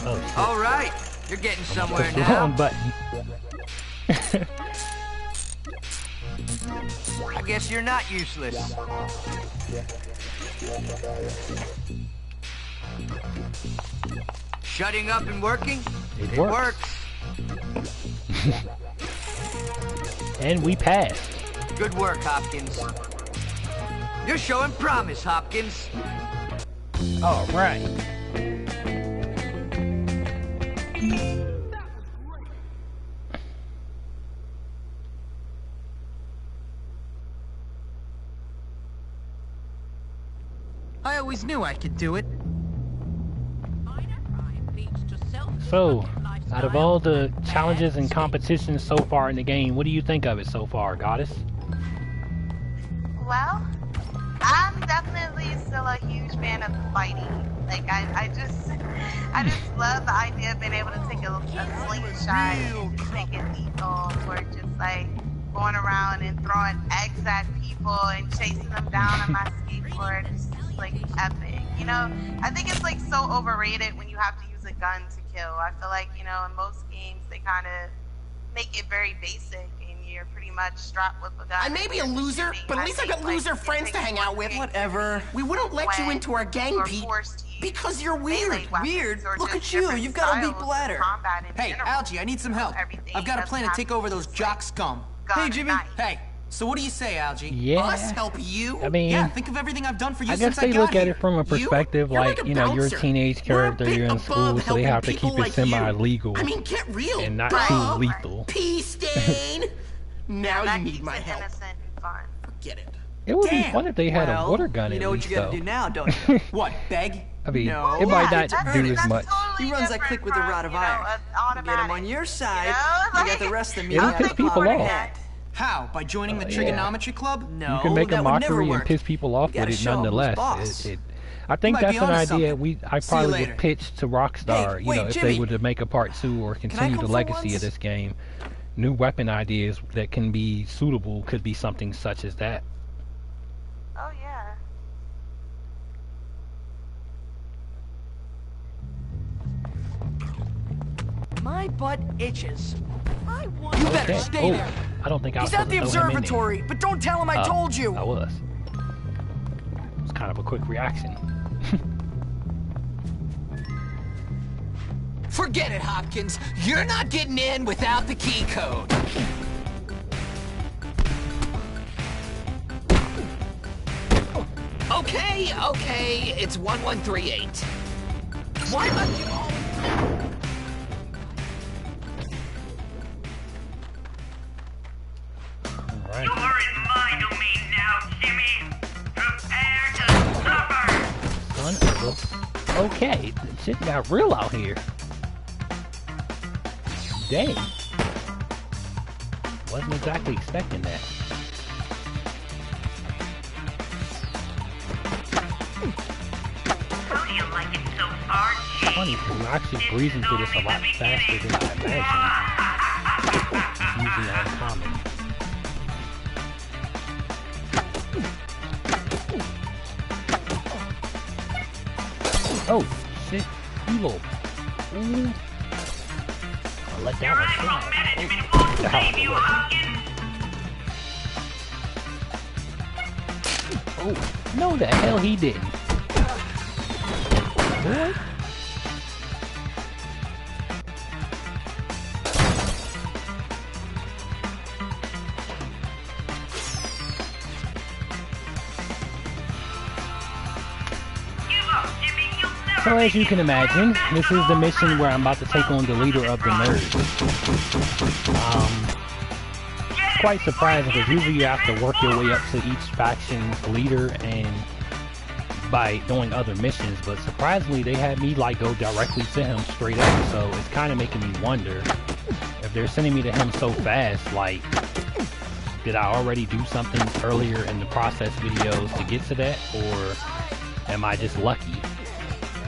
Oh, shit. All right, you're getting somewhere Push the now. wrong button. I guess you're not useless. Shutting up and working? It works. And we passed. Good work, Hopkins. You're showing promise, Hopkins. All right. I always knew I could do it. So, out of all the challenges and competitions so far in the game, what do you think of it so far, Goddess? Well, I'm definitely still a huge fan of fighting. Like, I just love the idea of being able to take a slingshot and just make it lethal, or just like going around and throwing eggs at people and chasing them down on my skateboard. It's just like epic, you know? I think it's like so overrated when you have to use a gun to kill. I feel like, you know, in most games they kind of make it very basic and you're pretty much strapped with a gun. I may be a loser, but at least I've got loser friends to hang out with. Whatever. We wouldn't let you into our gang, Pete, because you're weird. Weird? Look at you, you've got a weak bladder. Hey, Algie, I need some help. I've got a plan to take over those jock scum. Hey, Jimmy. Hey, so what do you say, Algie? Yeah. Us help you? I mean, yeah, think of everything I've done for you I since guess I they got look at here. it from a perspective like, you know, you're a teenage character, you're in school, so they have to keep it semi-legal. I mean, get real, and not bro. too lethal. Pea stain. Now you need my help. Forget it. It would be fun if they had a water gun you at know least, what you gotta though. do now, don't you? What, beg? I mean, no. it might not do as much. He runs that clique with a rod of iron. Get him on your side, you got the rest of me. It'll piss people off. How? By joining the trigonometry club? No, You can make a that would never mockery and work. piss people off You with gotta it show 'em who's nonetheless. boss. I think might that's be an onto idea something. I See you probably later. would pitch to Rockstar, Hey, you wait, know, if Jimmy. they were to make a part 2 or continue the come for legacy once? of this game. New weapon ideas that can be suitable could be something such as that. Oh yeah. My butt itches. You better Okay. stay there. I don't think I was He's at supposed the to throw him in there. observatory, but don't tell him I told you. I was. It's kind of a quick reaction. Forget it, Hopkins. You're not getting in without the key code. Okay, it's 1138. Why must you all... Right. You're in my domain now, Jimmy. Prepare to suffer. Son of a... Okay, shit got real out here. Dang. Wasn't exactly expecting that. How do you like it so far, Jimmy? Funny, because we're actually breezing through this a lot faster than I imagined. It's usually uncommon. Oh, shit. You little... Ooh. I'll let that one slide. Oh, the hell out of the way. Oh, no, the hell he didn't. Boy. So as you can imagine, this is the mission where I'm about to take on the leader of the nerds. It's quite surprising because usually you have to work your way up to each faction's leader and by doing other missions, but surprisingly they had me like go directly to him straight up, so it's kind of making me wonder if they're sending me to him so fast, like did I already do something earlier in the process videos to get to that, or am I just lucky?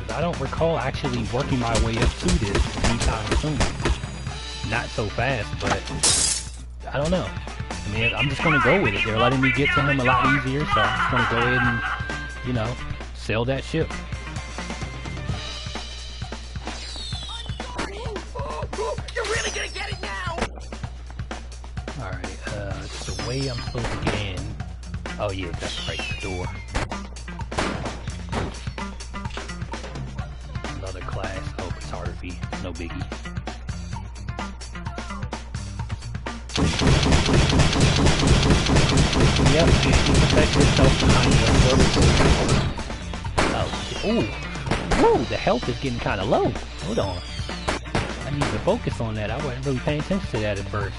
I don't recall actually working my way up to this anytime soon. Not so fast, but I don't know. I mean, I'm just gonna go with it. They're letting me get to him a lot easier, so I'm just gonna go ahead and, you know, sail that ship. You're really gonna get it now? Alright, it's the way I'm supposed to get in. Oh yeah, that's right, the door. Another class. Oh, photography. No biggie. Yep, you protect yourself behind the vertical. Oh, ooh. Ooh, the health is getting kind of low. Hold on. I need to focus on that. I wasn't really paying attention to that at first.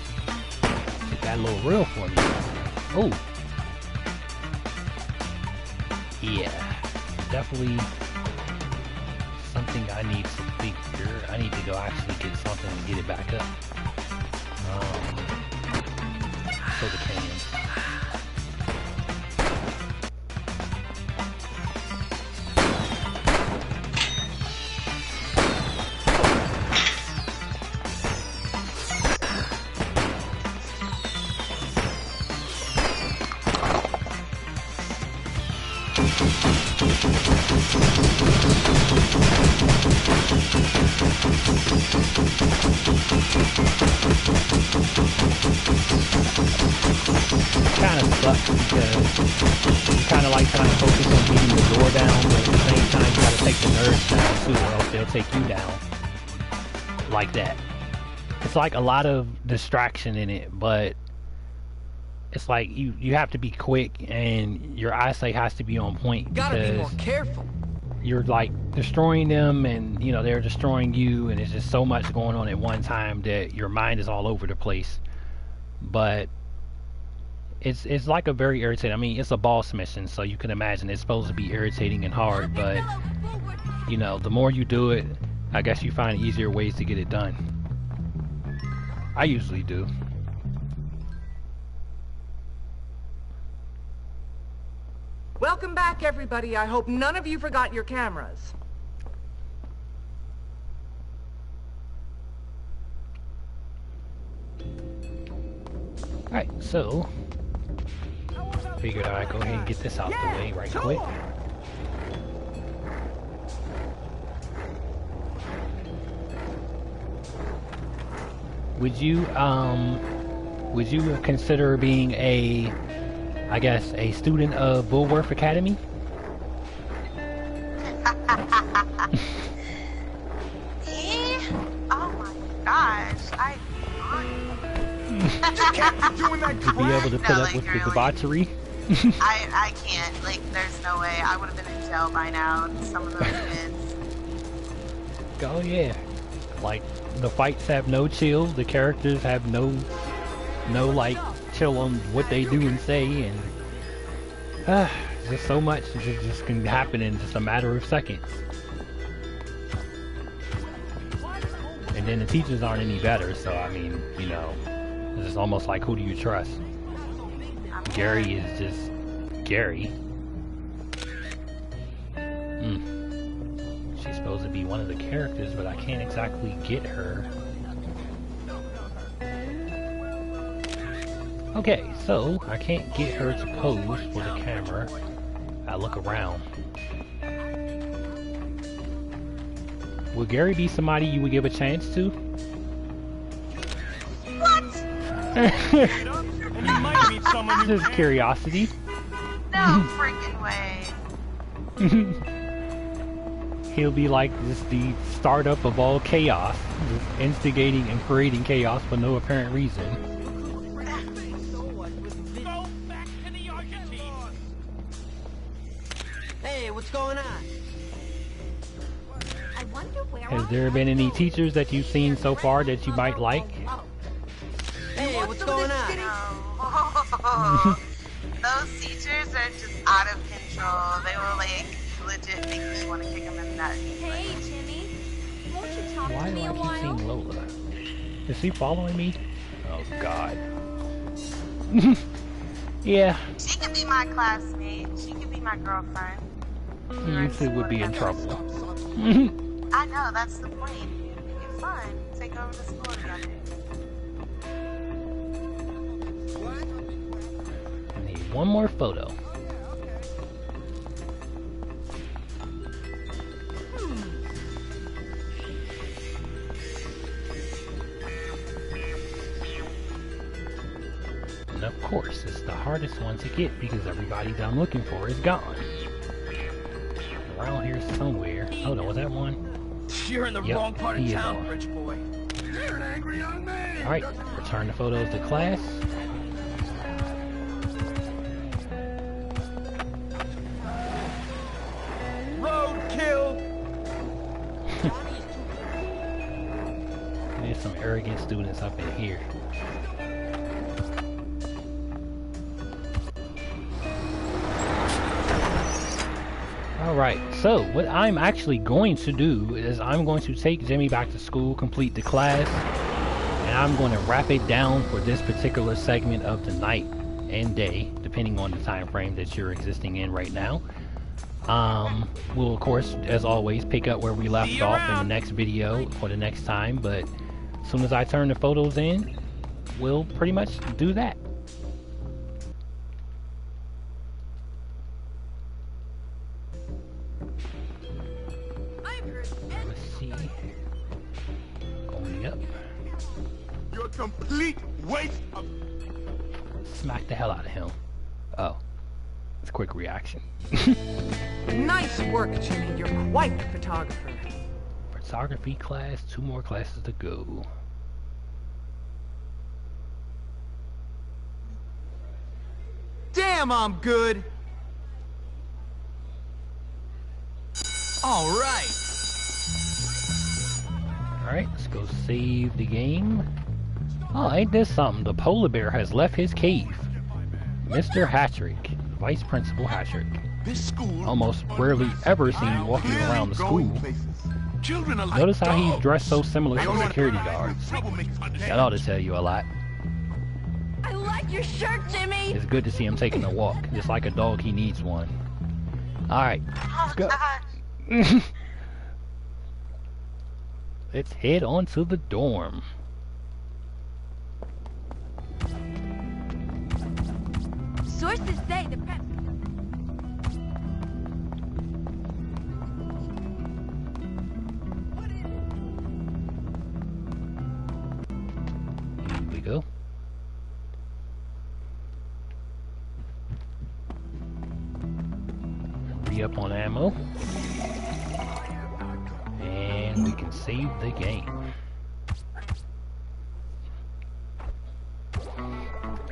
It got a little real for me. Oh. Yeah. Definitely something I need to figure. I need to go actually get something and get it back up. Soda can. Kind of sucks because you kind of like trying to focus on beating the door down, but at the same time you gotta take the nerves down too, or else they'll take you down. Like that. It's like a lot of distraction in it, but it's like you have to be quick and your eyesight has to be on point. Gotta be more careful. You're like destroying them and you know they're destroying you, and it's just so much going on at one time that your mind is all over the place. But it's like a very irritating, I mean it's a boss mission, so you can imagine it's supposed to be irritating and hard, but you know the more you do it, I guess you find easier ways to get it done. I usually do. Welcome back, everybody. I hope none of you forgot your cameras. Alright, so figured I'd go ahead and get this out the way right quick. Would you consider being a, I guess, a student of Bullworth Academy? Oh my gosh, I just can't be doing that crap. To be able to put up with the debauchery? I can't. Like, there's no way. I would have been in jail by now. Some of those kids. Oh yeah. Like, the fights have no chill. The characters have no like chill on what they do and say, and just so much just can happen in just a matter of seconds. And then the teachers aren't any better, so I mean, you know, it's almost like, who do you trust? Gary is just Gary. She's supposed to be one of the characters, but I can't exactly get her. Okay, so I can't get her to pose for the camera. I look around. Will Gary be somebody you would give a chance to? What? Just curiosity. No freaking way. He'll be like just the startup of all chaos, just instigating and creating chaos for no apparent reason. Hey, what's going on? I wonder where Has there been any teachers that you've seen so far that you might like? Hey, what's going on? No. Those teachers are just out of control. They will like legit make me want to kick them in the nuts. Hey, Jimmy. Won't you talk Why to me do a I keep while? seeing Lola? Is he following me? Oh God. Yeah. She could be my classmate. She could be my girlfriend. You two would be in trouble. I know, that's the point. You're fun. Take over the school together. I need one more photo. And of course, it's the hardest one to get because everybody that I'm looking for is gone. Around here somewhere. Oh no, was that one? You're in the Yep, wrong part of he is town, on. rich boy. You're an angry young man. Alright, return the photos to class. get some arrogant students up in here. Alright, so what I'm actually going to do is I'm going to take Jimmy back to school, complete the class, and I'm going to wrap it down for this particular segment of the night and day, depending on the time frame that you're existing in right now. We'll of course, as always, pick up where we left off in the next video for the next time, but as soon as I turn the photos in, we'll pretty much do that. Let's see. Going up. You're a complete waste of... Smack the hell out of him. Oh. It's a quick reaction. Nice work, Jimmy. You're quite the photographer. Photography class, 2 more classes to go. Damn, I'm good. All right. Alright, let's go save the game. Oh, ain't this something? The polar bear has left his cave. Mr. Hattrick, Vice Principal Hattrick. Almost rarely ever seen walking around the school. Notice how he's dressed so similar to security guards. That ought to tell you a lot. I like your shirt, Jimmy! It's good to see him taking a walk. Just like a dog, he needs one. Alright, let's go. Let's head on to the dorm. Sources say the prep... Here we go. Re-up on ammo. And we can save the game.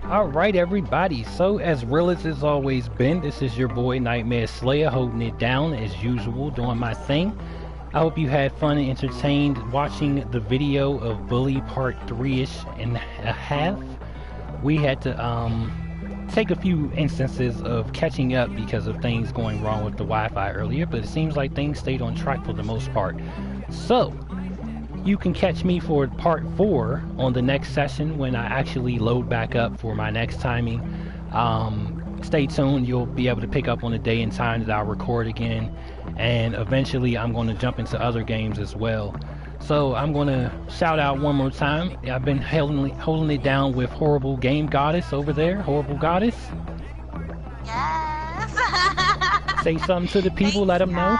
Alright everybody, so as real as it's always been, this is your boy NyghtmareSlaya holding it down as usual, doing my thing. I hope you had fun and entertained watching the video of Bully Part 3-ish and a half. We had to take a few instances of catching up because of things going wrong with the Wi-Fi earlier, but it seems like things stayed on track for the most part. So, you can catch me for part 4 on the next session when I actually load back up for my next timing. Stay tuned, you'll be able to pick up on the day and time that I'll record again, and eventually I'm going to jump into other games as well. So I'm going to shout out one more time. I've been holding it down with Horrible Game Goddess over there. Horrible Goddess. Yes. Say something to the people, let them know.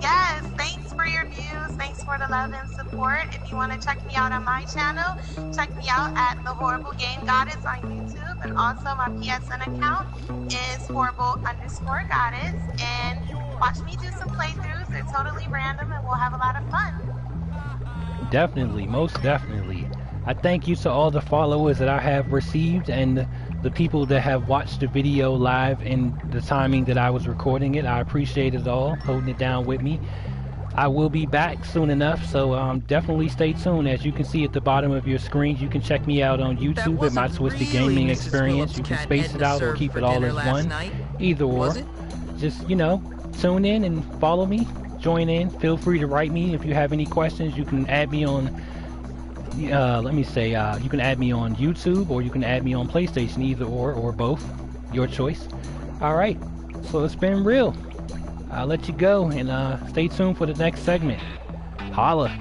Yes, thanks for your views. Thanks for the love and support. If you want to check me out on my channel, check me out at The Horrible Game Goddess on YouTube. And also my PSN account is horrible_goddess. And watch me do some playthroughs. They're totally random and we'll have a lot of fun. Definitely, most definitely. I thank you to all the followers that I have received and the people that have watched the video live in the timing that I was recording it. I appreciate it all, holding it down with me. I will be back soon enough, so definitely stay tuned. As you can see at the bottom of your screen, you can check me out on YouTube at My Twisted Gaming Experience. You can space it out or keep it all as one. Either or. Just, you know, tune in and follow me. Join in. Feel free to write me if you have any questions. You can add me on you can add me on YouTube or you can add me on PlayStation, either or both, your choice. Alright, so it's been real. I'll let you go and stay tuned for the next segment. Holla.